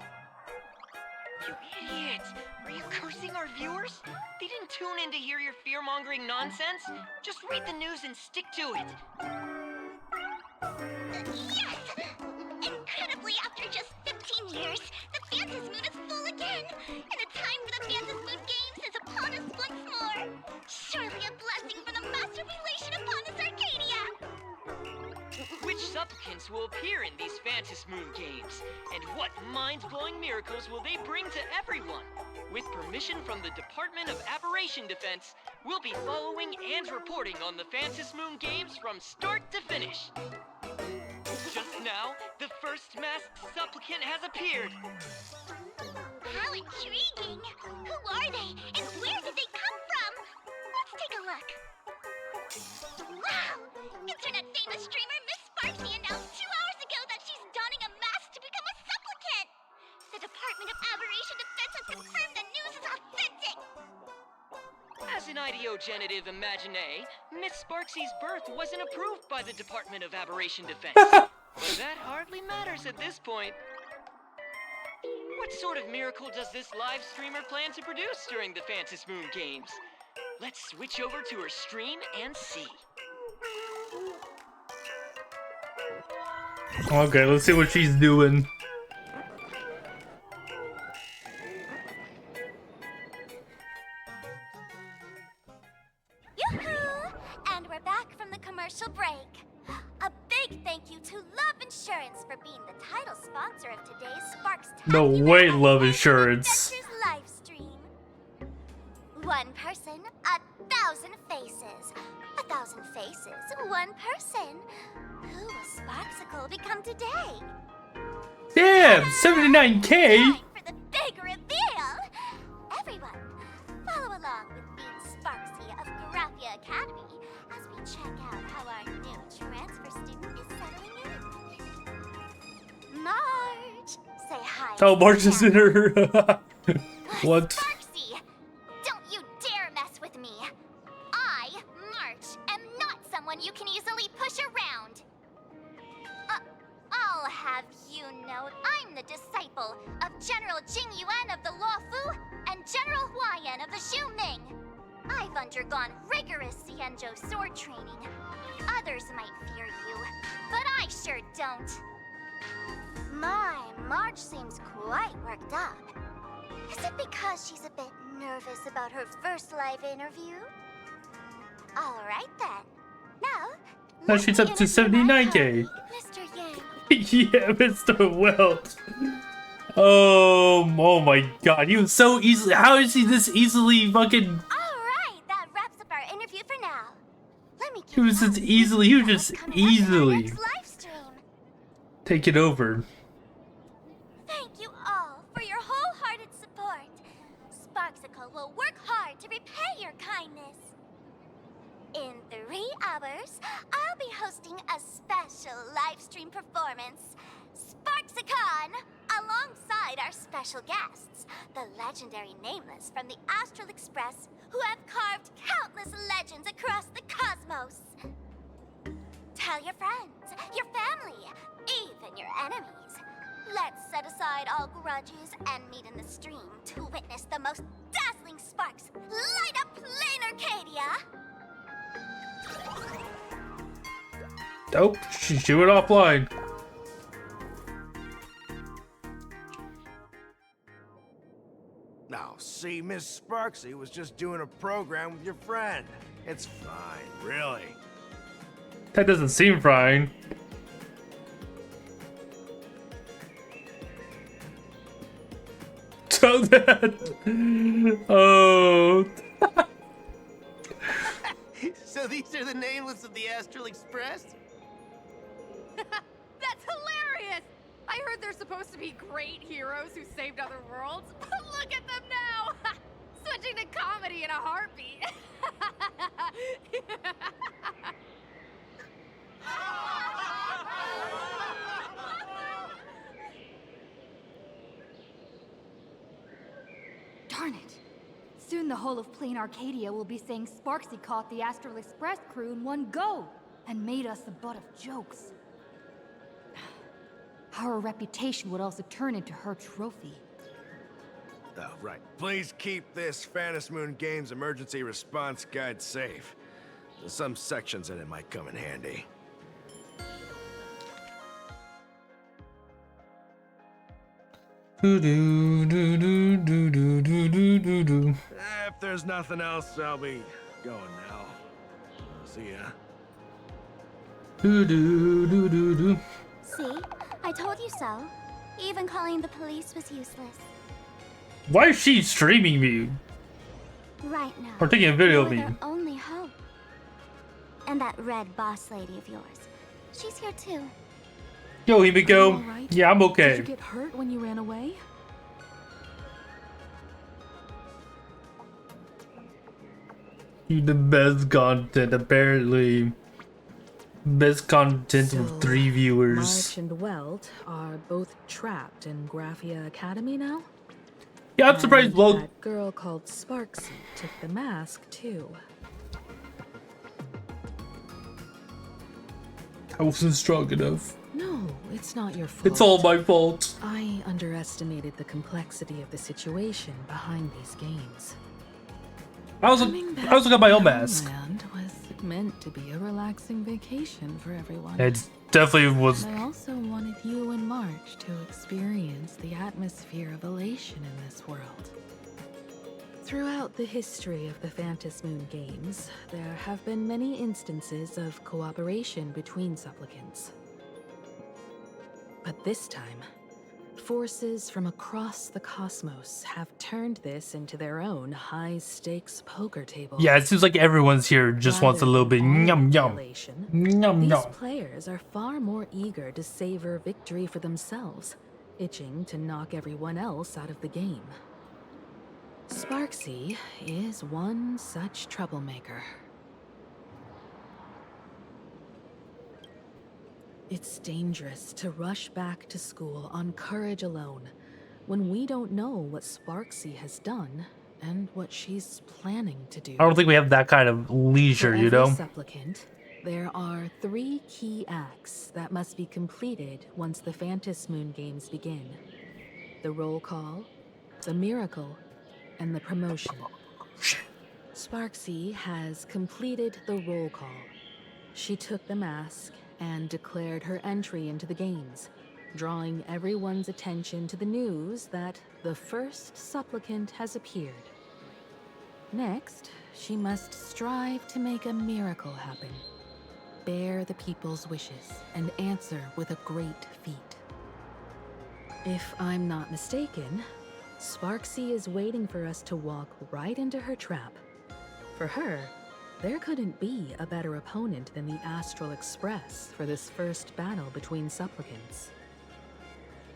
You idiot! Are you cursing our viewers? They didn't tune in to hear your fear-mongering nonsense. Just read the news and stick to it. Yes! Incredibly, after just 15 years, the Phantasmoon is full again, and the time for the Phantasmoon Games is upon us once more. Surely a blessing from the Master Relation upon us, Arcadia! Which supplicants will appear in these Phantasmoon games? And what mind-blowing miracles will they bring to everyone? With permission from the Department of Aberration Defense, we'll be following and reporting on the Phantasmoon games from start to finish. Just now, the first masked supplicant has appeared. How intriguing! Who are they, and where did they come from? Let's take a look. Wow! Internet famous streamer Miss Sparksy announced 2 hours ago that she's donning a mask to become a supplicant. The Department of Aberration Defense has confirmed the news is authentic. As an ideogenitive imaginee, Miss Sparksy's birth wasn't approved by the Department of Aberration Defense. But that hardly matters at this point. What sort of miracle does this live streamer plan to produce during the Phantasmoon games? Let's switch over to her stream and see. Okay, let's see what she's doing. Yoo-hoo! And we're back from the commercial break. A big thank you to Love Insurance for being the title sponsor of today's Sparks No way, Love Insurance. live stream. One person, 1,000 faces. 1,000 faces, one person. Who will Sparksicle become today? Damn, 79K. For the big reveal! Everyone, follow along with Bean Sparksy of Graphia Academy as we check out how our new transfer student is settling in. Marge! Say hi. Oh, Marge is in her. What? Sparksy! Don't you dare mess with me! I, March, am not someone you can easily push around! I'll have you know I'm the disciple of General Jing Yuan of the Luofu and General Huayan of the Xu Ming. I've undergone rigorous Xianzhou sword training. Others might fear you, but I sure don't. My, March seems quite worked up. Is it because she's a bit nervous about her first live interview? Alright then. Now, Now she's up to 79k. Mr. Yang. Yeah, Mr. Welt. Oh my god, he was so easily. How is he this easily fucking? Alright, that wraps up our interview for now. Let me He was just easily. He was just easily take it over. Thank you all for your wholehearted support. Sparksicle will work hard to repay your kindness. In 3 hours, I'll be hosting a special live stream performance, Sparksicon, alongside our special guests, the legendary Nameless from the Astral Express, who have carved countless legends across the cosmos. Tell your friends, your family, even your enemies. Let's set aside all grudges and meet in the stream to witness the most dazzling sparks light up Plain Arcadia. Nope, she do it offline. Now, see, Miss Sparksy was just doing a program with your friend. It's fine, really. That doesn't seem fine. So that. Oh. So these are the nameless of the Astral Express? That's hilarious! I heard they're supposed to be great heroes who saved other worlds, but look at them now! Switching to comedy in a heartbeat. Darn it! Soon the whole of Plain Arcadia will be saying Sparksy caught the Astral Express crew in one go and made us the butt of jokes. Our reputation would also turn into her trophy. Oh, right. Please keep this Phantasmoon Games emergency response guide safe. There's some sections in it might come in handy. If there's nothing else, I'll be going now. See ya. See? I told you so. Even calling the police was useless. Why is she streaming me? Right now. Or taking a video of me? You're their only hope. And that red boss lady of yours. She's here too. Yo, Himiko. Right? Yeah, I'm okay. Did you get hurt when you ran away? You the best content, apparently. Best content with 3 viewers. March and Welt are both trapped in Graphia Academy now? Yeah, I'm surprised. Well, that girl called Sparksy took the mask too. I wasn't strong enough. No, it's not your fault. It's all my fault. I underestimated the complexity of the situation behind these games. I was looking at my own mask. Land was meant to be a relaxing vacation for everyone. It definitely was. I also wanted you and March to experience the atmosphere of elation in this world. Throughout the history of the Phantasmoon games, there have been many instances of cooperation between supplicants. But this time, forces from across the cosmos have turned this into their own high-stakes poker table. Yeah, it seems like everyone's here just wants a little bit yum yum. Yum These yum. players are far more eager to savor victory for themselves, itching to knock everyone else out of the game. Sparksy is one such troublemaker. It's dangerous to rush back to school on courage alone when we don't know what Sparksy has done and what she's planning to do. I don't think we have that kind of leisure, you know? Supplicant, there are 3 key acts that must be completed once the Phantasmoon games begin. The roll call, the miracle, and the promotion. Sparksy has completed the roll call. She took the mask and declared her entry into the games, drawing everyone's attention to the news that the first supplicant has appeared. Next, she must strive to make a miracle happen, bear the people's wishes, and answer with a great feat. If I'm not mistaken, Sparksy is waiting for us to walk right into her trap. For her, there couldn't be a better opponent than the Astral Express for this first battle between supplicants.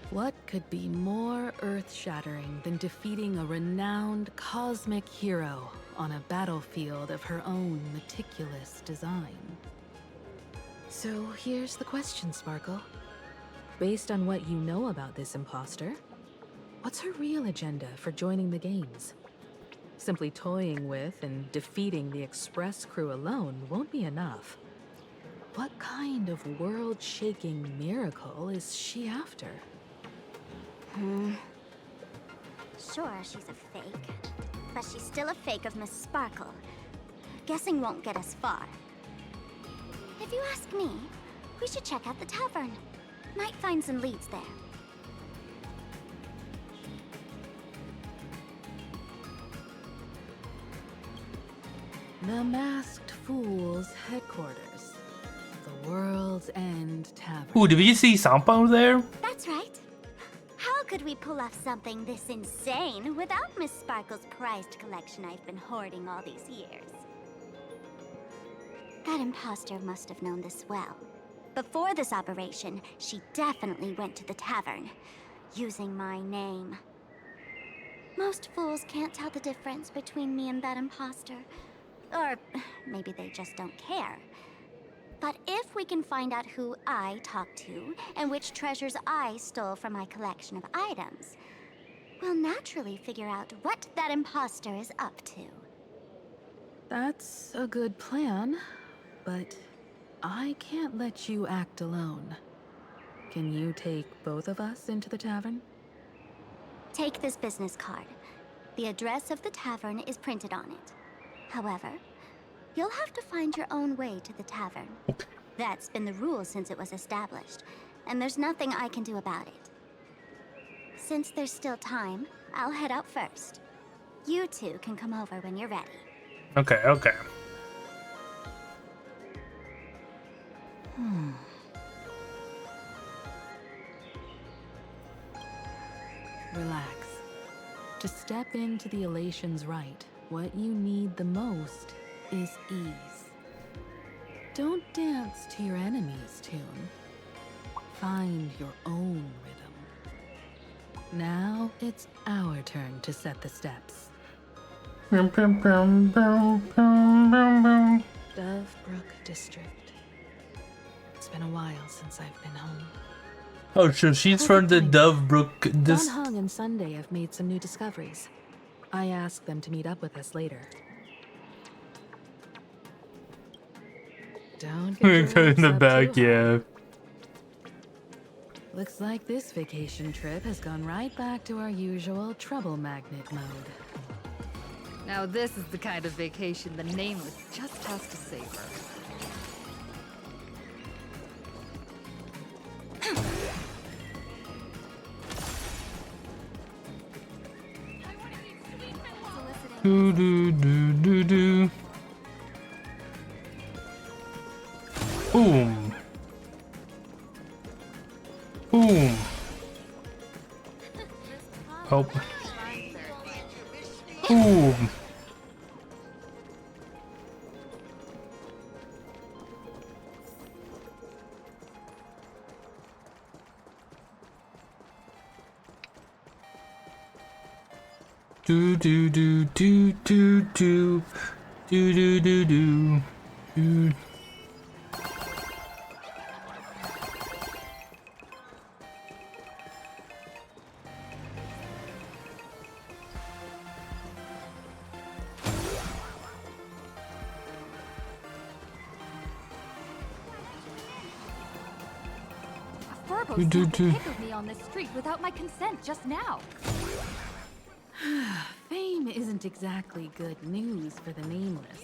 What could be more earth-shattering than defeating a renowned cosmic hero on a battlefield of her own meticulous design? So here's the question, Sparkle. Based on what you know about this imposter, what's her real agenda for joining the games? Simply toying with and defeating the Express crew alone won't be enough. What kind of world-shaking miracle is she after? Sure, she's a fake. But she's still a fake of Miss Sparkle. Guessing won't get us far. If you ask me, we should check out the tavern. Might find some leads there. The Masked Fool's headquarters. The World's End Tavern. Ooh, did we see Sampo there? That's right. How could we pull off something this insane without Miss Sparkle's prized collection I've been hoarding all these years? That imposter must have known this well. Before this operation, she definitely went to the tavern, using my name. Most fools can't tell the difference between me and that imposter. Or maybe they just don't care. But if we can find out who I talked to and which treasures I stole from my collection of items, we'll naturally figure out what that imposter is up to. That's a good plan, but I can't let you act alone. Can you take both of us into the tavern? Take this business card. The address of the tavern is printed on it. However, you'll have to find your own way to the tavern. That's been the rule since it was established, and there's nothing I can do about it. Since there's still time, I'll head out first. You two can come over when you're ready. Okay, okay. Relax. To step into the Elation's right, what you need the most is ease. Don't dance to your enemy's tune. Find your own rhythm. Now it's our turn to set the steps. Dovebrook District. It's been a while since I've been home. Oh, so she's from the Dovebrook Don Hung and Sunday have made some new discoveries. I asked them to meet up with us later. Don't get your in the hopes up back, too high. yeah. Looks like this vacation trip has gone right back to our usual trouble magnet mode. Now this is the kind of vacation the Nameless just has to savor. Do do do do do. Boom. Boom. Help. Boom. Do do do do do do do do do do do. Furbo Do, snapped do, a do. pic of me on this street without my consent just now. Fame isn't exactly good news for the nameless.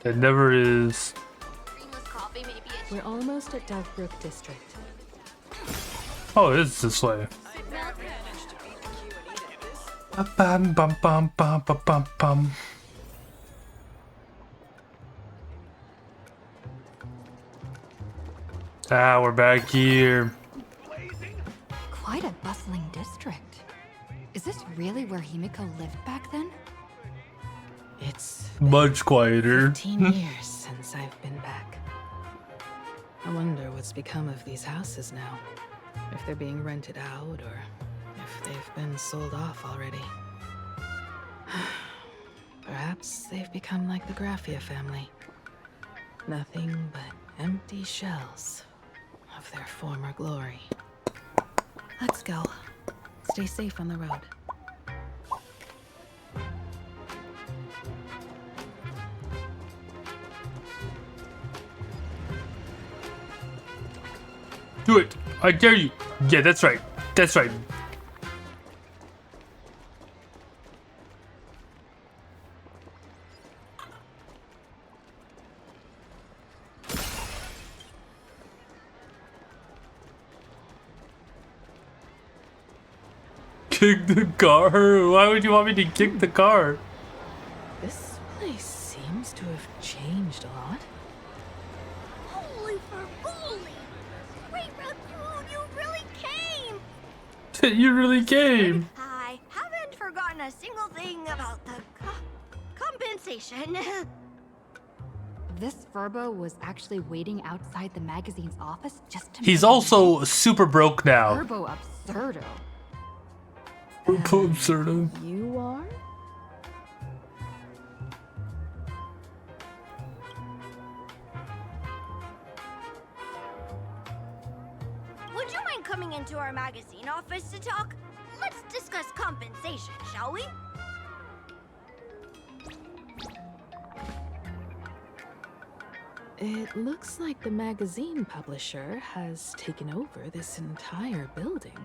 It never is. We're almost at Dovebrook District. Oh, it's this way. Bum, bum, bum, bum, bum, bum, bum. Ah, we're back here. Quite a bustling district. Is this really where Himiko lived back then? It's much quieter. 15 years since I've been back. I wonder what's become of these houses now. If they're being rented out or if they've been sold off already. Perhaps they've become like the Graffia family. Nothing but empty shells of their former glory. Let's go. Stay safe on the road. Do it! I dare you! Yeah, that's right. That's right. Kick the car? Why would you want me to kick the car? This place seems to have changed a lot. Holy for bully! Great Raccoon, you really came! You really came! I haven't forgotten a single thing about the compensation. This Furbo was actually waiting outside the magazine's office just to He's also super broke now. Furbo Absurdo. Furbo Absurdo. You are? Would you mind coming into our magazine office to talk? Let's discuss compensation, shall we? It looks like the magazine publisher has taken over this entire building.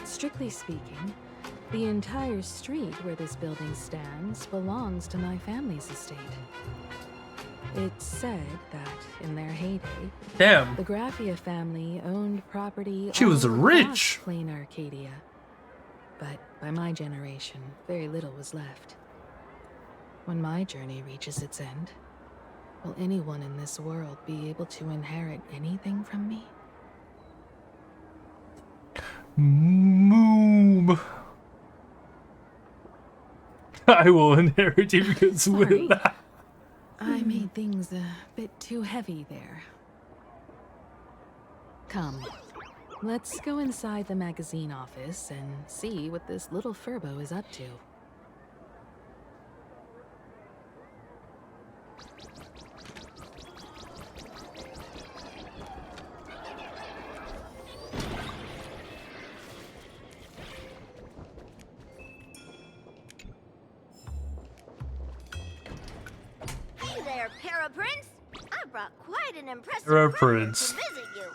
Strictly speaking, the entire street where this building stands belongs to my family's estate. It's said that in their heyday, Damn. the Graffia family owned property She was all rich. across Plain Arcadia. But by my generation, very little was left. When my journey reaches its end, will anyone in this world be able to inherit anything from me? Moom. I will inherit you because Sorry. with that. I made things a bit too heavy there. Come, let's go inside the magazine office and see what this little Furbo is up to. Hey there, Paraprince. I brought quite an impressive Paraprince. present to visit you.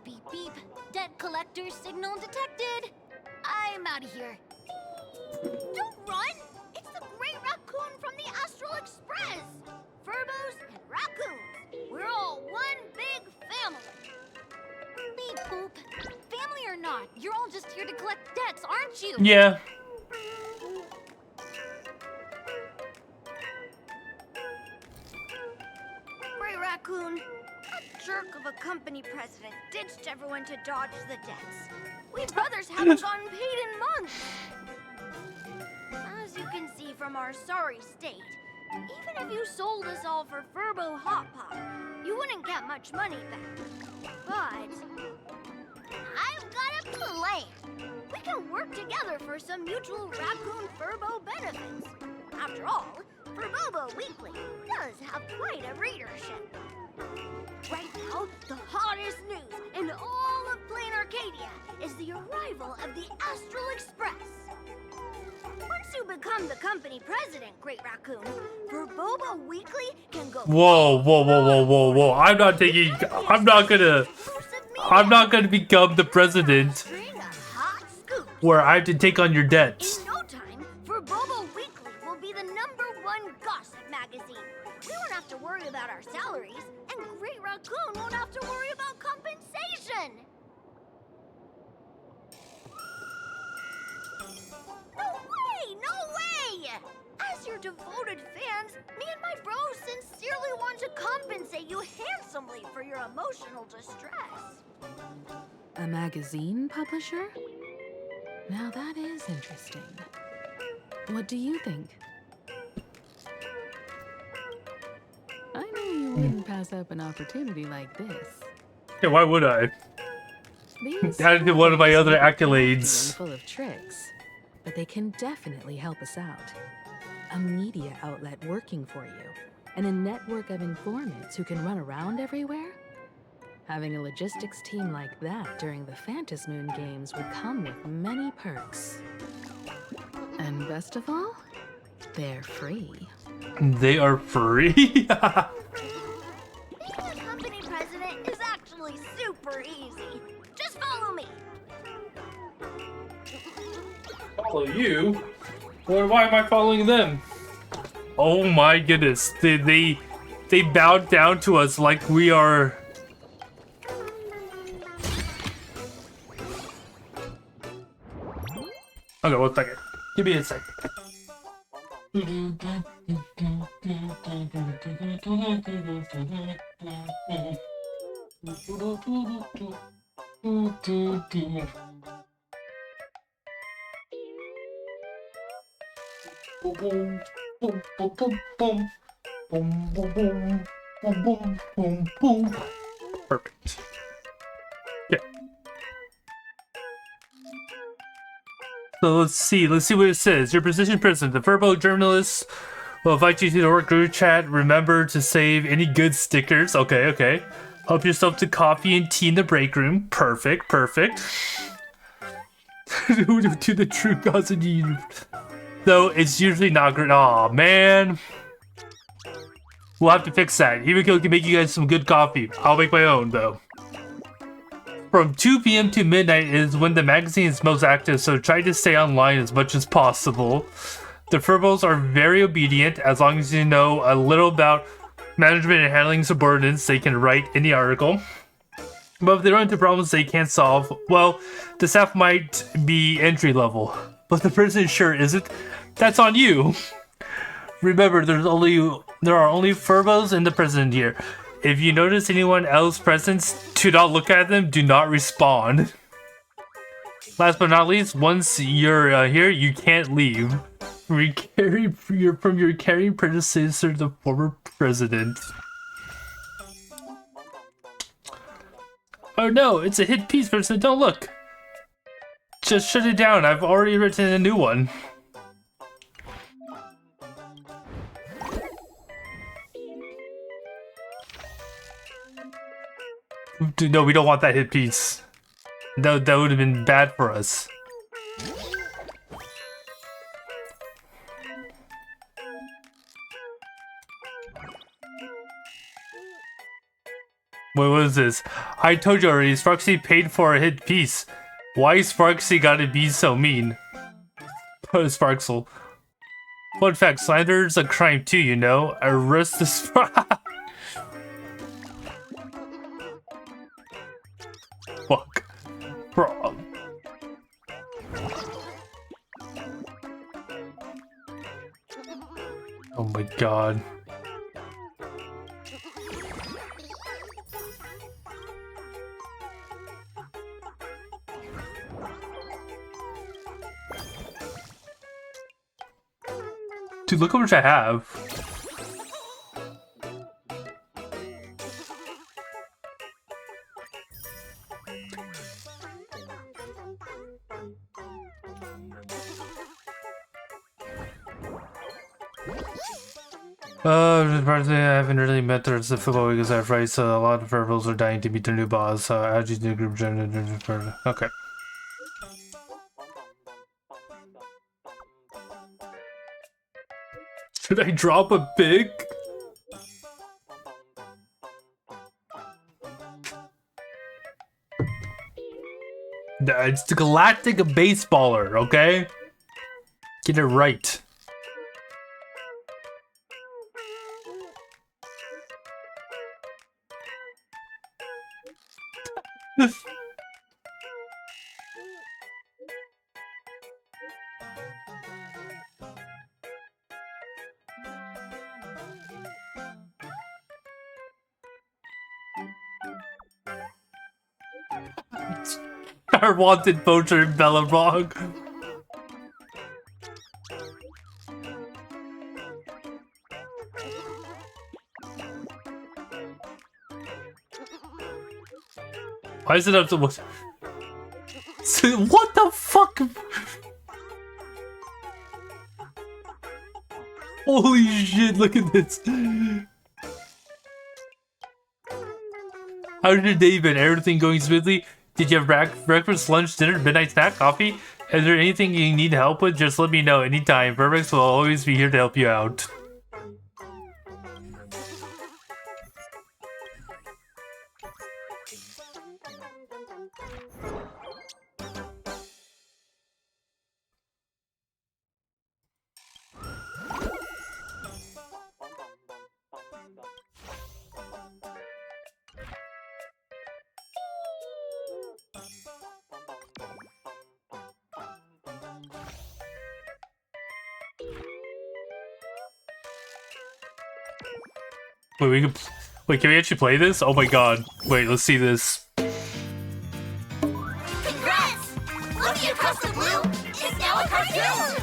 Beep beep. Debt collector signal detected. I'm out of here. Don't run! It's the Great Raccoon from the Astral Express. Furbos and raccoons. We're all one big family. Beep boop. Family or not, you're all just here to collect debts, aren't you? Yeah. Great Raccoon, that jerk of a company president ditched everyone to dodge the debts. We brothers haven't gotten paid in months. As you can see from our sorry state, even if you sold us all for Furbo Hot Pot, you wouldn't get much money back. But I've got a plan. We can work together for some mutual Raccoon Furbo benefits. After all, Furbobo Weekly does have quite a readership. Right now, the hottest news in all of Plain Arcadia is the arrival of the Astral Express. Once you become I'm the company president, Great Raccoon. For Boba Weekly can go. Whoa. I'm not gonna become the president where I have to take on your debts. In no time, For Boba Weekly will be the #1 gossip magazine. We won't have to worry about our salaries, and Great Raccoon won't have to worry about compensation. No way! As your devoted fans, me and my bros sincerely want to compensate you handsomely for your emotional distress. A magazine publisher? Now that is interesting. What do you think? I knew you wouldn't pass up an opportunity like this. Yeah, why would I? That is one of my other accolades. Full of tricks, but they can definitely help us out. A media outlet working for you, and a network of informants who can run around everywhere? Having a logistics team like that during the Phantasmoon Games would come with many perks. And best of all, they're free. They are free? Being the company president is actually super easy. Just follow me. Follow you? Or why am I following them? Oh my goodness. They bowed down to us like we are... Okay, 1 second. Give me a second. Perfect. Okay. So let's see what it says. Your position president, the Verbo journalists will invite you to the work group chat. Remember to save any good stickers. Okay. Help yourself to coffee and tea in the break room. Perfect. To the true gods of the universe. Though it's usually not great. Aw, man. We'll have to fix that. Himiko can make you guys some good coffee. I'll make my own, though. From 2 p.m. to midnight is when the magazine is most active, so try to stay online as much as possible. The Furbos are very obedient. As long as you know a little about management and handling subordinates, they can write any article. But if they run into problems they can't solve, well, the staff might be entry level. But the president sure isn't. That's on you. Remember, there are only Furbos and the president here. If you notice anyone else present, do not look at them, do not respond. Last but not least, once you're here, you can't leave. You're from your caring predecessor, the former president. Oh no, it's a hit piece, person, don't look. Just shut it down, I've already written a new one. No, we don't want that hit piece. That would have been bad for us. What is this? I told you already, Sparksy paid for a hit piece. Why Sparksy gotta be so mean? Sparksel. Fun fact, slander's a crime too, you know? Arrest this. Fuck. Bro. Oh my god. Dude, look how much I have. Personally, I haven't really met the rest of the football because I've right, so a lot of rebels are dying to meet their new boss. So I just do group further. Okay. Should I drop a pic? Nah, it's the Galactic Baseballer, okay? Get it right. Our wanted poacher in Bellabog. Why is it up to what? What the fuck? Holy shit, look at this. How's your day been? Everything going smoothly? Did you have breakfast, lunch, dinner, midnight snack, coffee? Is there anything you need help with? Just let me know anytime. Verbex will always be here to help you out. Wait, can we actually play this? Oh my god. Wait, let's see this. Congrats! Looking across the blue is now a cartoon!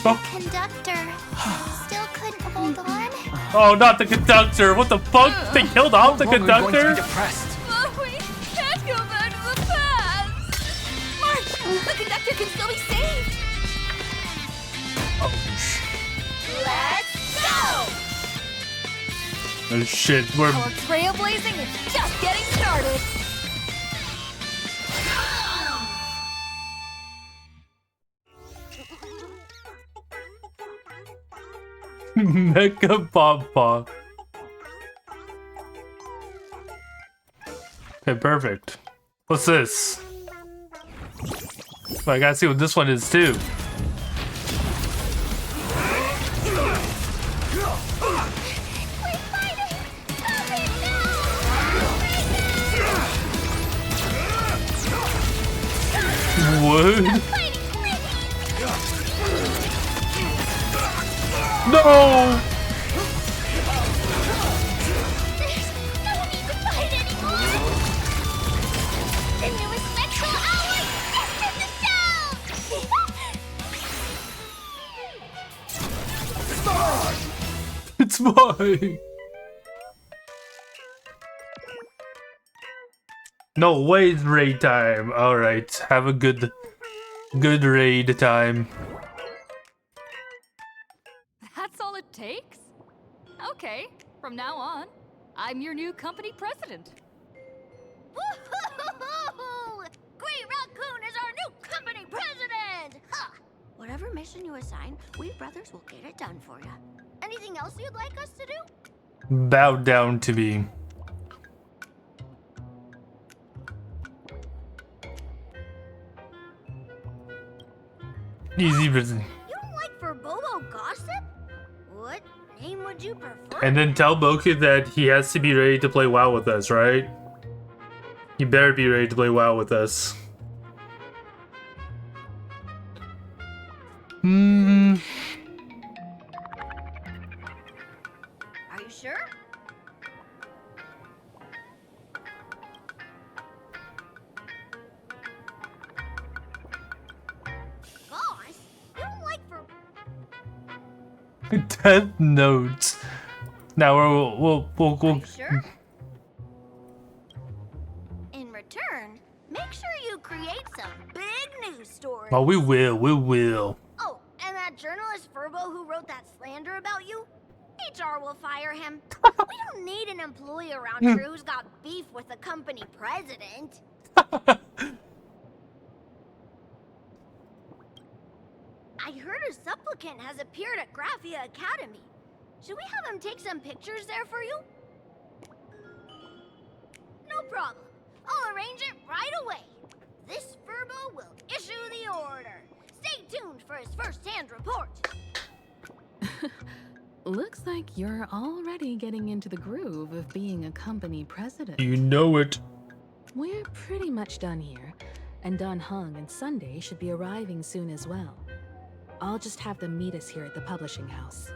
Oh. Conductor still couldn't hold on. Oh, not the conductor. What the fuck? They killed off the conductor? Oh, we can't go back to the past! March! The conductor can still be saved! Let's go! Oh shit, we're... Our trailblazing is just getting started! Mecha Papa. Okay, perfect. What's this? Well, I gotta see what this one is too. What? No! There's no need to fight anymore! The newest spectral alloy is the shell! It's mine! No way, it's raid time. Alright, have a good raid time. That's all it takes? Okay, from now on, I'm your new company president. Woohoo! Green Raccoon is our new company president! Ha! Whatever mission you assign, we brothers will get it done for you. Anything else you'd like us to do? Bow down to me. Easy business. You don't like Verbobo gossip? What name would you prefer? And then tell Boku that he has to be ready to play WoW with us, right? He better be ready to play WoW with us. Hmm. Are you sure? Gosh, you don't like Death Notes. Now we'll Are you sure? In return, make sure you create some big news stories. Oh, we will. Oh, and that journalist Furbo who wrote that slander about you? HR will fire him. We don't need an employee around here who's got beef with the company president. I I heard a supplicant has appeared at Graphia Academy. Should we have him take some pictures there for you? No problem. I'll arrange it right away. This Furbo will issue the order. Stay tuned for his first-hand report. Looks like you're already getting into the groove of being a company president. You know it. We're pretty much done here, and Dan Heng and Sunday should be arriving soon as well. I'll just have them meet us here at the publishing house.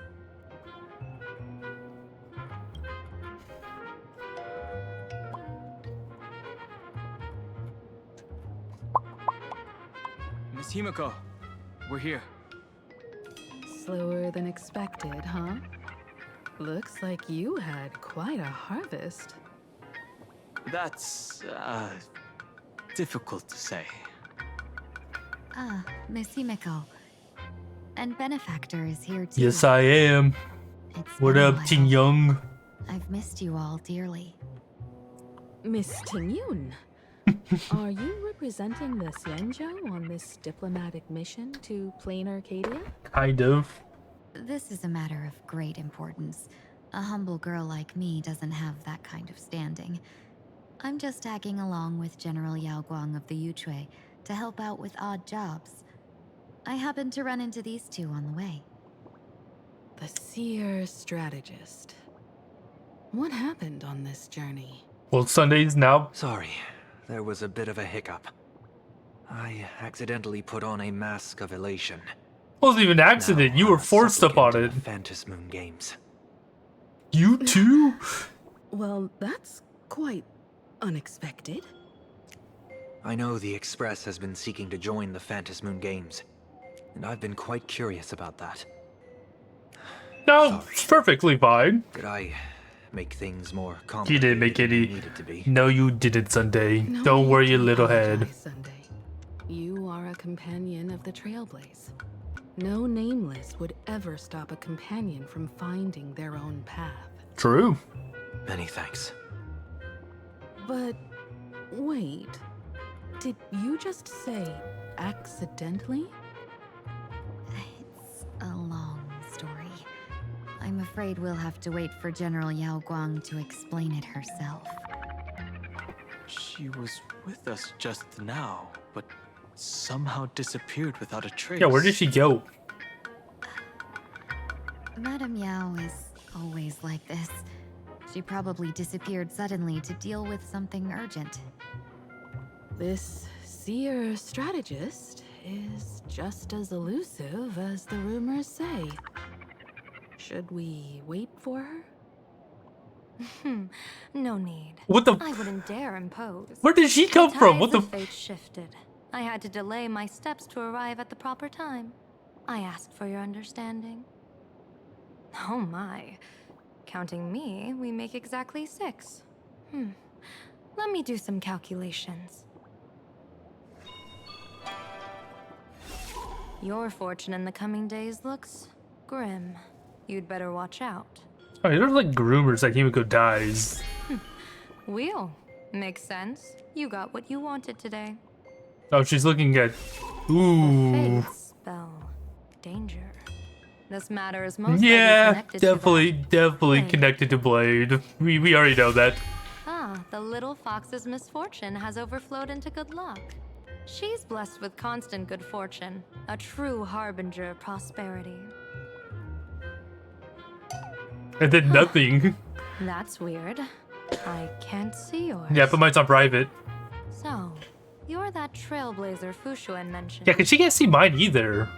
Miss Himiko, we're here. Slower than expected, huh? Looks like you had quite a harvest. That's, difficult to say. Ah, Miss Himiko. And Benefactor is here too. Yes, I am. What up, Ting Young? I've missed you all dearly. Miss Tingyun, are you representing the Xianzhou on this diplomatic mission to Plain Arcadia? Kind of. This is a matter of great importance. A humble girl like me doesn't have that kind of standing. I'm just tagging along with General Yao Guang of the Yuchui to help out with odd jobs. I happened to run into these two on the way. The seer strategist. What happened on this journey? Well, Sunday's now. Sorry, there was a bit of a hiccup. I accidentally put on a mask of elation. Wasn't even an accident. Now, you were forced upon it. Fantasy Moon Games. You too? Well, that's quite unexpected. I know the Express has been seeking to join the Fantasy Moon Games, and I've been quite curious about that. No, it's perfectly fine. Did I make things more You complicated didn't make than they any. needed to be? No, you didn't, Sunday. No Don't need worry to your little head. apologize, Sunday. You are a companion of the Trailblaze. No nameless would ever stop a companion from finding their own path. True. Many thanks. But wait, did you just say accidentally? It's a long story. I'm afraid we'll have to wait for General Yao Guang to explain it herself. She was with us just now, but somehow disappeared without a trace. Yeah, where did she go? Madame Yao is always like this. She probably disappeared suddenly to deal with something urgent. This seer strategist is just as elusive as the rumors say. Should we wait for her? No need. What the? I wouldn't dare impose. Where did she come from? What the? Fate shifted. I had to delay my steps to arrive at the proper time. I asked for your understanding. Oh my. Counting me, we make exactly 6. Let me do some calculations. Your fortune in the coming days looks grim. You'd better watch out. Oh, there's like rumors that Himiko dies. Wheel. Makes sense. You got what you wanted today. Oh, she's looking at. Ooh. Fate spell. Danger. This matter is most likely Yeah, connected definitely, to that. definitely Blade. connected to Blade. We already know that. Ah, the little fox's misfortune has overflowed into good luck. She's blessed with constant good fortune, a true harbinger of prosperity. And then nothing. That's weird. I can't see yours. Yeah, but mine's on private. So, you're that trailblazer Fushuan mentioned. Yeah, cause she can't see mine either.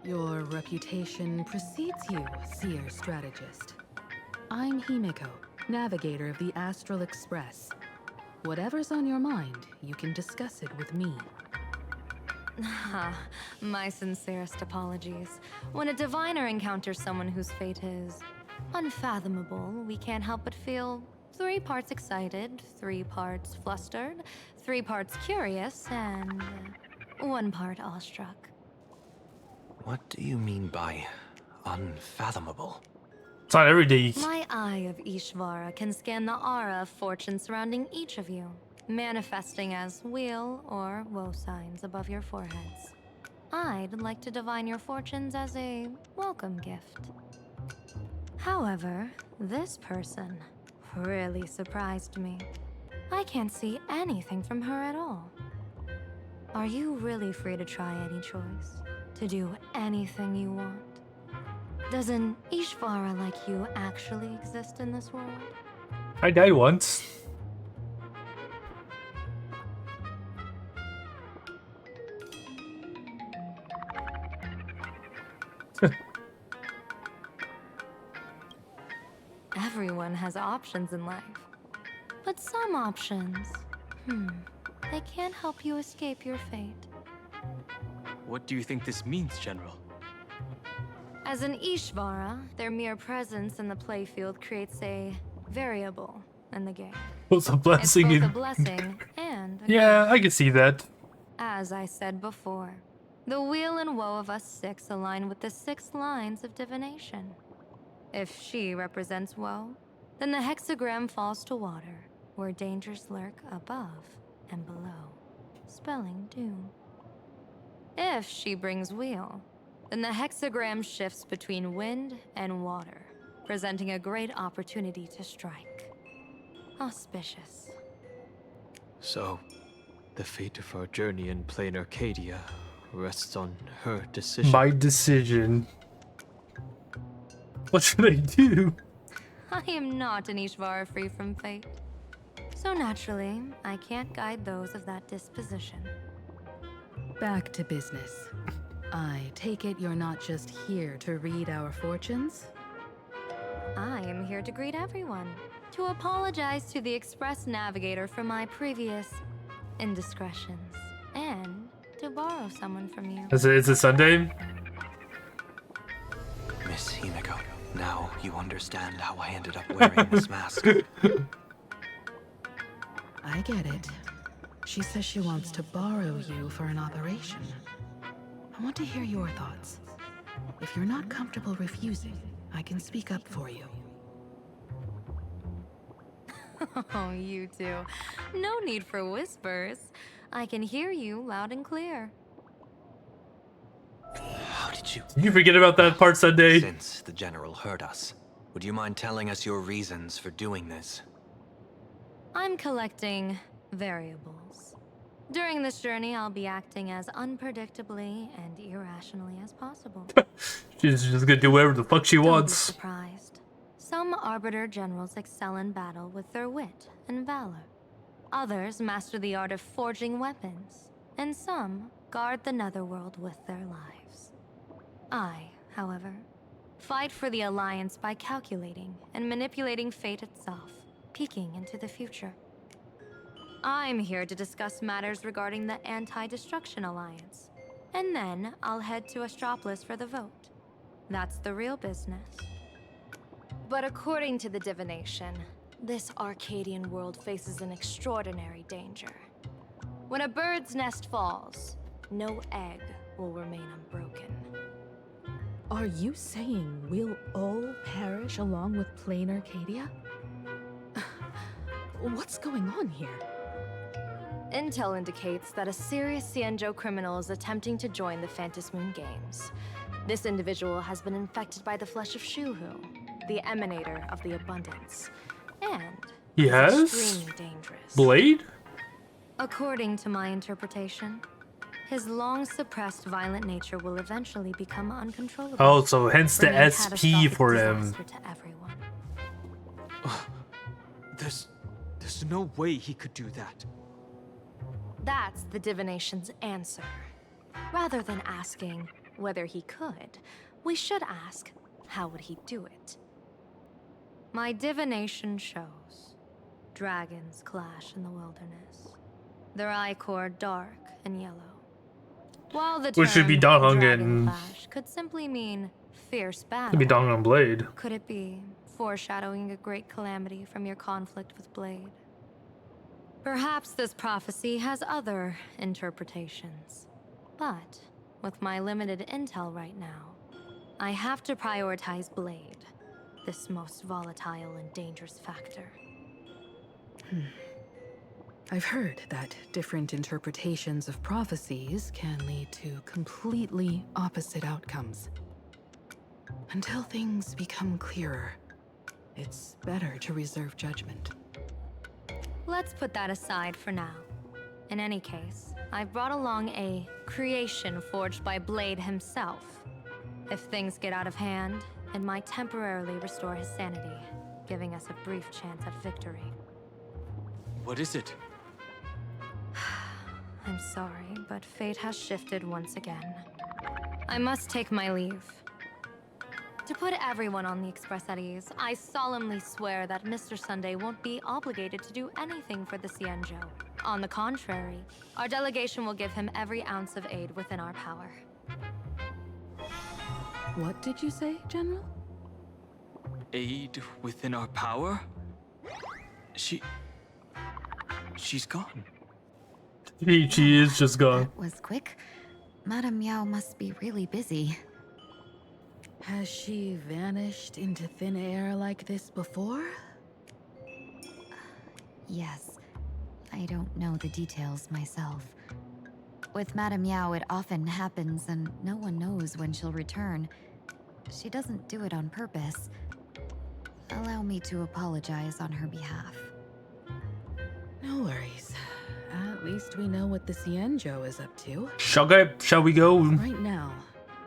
Your reputation precedes you, seer strategist. I'm Himiko, navigator of the Astral Express. Whatever's on your mind, you can discuss it with me. My sincerest apologies. When a diviner encounters someone whose fate is unfathomable, we can't help but feel 3 parts excited, 3 parts flustered, 3 parts curious, and 1 part awestruck. What do you mean by unfathomable? It's not every day. My eye of Ishvara can scan the aura of fortune surrounding each of you, manifesting as weal or woe signs above your foreheads. I'd like to divine your fortunes as a welcome gift. However, this person really surprised me. I can't see anything from her at all. Are you really free to try any choice? To do anything you want? Does an Ishvara like you actually exist in this world? I died once. Everyone has options in life. But some options, they can't help you escape your fate. What do you think this means, General? As an Ishvara, their mere presence in the playfield creates a variable in the game. What's a blessing? It's both a blessing and a yeah, curse. I can see that. As I said before, the weal and woe of us 6 align with the 6 lines of divination. If she represents woe, then the hexagram falls to water, where dangers lurk above and below, spelling doom. If she brings weal, then the hexagram shifts between wind and water, presenting a great opportunity to strike. Auspicious. So, the fate of our journey in plain Arcadia rests on her decision. My decision. What should I do? I am not an Ishvara free from fate. So naturally, I can't guide those of that disposition. Back to business. I take it you're not just here to read our fortunes? I am here to greet everyone, to apologize to the Express Navigator for my previous indiscretions, and to borrow someone from you. Is it Sunday? Miss Himiko, now you understand how I ended up wearing this mask. I get it. She says she wants to borrow you for an operation. I want to hear your thoughts. If you're not comfortable refusing, I can speak up for you. Oh, you two. No need for whispers. I can hear you loud and clear. How did you... Did you forget about that part, Sunday? Since the General heard us, would you mind telling us your reasons for doing this? I'm collecting variables. During this journey, I'll be acting as unpredictably and irrationally as possible. She's just gonna do whatever the fuck she Don't wants. be surprised. Some Arbiter generals excel in battle with their wit and valor. Others master the art of forging weapons. And some guard the netherworld with their lives. I, however, fight for the Alliance by calculating and manipulating fate itself, peeking into the future. I'm here to discuss matters regarding the Anti-Destruction Alliance. And then I'll head to Astropolis for the vote. That's the real business. But according to the divination, this Arcadian world faces an extraordinary danger. When a bird's nest falls, no egg will remain unbroken. Are you saying we'll all perish along with plain Arcadia? What's going on here? Intel indicates that a serious Xianzhou criminal is attempting to join the Phantasmoon Games. This individual has been infected by the flesh of Shuhu, the emanator of the abundance, and Yes? is extremely dangerous. Blade? According to my interpretation, his long-suppressed violent nature will eventually become uncontrollable. Oh, so hence the bringing SP for him. catastrophic disaster to everyone. There's no way he could do that. That's the divination's answer. Rather than asking whether he could, we should ask, how would he do it? My divination shows dragons clash in the wilderness. Their ichor dark and yellow. While the Which should be term Donghung dragon and- clash could simply mean fierce battle. Could be Donghung and Blade. Could it be foreshadowing a great calamity from your conflict with Blade? Perhaps this prophecy has other interpretations. But with my limited intel right now, I have to prioritize Blade, this most volatile and dangerous factor. I've heard that different interpretations of prophecies can lead to completely opposite outcomes. Until things become clearer, it's better to reserve judgment. Let's put that aside for now. In any case, I've brought along a creation forged by Blade himself. If things get out of hand, it might temporarily restore his sanity, giving us a brief chance at victory. What is it? I'm sorry, but fate has shifted once again. I must take my leave. To put everyone on the Express at ease, I solemnly swear that Mr. Sunday won't be obligated to do anything for the Cienjo. On the contrary, our delegation will give him every ounce of aid within our power. What did you say, General? Aid within our power? She's gone. She is just gone. That was quick. Madame Yao must be really busy. Has she vanished into thin air like this before? Yes. I don't know the details myself. With Madame Yao, it often happens and no one knows when she'll return. She doesn't do it on purpose. Allow me to apologize on her behalf. No worries. At least we know what the Cienjo is up to. Shall we go? Right now,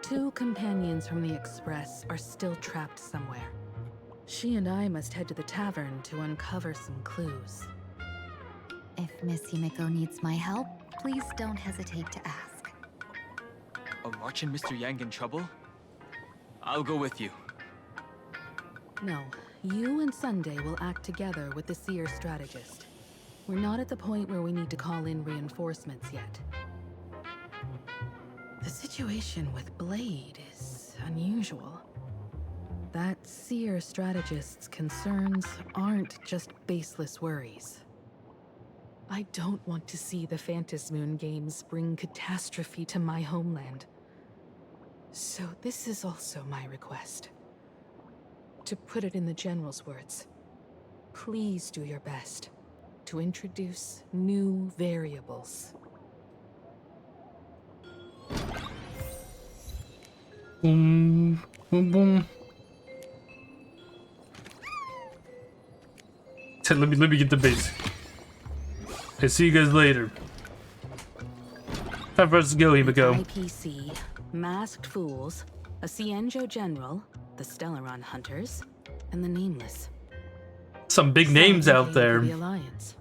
2 companions from the Express are still trapped somewhere. She and I must head to the tavern to uncover some clues. If Miss Himiko needs my help, please don't hesitate to ask. Are March and Mr. Yang in trouble? I'll go with you. No, you and Sunday will act together with the Seer strategist. We're not at the point where we need to call in reinforcements yet. The situation with Blade is unusual. That Seer strategist's concerns aren't just baseless worries. I don't want to see the Phantasmoon games bring catastrophe to my homeland. So this is also my request. To put it in the General's words, please do your best to introduce new variables. Boom, boom, boom. Let me get the base. Okay, see you guys later. Time for us to go, Himiko. IPC, Masked Fools, a Cienjo General, the Stellaron Hunters, and the Nameless. Some big names out there. For the Alliance.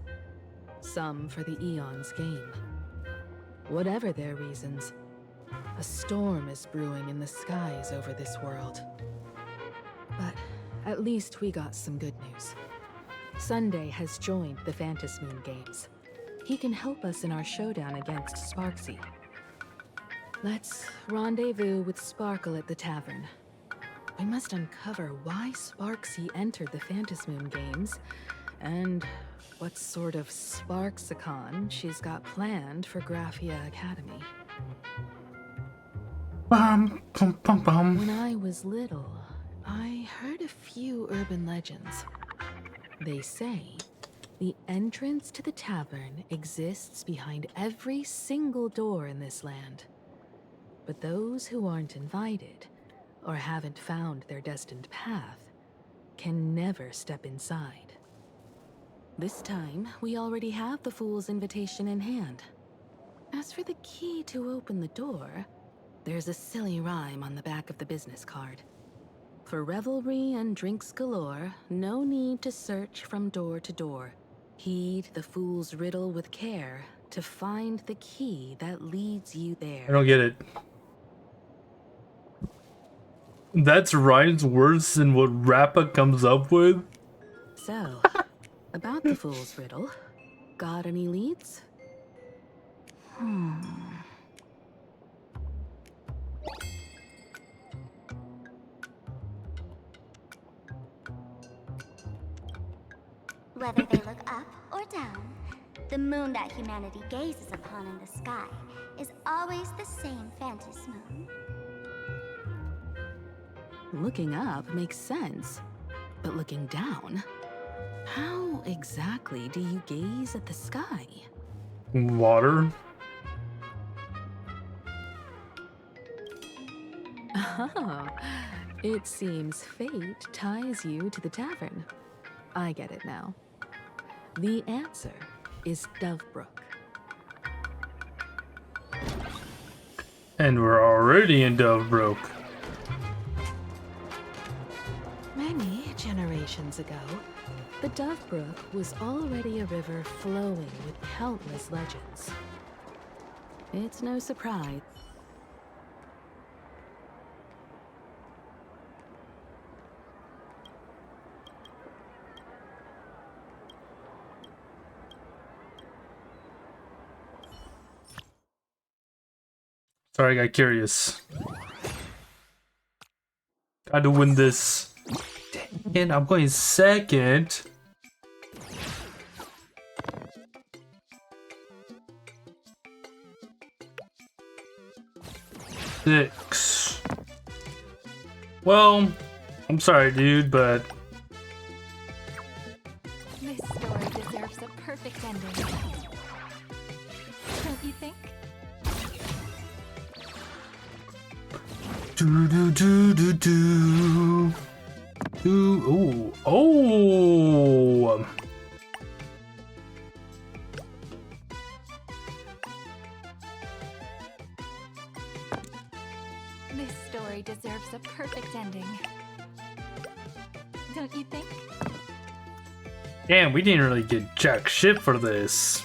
Some for the Eon's game. Whatever their reasons, a storm is brewing in the skies over this world. But at least we got some good news. Sunday has joined the Phantasmoon games. He can help us in our showdown against Sparksy. Let's rendezvous with Sparkle at the tavern. We must uncover why Sparksy entered the Phantasmoon games, and what sort of Sparksicon she's got planned for Graphia Academy. Bum, bum, bum, bum. When I was little, I heard a few urban legends. They say the entrance to the tavern exists behind every single door in this land. But those who aren't invited, or haven't found their destined path, can never step inside. This time, we already have the Fool's invitation in hand. As for the key to open the door, there's a silly rhyme on the back of the business card. For revelry and drinks galore, no need to search from door to door. Heed the fool's riddle with care to find the key that leads you there. I don't get it. That's rhymes worse than what Rappa comes up with? So, about the fool's riddle, got any leads? Whether they look up or down, the moon that humanity gazes upon in the sky is always the same Phantasmoon. Looking up makes sense, but looking down? How exactly do you gaze at the sky? Water. Ah, it seems fate ties you to the tavern. I get it now. The answer is Dovebrook. And we're already in Dovebrook. Many generations ago, the Dovebrook was already a river flowing with countless legends. It's no surprise. Sorry, I got curious. Got to win this. And I'm going second. Six. Well, I'm sorry, dude, but This story deserves a perfect ending. Don't you think? do do do do do. Ooh, oh. This story deserves a perfect ending. Don't you think? Damn, we didn't really get jack shit for this.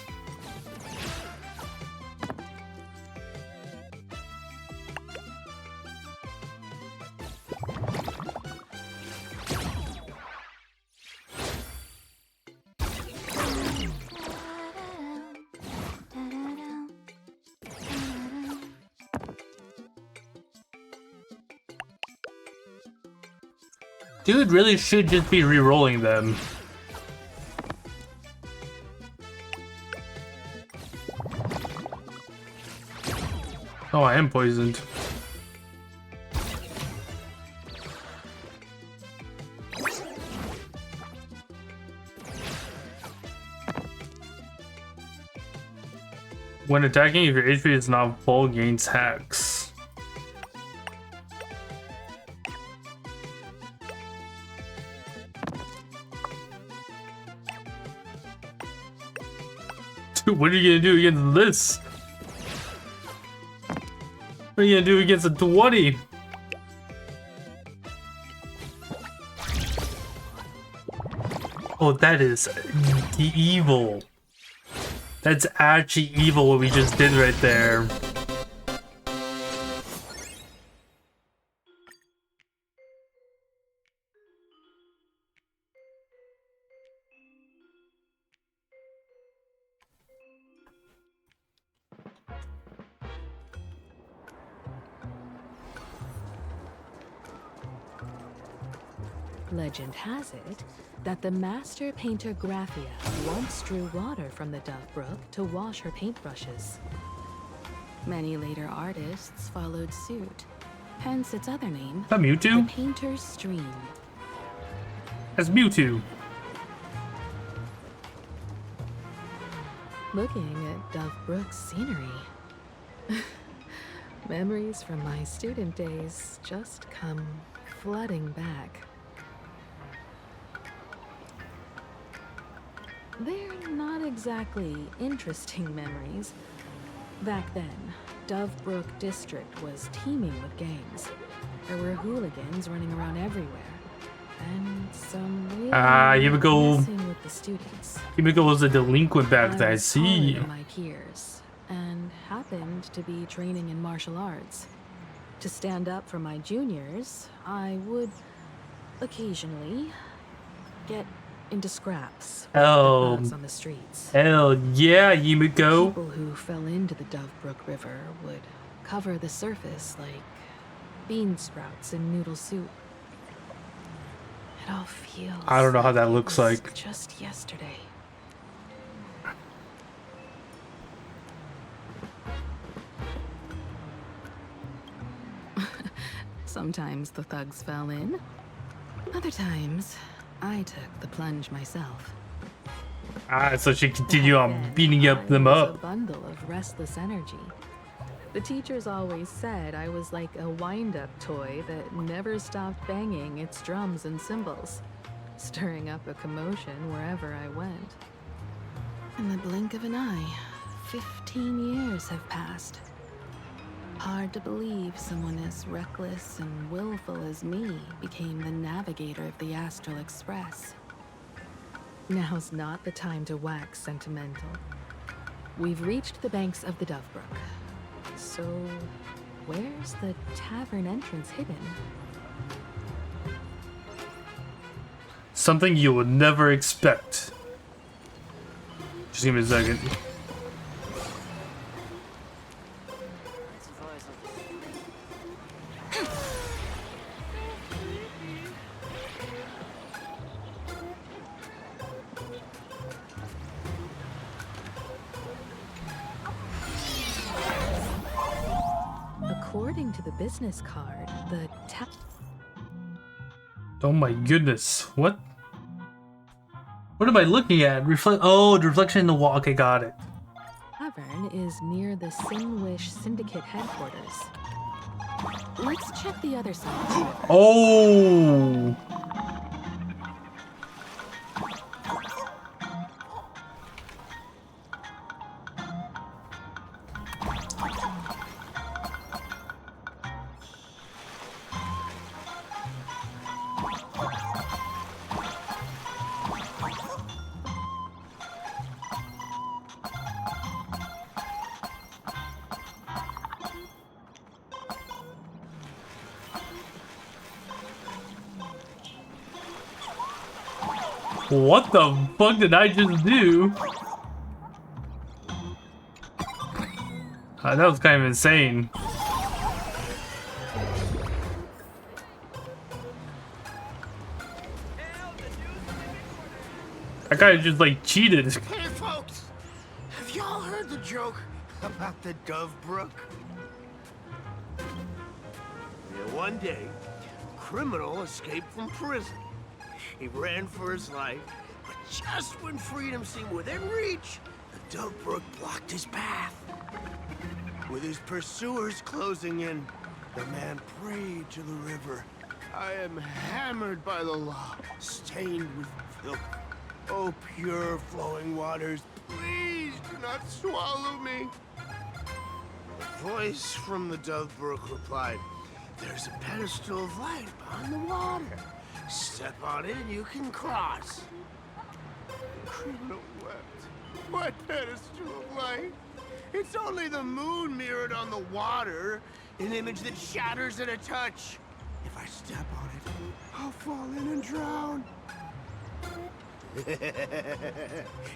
Dude really should just be re-rolling them. Oh, I am poisoned. When attacking, if your HP is not full, gains hacks. Dude, what are you gonna do against this? What are you gonna do against a 20? Oh, that is evil. That's actually evil what we just did right there. Legend has it that the master painter Graphia once drew water from the Dovebrook to wash her paintbrushes. Many later artists followed suit, hence its other name, that Mewtwo? The Painter's Stream. That's Mewtwo. Looking at Dovebrook's scenery. Memories from my student days just come flooding back. They're not exactly interesting memories. Back then, Dovebrook District was teeming with gangs. There were hooligans running around everywhere. And some really messing with the students. Himiko was a delinquent back then, I see. Than my peers, and happened to be training in martial arts. To stand up for my juniors, I would occasionally get into scraps with the thugs on the streets. Hell yeah, Yumiko. People who fell into the Dovebrook River would cover the surface like bean sprouts in noodle soup. It all feels I don't know how that looks like. just yesterday. Sometimes the thugs fell in. Other times, I took the plunge myself. Ah, so she continued on Then beating up them I was up. a bundle of restless energy. The teachers always said I was like a wind-up toy that never stopped banging its drums and cymbals, stirring up a commotion wherever I went. In the blink of an eye, 15 years have passed. Hard to believe someone as reckless and willful as me became the navigator of the Astral Express. Now's not the time to wax sentimental. We've reached the banks of the Dovebrook. So, where's the tavern entrance hidden? Something you would never expect. Just give me a second. According to the business card, the Oh my goodness. What? What am I looking at? Oh, the reflection in the wall. Okay, got it. tavern is near the Sinwish Syndicate headquarters. Let's check the other side. Oh! What the fuck did I just do? That was kind of insane. That guy just like cheated. Hey folks, have y'all heard the joke about the Dovebrook? Yeah, one day, a criminal escaped from prison. He ran for his life, but just when freedom seemed within reach, the Dovebrook blocked his path. With his pursuers closing in, the man prayed to the river. I am hammered by the law, stained with filth. Oh, pure flowing waters, please do not swallow me. The voice from the Dovebrook replied, there's a pedestal of light behind the water. Step on it and you can cross. The criminal wept. What pedestal of light? It's only the moon mirrored on the water, an image that shatters at a touch. If I step on it, I'll fall in and drown.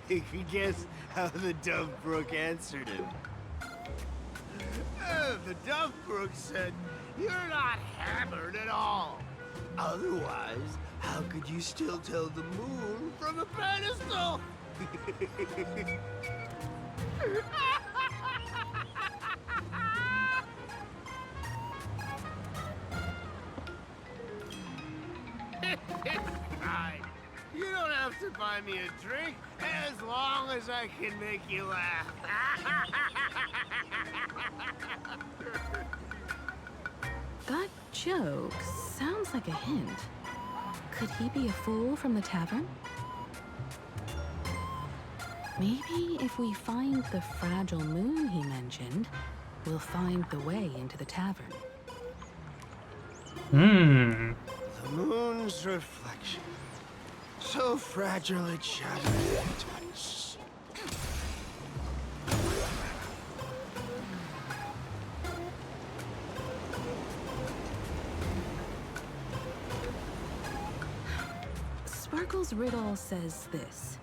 You can guess how the Dovebrook answered him. The Dovebrook said, you're not hammered at all. Otherwise, how could you still tell the moon from a pedestal? It's fine. You don't have to buy me a drink as long as I can make you laugh. That joke sounds like a hint. Could he be a fool from the tavern? Maybe if we find the fragile moon he mentioned, we'll find the way into the tavern. Hmm. The moon's reflection. So fragile it shatters at touch. Sparkle's riddle says this.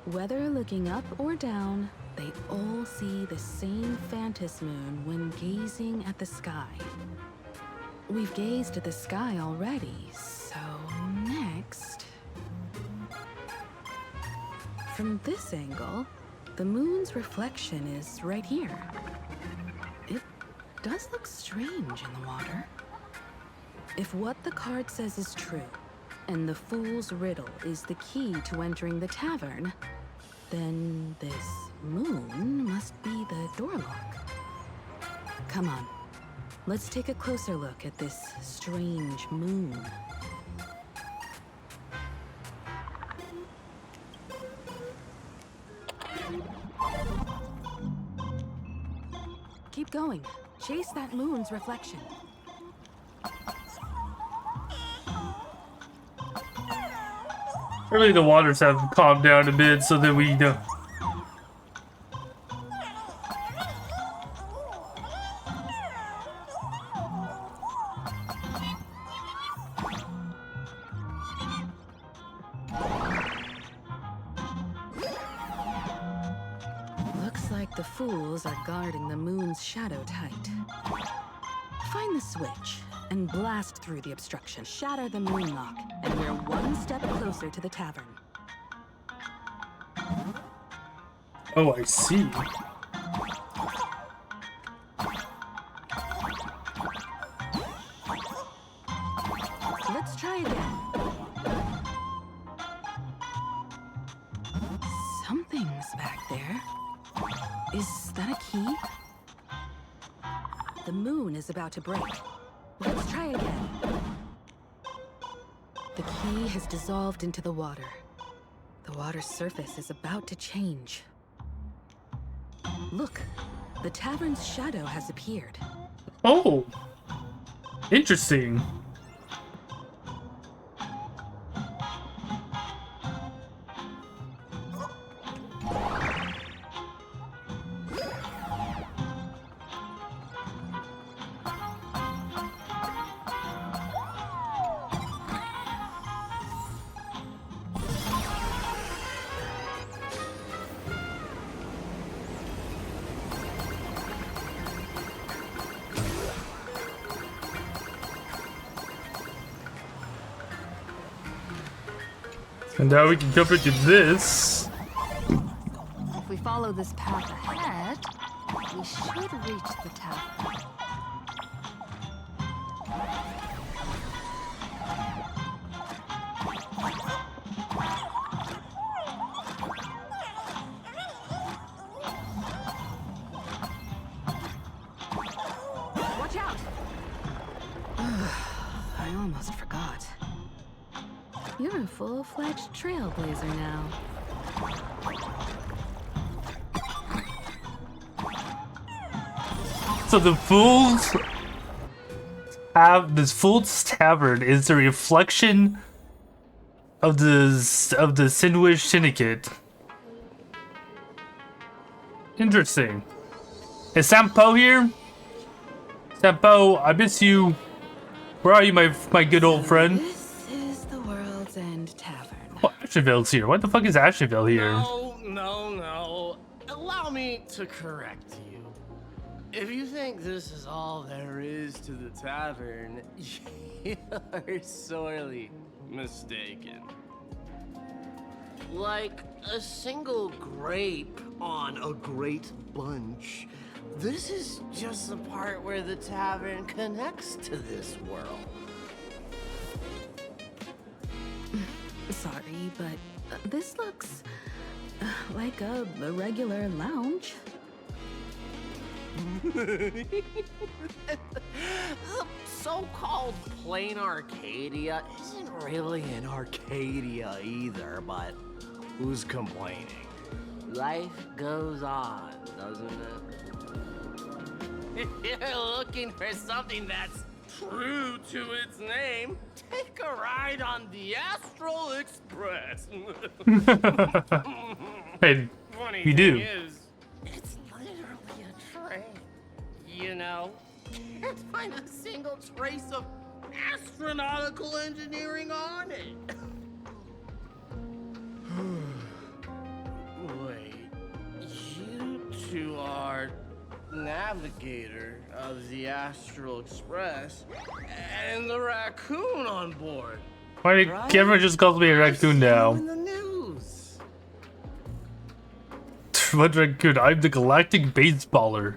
Whether looking up or down, they all see the same phantasm moon when gazing at the sky. We've gazed at the sky already, so next... From this angle, the moon's reflection is right here. It does look strange in the water. If what the card says is true, and the Fool's Riddle is the key to entering the tavern, then this moon must be the door lock. Come on, let's take a closer look at this strange moon. Keep going. Chase that moon's reflection. Really, the waters have calmed down a bit so that we know. Looks like the fools are guarding the moon's shadow tight. Find the switch and blast through the obstruction. Shatter the moon lock, and we're one step closer to the tavern. Oh, I see. Let's try again. Something's back there. Is that a key? The moon is about to break. Let's try again. The key has dissolved into the water. The water's surface is about to change. Look, the tavern's shadow has appeared. Oh, interesting. And now we can jump into this. If we follow this path ahead, we should reach the tavern. Watch out! I almost forgot. You're a full-fledged trailblazer now. So the Fool's Fool's Tavern is a reflection of the Sinwish Syndicate. Interesting. Is Sampo here? Sampo, I miss you. Where are you, my good old friend? This is the World's End Tavern. Oh, Asheville's here. What the fuck is Asheville here? No. Allow me to correct you. If you think this is all there is to the tavern, you're sorely mistaken. Like a single grape on a great bunch, this is just the part where the tavern connects to this world. Sorry, but this looks like a regular lounge. The so-called plain Arcadia isn't really an Arcadia either, but who's complaining? Life goes on, doesn't it? If you're looking for something that's true to its name, take a ride on the Astral Express. Hey, Funny you thing do. is, it's literally a train. You know, can't find a single trace of astronautical engineering on it. Wait, you two are navigator of the Astral Express and the raccoon on board. Why did everyone just calls me a raccoon now? In the news. What raccoon? I'm the galactic baseballer.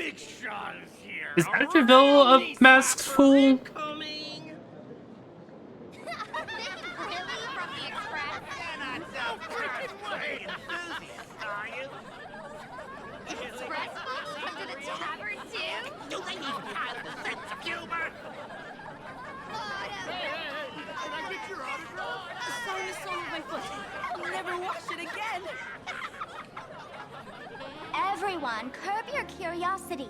Big Shot is here. Is Asheville a masked fool? Express folks come to the tavern too? Do they even have the sense of humor? Can I get your autograph? Sign the sole of my foot. I'll never wash it again. Everyone, curb your curiosity.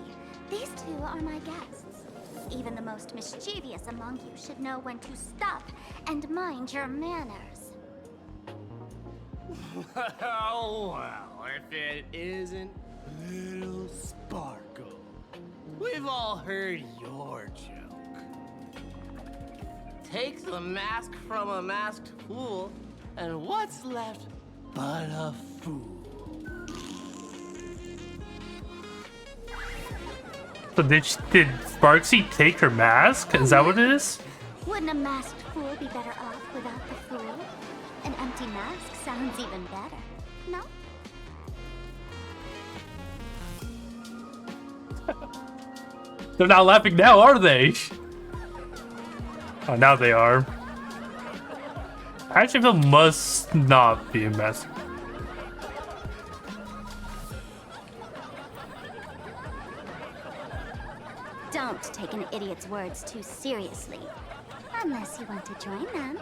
These two are my guests. Even the most mischievous among you should know when to stop and mind your manners. Well, if it isn't Little Sparkle. We've all heard your joke. Take the mask from a masked fool, and what's left but a fool? So did Sparksy take her mask? Is that what it is? Wouldn't a masked fool be better off without the fool? An empty mask sounds even better, no? They're not laughing now, are they? Oh, now they are. Asheville must not be a mess. Don't take an idiot's words too seriously. Unless you want to join them.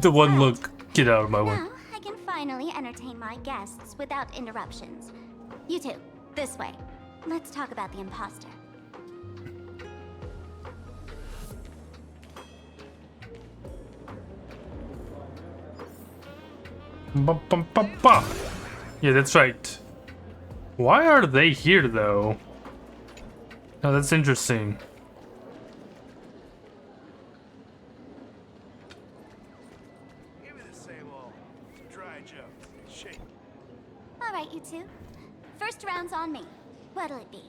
The one look. Get out of my way. Now I can finally entertain my guests without interruptions. You two, this way. Let's talk about the imposter. Ba. Yeah, that's right. Why are they here, though? Oh, that's interesting. Give me the same old dry jokes. Shake. All right, you two. First round's on me. What'll it be?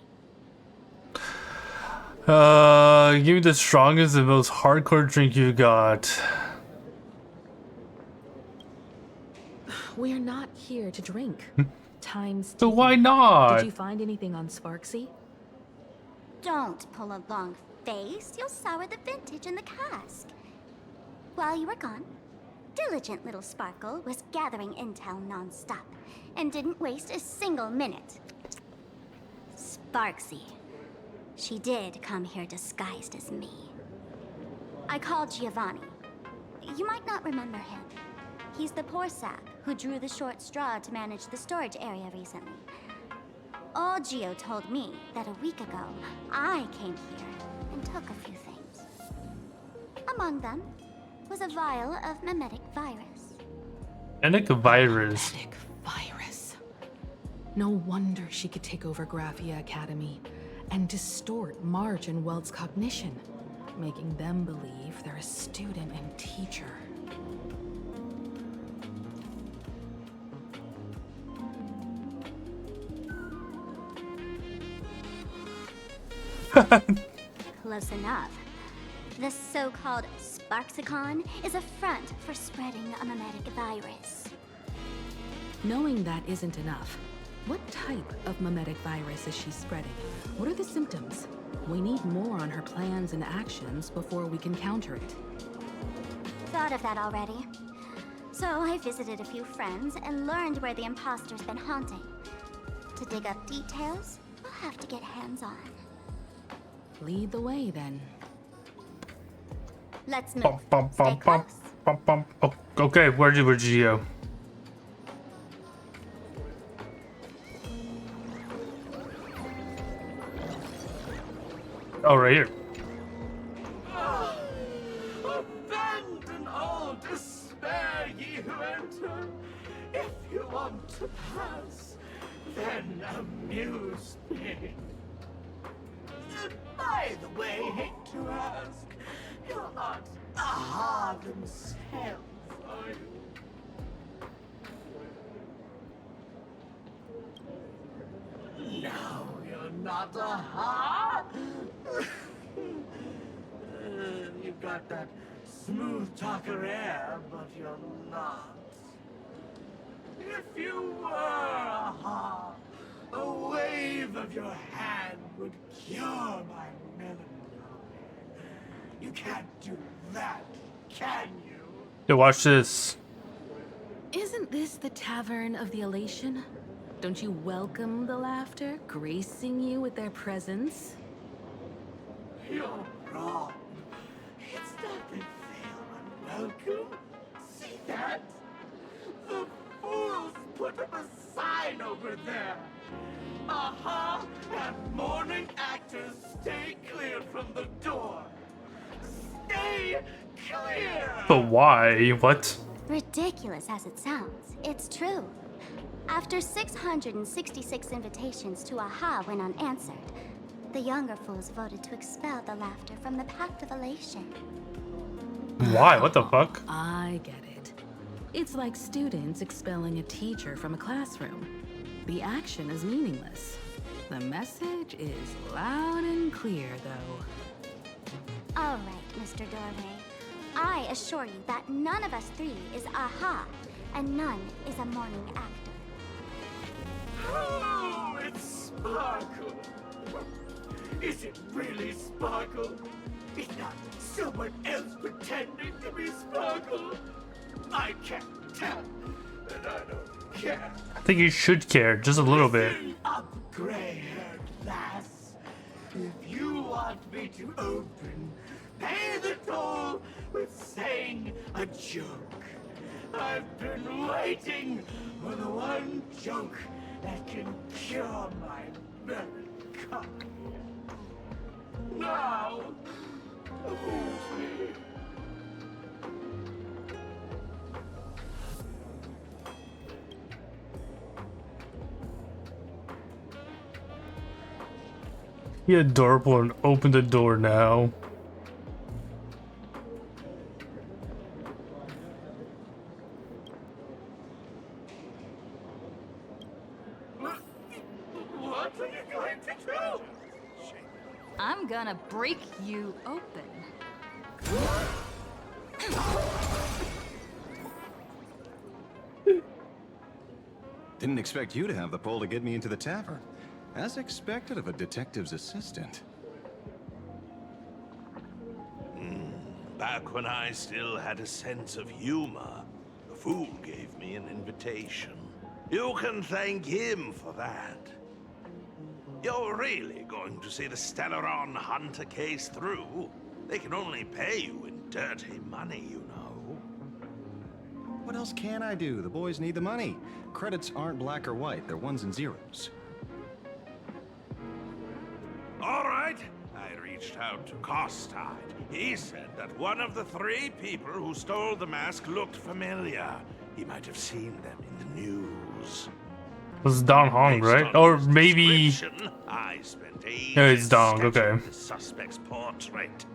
Give me the strongest and most hardcore drink you got. We're not here to drink. Time's So why not? Did you find anything on Sparksy? Don't pull a long face. You'll sour the vintage in the cask. While you were gone, diligent little Sparkle was gathering intel non-stop and didn't waste a single minute. Sparksy. She did come here disguised as me. I called Giovanni. You might not remember him. He's the poor sap who drew the short straw to manage the storage area recently. All Gio told me that a week ago, I came here and took a few things. Among them was a vial of mimetic virus. Mimetic virus. Mimetic virus. No wonder she could take over Graphia Academy and distort March and Welt's cognition, making them believe they're a student and teacher. Close enough. The so-called Sparksicon is a front for spreading a mimetic virus. Knowing that isn't enough. What type of mimetic virus is she spreading? What are the symptoms? We need more on her plans and actions before we can counter it. Thought of that already. So I visited a few friends and learned where the imposter's been haunting. To dig up details, we'll have to get hands-on. Lead the way, then. Let's move. Stay close. Oh, okay, where'd you go? Oh, right here. Abandon all despair, ye who enter. If you want to pass, then amuse me. By the way, hate to ask, you're not a Harlem self, are you? No, you're not a ha. You've got that smooth talker air, but you're not. If you were, aha, a wave of your hand would cure my melancholy. You can't do that, can you? Yo, watch this. Isn't this the Tavern of the Elation? Don't you welcome the laughter, gracing you with their presence? You're wrong. It's not that they're unwelcome. See that? The fools put up a sign over there. Aha! And mourning actors stay clear from the door. Stay clear! But why? What? Ridiculous as it sounds, it's true. After 666 invitations to Aha went unanswered, the younger fools voted to expel the laughter from the Pact of Elation. Why? What the fuck? I get it. It's like students expelling a teacher from a classroom. The action is meaningless. The message is loud and clear, though. All right, Mr. Doorway. I assure you that none of us three is Aha, and none is a mourning actor. Oh, it's Sparkle. Is it really Sparkle? Is not someone else pretending to be Sparkle? I can't tell, and I don't care. I think you should care, just a little bit. Listen up, gray-haired lass. If you want me to open, pay the toll with saying a joke. I've been waiting for the one joke that can cure my melancholy. Now, move me. Be adorable and open the door now. What are you going to do? I'm gonna break you open. Didn't expect you to have the pull to get me into the tavern. As expected of a detective's assistant. Back when I still had a sense of humor, the fool gave me an invitation. You can thank him for that. You're really going to see the Stellaron Hunter case through? They can only pay you in dirty money, you know. What else can I do? The boys need the money. Credits aren't black or white, they're ones and zeros. All right. I reached out to Costide. He said that one of the 3 people who stole the mask looked familiar. He might have seen them in the news. This is Don Hong, right? Or maybe... I spent ages No, it's Dong, okay. the suspect's portrait,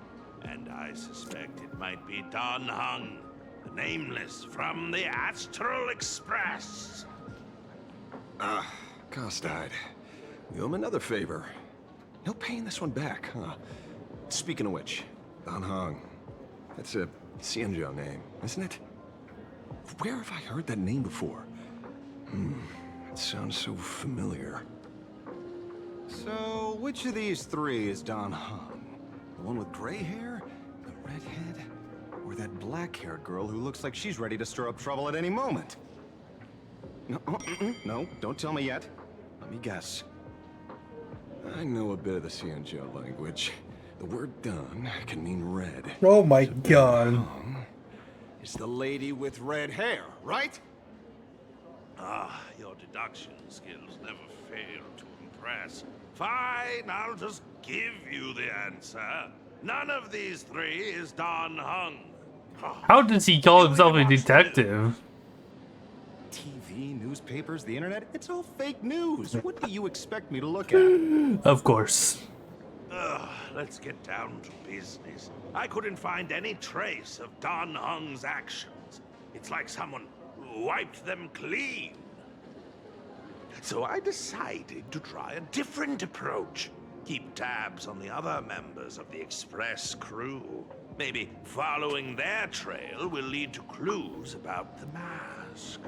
and I suspect it might be Don Hung, the nameless from the Astral Express. Costide. You owe him another favor. No paying this one back, huh? Speaking of which, Don Hong. That's a Xianzhou name, isn't it? Where have I heard that name before? It sounds so familiar. So, which of these 3 is Don Hong? The one with gray hair? The redhead? Or that black-haired girl who looks like she's ready to stir up trouble at any moment? No, no, don't tell me yet. Let me guess. I know a bit of the Xianzhou language. The word "done" can mean red. Oh my god. It's the lady with red hair, right? Your deduction skills never fail to impress. Fine, I'll just give you the answer. None of these 3 is Don Hung. How does he call himself a detective? TV, newspapers, the internet, it's all fake news. What do you expect me to look at? Of course. Let's get down to business. I couldn't find any trace of Don Hung's actions. It's like someone wiped them clean. So I decided to try a different approach. Keep tabs on the other members of the Express crew. Maybe following their trail will lead to clues about the mask.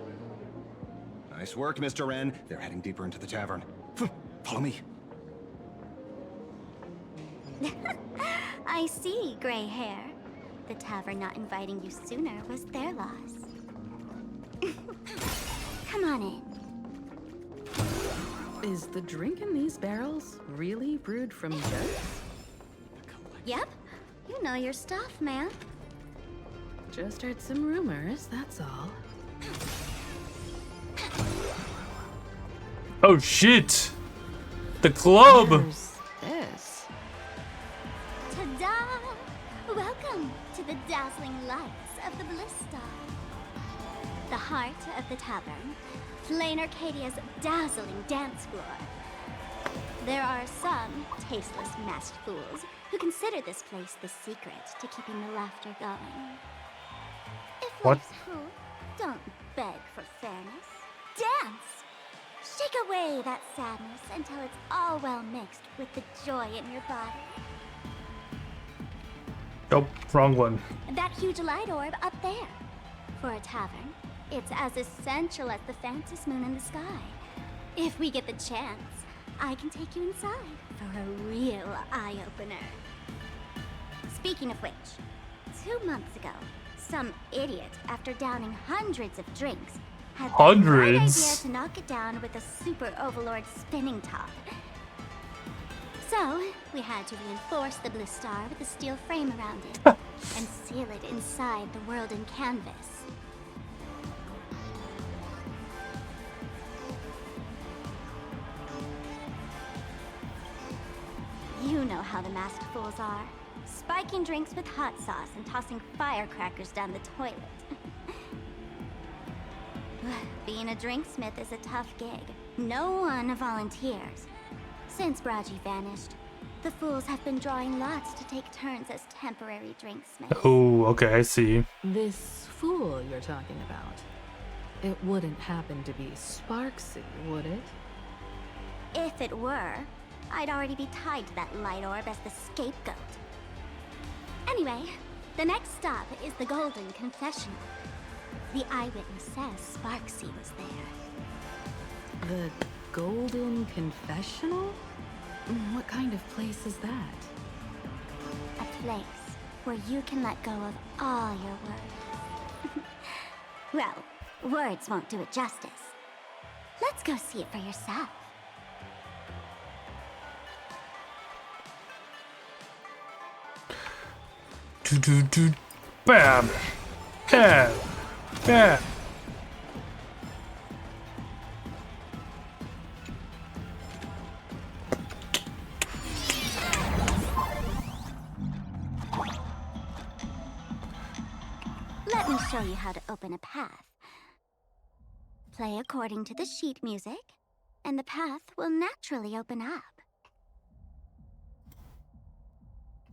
Nice work, Mr. N. They're heading deeper into the tavern. Follow me. I see, gray hair. The tavern not inviting you sooner was their loss. Come on in. Is the drink in these barrels really brewed from jugs? Yep. You know your stuff, man. Just heard some rumors, that's all. Oh shit! The club! Where's this? Ta-da! Welcome to the dazzling lights of the Bliss Star. The heart of the tavern, Plain Arcadia's dazzling dance floor. There are some tasteless masked fools who consider this place the secret to keeping the laughter going. If What? life's cruel, don't beg for fairness. Dance! Shake away that sadness until it's all well mixed with the joy in your body. Nope, wrong one. That huge light orb up there. For a tavern, it's as essential as the Phantom moon in the sky. If we get the chance, I can take you inside for a real eye-opener. Speaking of which, 2 months ago, some idiot, after downing hundreds of drinks, had the bright idea Hundreds? to knock it down with a super overlord spinning top. So, we had to reinforce the Bliss Star with a steel frame around it and seal it inside the world in canvas. You know how the masked fools are. Spiking drinks with hot sauce and tossing firecrackers down the toilet. Being a drinksmith is a tough gig. No one volunteers. Since Braji vanished, the fools have been drawing lots to take turns as temporary drinksmiths. Oh, okay, I see. This fool you're talking about. It wouldn't happen to be Sparksy, would it? If it were, I'd already be tied to that light orb as the scapegoat. Anyway, the next stop is the Golden Confessional. The eyewitness says Sparksy was there. The Golden Confessional? What kind of place is that? A place where you can let go of all your worries. Well, words won't do it justice. Let's go see it for yourself. Do. Bam! Bam! Bam! Let me show you how to open a path. Play according to the sheet music, and the path will naturally open up.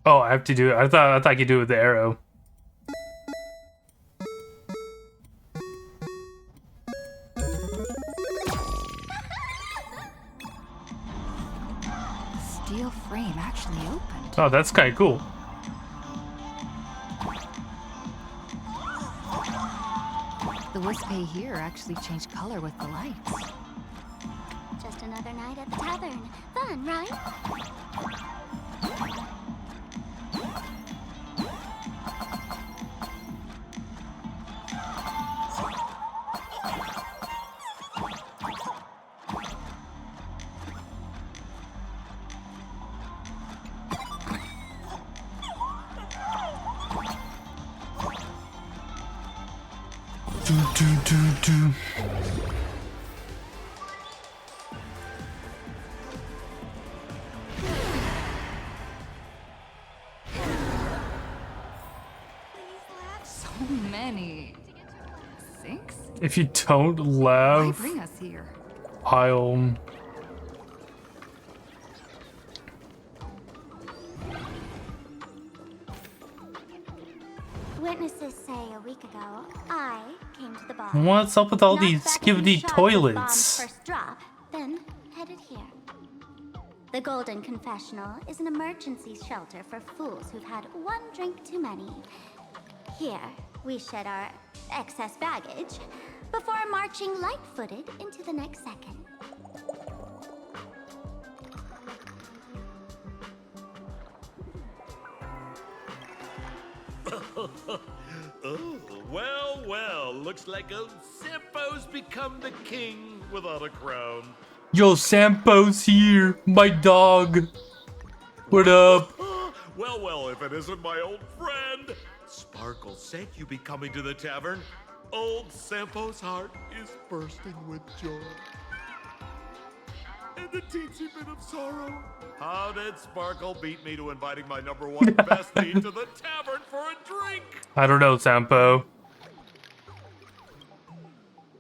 Oh, I have to do it. I thought I could do it with the arrow. Steel frame actually opened. Oh, that's kind of cool. The wispy here actually changed color with the lights. Just another night at the tavern. Fun, right? Do. So many. 6? If you don't Why laugh, bring us here? I'll... Witnesses say a week ago, I came to the bar. What's up with all knocked these back a few skibidi shots of Bomb's toilets? first drop, then headed here. The Golden Confessional is an emergency shelter for fools who've had one drink too many. Here, we shed our excess baggage, before marching light-footed into the next second. Oh, well, well. Looks like old Sampo's become the king without a crown. Yo, Sampo's here. My dog. What up? Well, well, if it isn't my old friend. Sparkle said you'd be coming to the tavern. Old Sampo's heart is bursting with joy. And a teensy bit of sorrow. How did Sparkle beat me to inviting my #1 bestie to the tavern for a drink? I don't know, Sampo.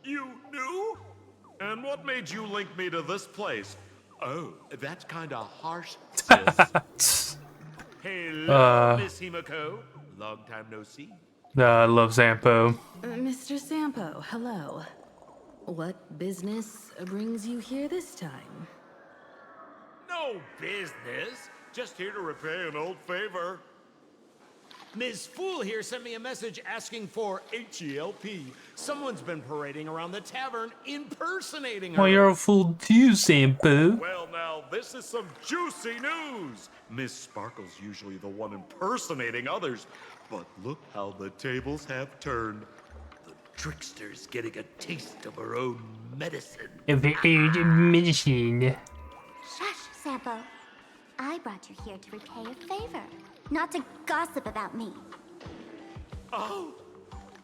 You knew? And what made you link me to this place? Oh, that's kinda harsh, sis. Hello, Miss Himiko. Long time no see. I love Sampo. Mr. Sampo, hello. What business brings you here this time? No business. Just here to repay an old favor. Ms. Fool here sent me a message asking for HELP. Someone's been parading around the tavern impersonating her. Well, you're a fool too, Sampo. Well, now, this is some juicy news. Miss Sparkle's usually the one impersonating others, but look how the tables have turned. The trickster's getting a taste of her own medicine. Medicine. Shush, Sampo. I brought you here to repay a favor, not to gossip about me. Oh,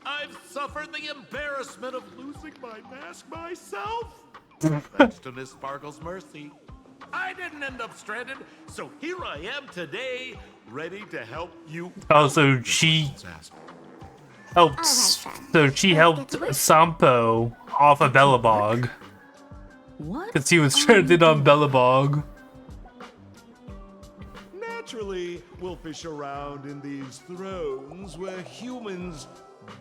I've suffered the embarrassment of losing my mask myself. Thanks to Miss Sparkle's mercy. I didn't end up stranded, so here I am today, ready to help you. Oh, so she helped. So she helped Sampo off of Bellabog. What? Because he was stranded on Bellabog. Naturally, we'll fish around in these thrones where humans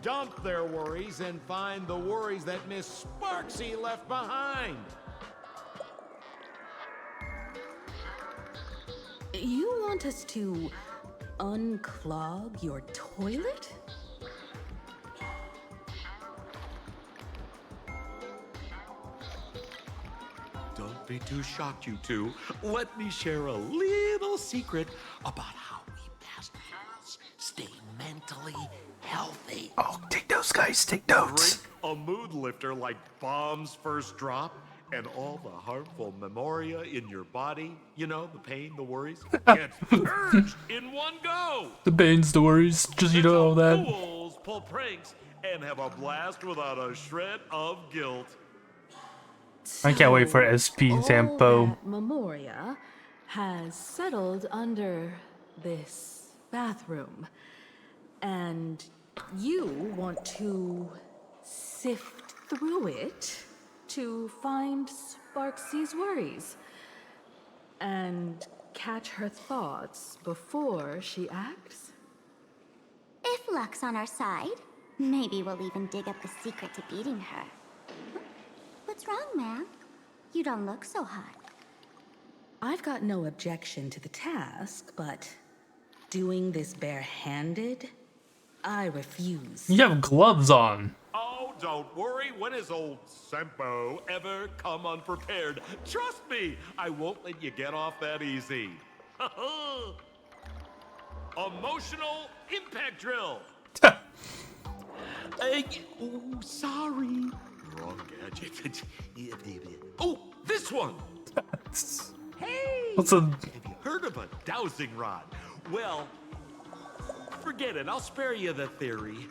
dump their worries and find the worries that Miss Sparksy left behind. You want us to unclog your toilet? Don't be too shocked, you two. Let me share a little secret about how we pastors stay mentally healthy. Oh, take notes, guys. Take notes. Drink a mood lifter like Bomb's First Drop, and all the harmful memoria in your body, you know, the pain, the worries, gets purged in one go. The pains, the worries, just you know all that. Fools pull pranks and have a blast without a shred of guilt. I can't wait for SP Sampo. That memoria has settled under this bathroom, and you want to sift through it to find Sparksy's worries and catch her thoughts before she acts? If luck's on our side, maybe we'll even dig up the secret to beating her. What's wrong, man? You don't look so hot. I've got no objection to the task, but doing this barehanded, I refuse. You have gloves on. Oh, don't worry. When has old Sampo ever come unprepared? Trust me, I won't let you get off that easy. Emotional impact drill. Oh, sorry. Wrong gadget. Oh, this one. Hey. What's a? Have you heard of a dowsing rod? Well, forget it. I'll spare you the theory.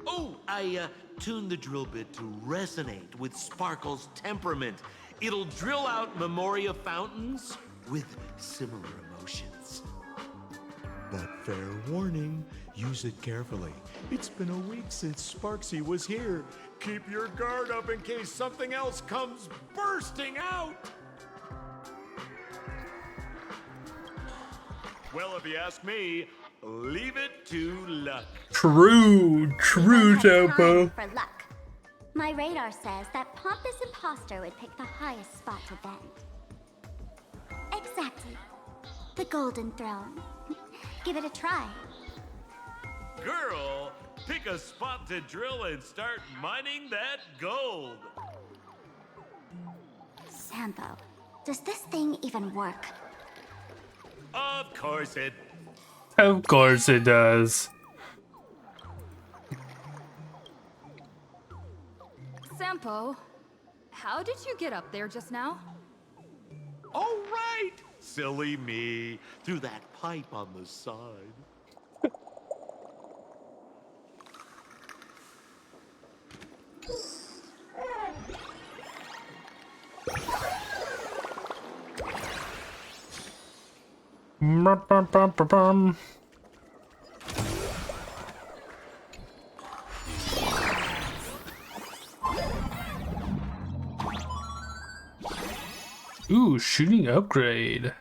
Oh, I tuned the drill bit to resonate with Sparkle's temperament. It'll drill out memoria fountains with similar emotions. But fair warning, use it carefully. It's been a week since Sparksy was here. Keep your guard up in case something else comes bursting out. Well, if you ask me, leave it to luck. True, Sampo. For luck. My radar says that pompous imposter would pick the highest spot to vent. Exactly. The Golden Throne. Give it a try. Girl, Pick a spot to drill and start mining that gold. Sampo, does this thing even work? Of course it. Of course it does. Sampo, how did you get up there just now? All right. Silly me. Through that pipe on the side. Ooh, shooting upgrade.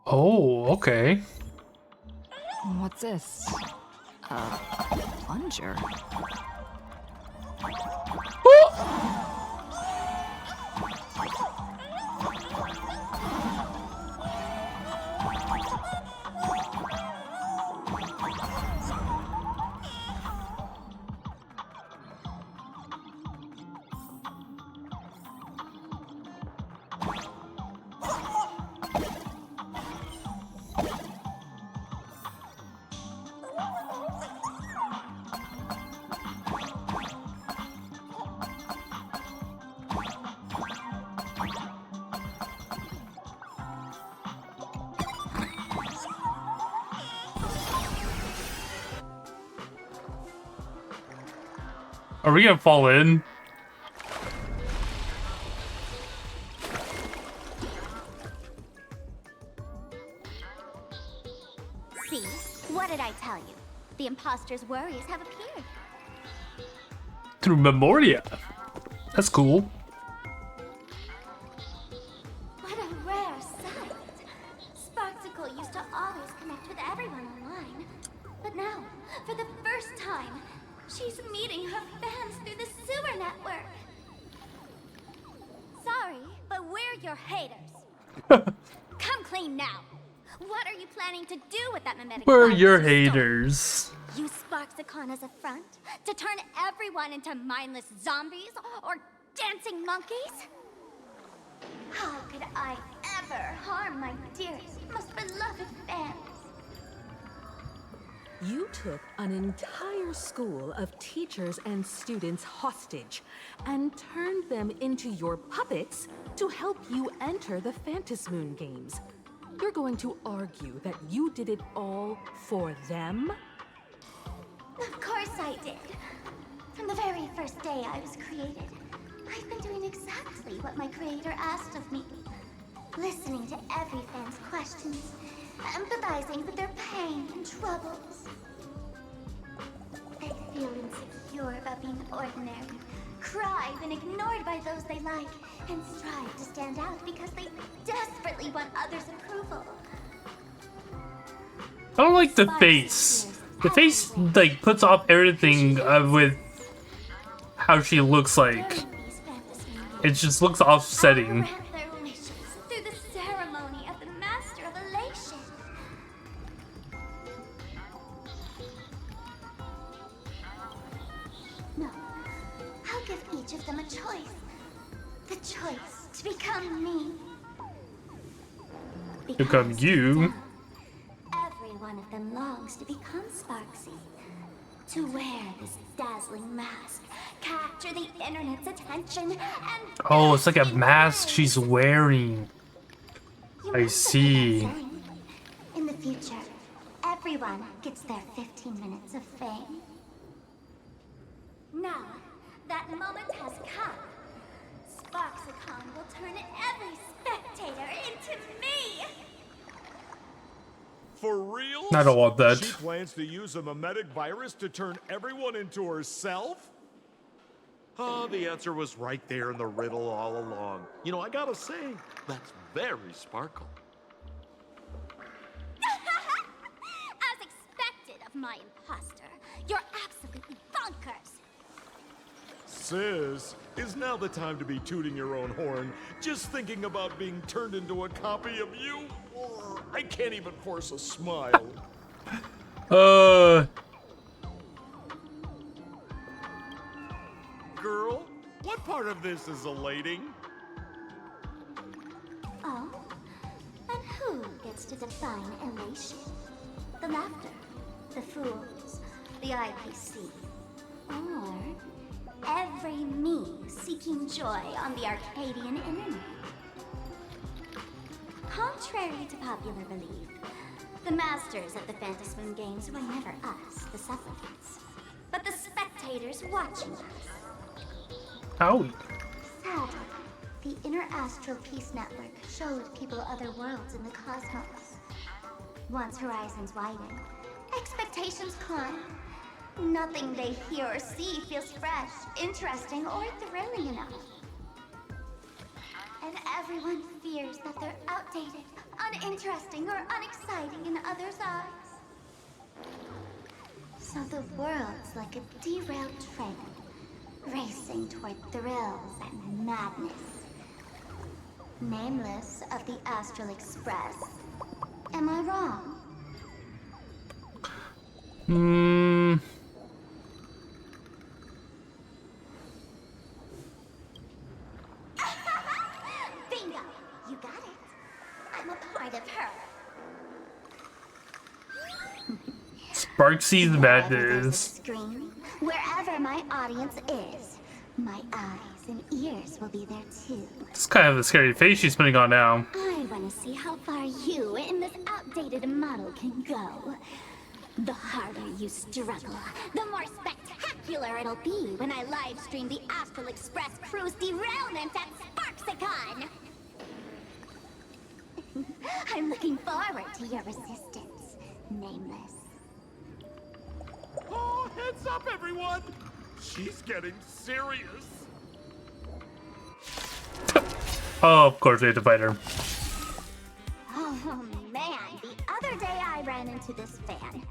Oh, okay. What's this? Plunger. Are we gonna fall in? See? What did I tell you? The imposter's worries have appeared. Through Memoria. That's cool. What a rare sight. Sparksicle used to always connect with everyone online. But now, for the first time, she's meeting her fans through the sewer network. Sorry, but we're your haters. Come clean now. What are you planning to do with that mimetic We're virus your you stole? haters. Use Sparksicon as a front to turn everyone into mindless zombies or dancing monkeys? How could I ever harm my dearest, most beloved fans? You took an entire school of teachers and students hostage and turned them into your puppets to help you enter the Phantasmoon games. You're going to argue that you did it all for them? Of course I did. From the very first day I was created, I've been doing exactly what my creator asked of me. Listening to every fan's questions, empathizing with their pain and troubles. They feel insecure about being ordinary, cry when ignored by those they like, and strive to stand out because they desperately want others' approval. I don't like the face. The face like puts off everything with how she looks like. It just looks offsetting. Grant their wishes through the ceremony of the Master of Elation. No, I'll give each of them a choice. The choice to become me. Become you. Every one of them longs to become Sparksy. To wear this dazzling mask, capture the internet's attention, and Oh, it's like a mask she's wearing. I see. in the future, everyone gets their 15 minutes of fame. Now, that moment has come. Sparksicon will turn every spectator into me! For real? I don't want that. She plans to use a mimetic virus to turn everyone into herself? Oh, the answer was right there in the riddle all along. You know, I gotta say, that's very Sparkle. As expected of my imposter, you're absolutely bonkers! Sis, is now the time to be tooting your own horn, just thinking about being turned into a copy of you? I can't even force a smile. Girl, what part of this is elating? Oh, and who gets to define elation? The laughter, the fools, the IPC, or every me seeking joy on the Arcadian internet? Contrary to popular belief, the masters of the Phantasmoon games were never us, the supplicants, but the spectators watching us. Owie. Sadly, the Inter-Astral Peace Network showed people other worlds in the cosmos. Once horizons widen, expectations climb. Nothing they hear or see feels fresh, interesting, or thrilling enough. And everyone fears that they're outdated, uninteresting, or unexciting in others' eyes. So the world's like a derailed train, racing toward thrills and madness. Nameless of the Astral Express. Am I wrong? Bingo! You got it. I'm a part of her. Sparksy's Wherever there's a madness. screen, wherever my audience is, my eyes and ears will be there too. It's kind of a scary face she's putting on now. I want to see how far you in this outdated model can go. The harder you struggle, the more spectacular it'll be when I live stream the Astral Express cruise derailment at Sparksicon. I'm looking forward to your resistance, Nameless. Oh, heads up, everyone! She's getting serious. Oh, of course we have to fight her. Oh man, the other day I ran into this fan.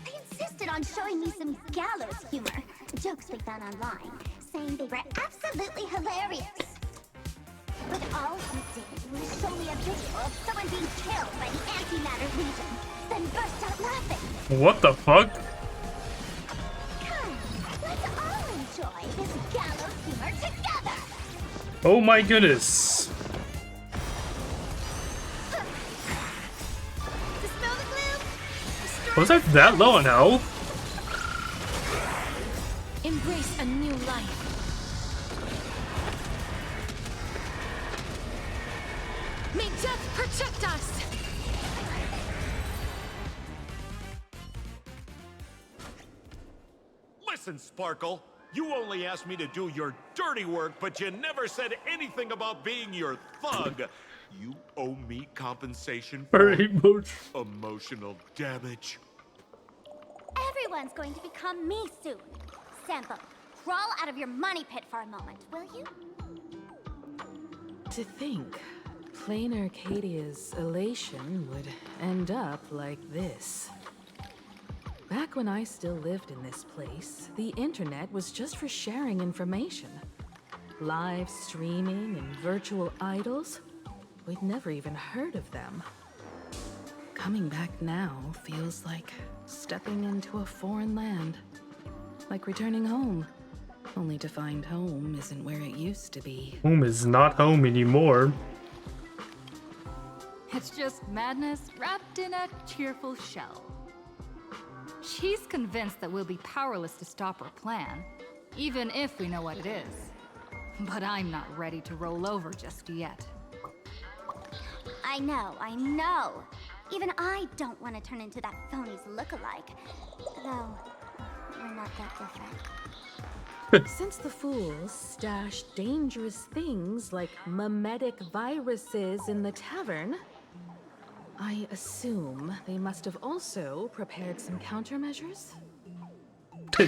They insisted on showing me some gallows humor, jokes they found online, saying they were absolutely hilarious. But all he did was show me a video of someone being killed by the Antimatter Legion, then burst out laughing. What the fuck? Come, let's all enjoy this gallows humor together. Oh my goodness. Was that low on health? Embrace a new life. May death protect us! Listen, Sparkle. You only asked me to do your dirty work, but you never said anything about being your thug. You owe me compensation for emotional damage. Everyone's going to become me soon. Sample, crawl out of your money pit for a moment, will you? To think, plain Arcadia's elation would end up like this. Back when I still lived in this place, the internet was just for sharing information. Live streaming and virtual idols? We'd never even heard of them. Coming back now feels like stepping into a foreign land. Like returning home. Only to find home isn't where it used to be. Home is not home anymore. It's just madness wrapped in a cheerful shell. She's convinced that we'll be powerless to stop her plan, even if we know what it is. But I'm not ready to roll over just yet. I know. Even I don't want to turn into that phony's lookalike. Though, we're not that different. Since the fools stash dangerous things like mimetic viruses in the tavern, I assume they must have also prepared some countermeasures?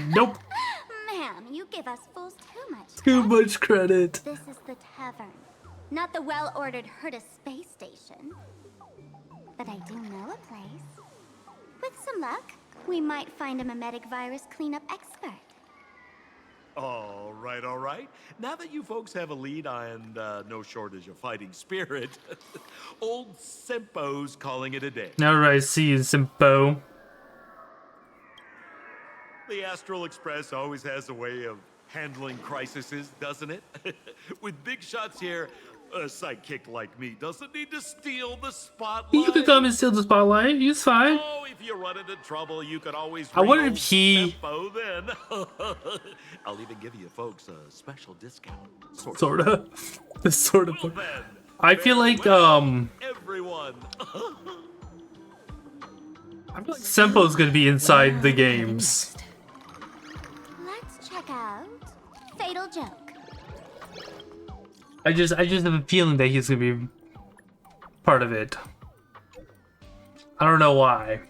Nope. Ma'am, you give us fools too much Too much credit. This is the tavern, not the well-ordered Herta space station. But I do know a place. With some luck, we might find a mimetic virus cleanup expert. All right, all right. Now that you folks have a lead and no shortage of fighting spirit, old Simpo's calling it a day. Now I see you, Simpo. The Astral Express always has a way of handling crises, doesn't it? With big shots here, a sidekick like me doesn't need to steal the spotlight. You could come and steal the spotlight. He's fine. Oh, if you run into trouble, you could always I wonder ring if he... Simpo then. I'll even give you folks a special discount. Sorta. This sort of... Well, then, I feel like, everyone. I feel like Simpo's gonna be inside the games. Let's check out Fatal Joke. I just have a feeling that he's gonna be part of it. I don't know why.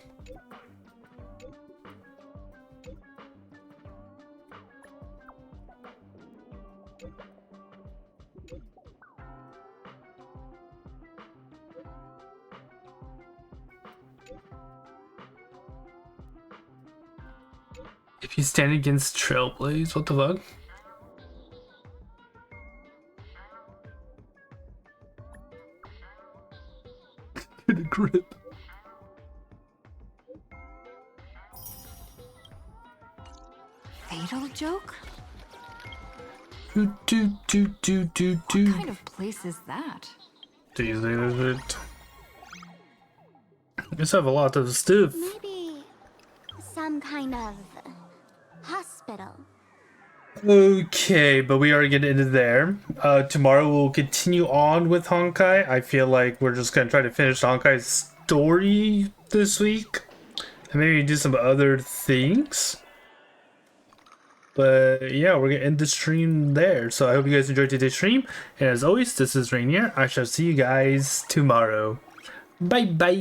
If you stand against Trailblaze, what the fuck? Get a grip. Fatal Joke? What kind of place is that? Do you think there's it? I guess I have a lot of stuff. Maybe some kind of hospital. Okay, but we are getting into there. Tomorrow we'll continue on with Honkai. I feel like we're just gonna try to finish Honkai's story this week. And maybe do some other things. But yeah, we're gonna end the stream there. So I hope you guys enjoyed today's stream. And as always, this is Rainier. I shall see you guys tomorrow. Bye bye.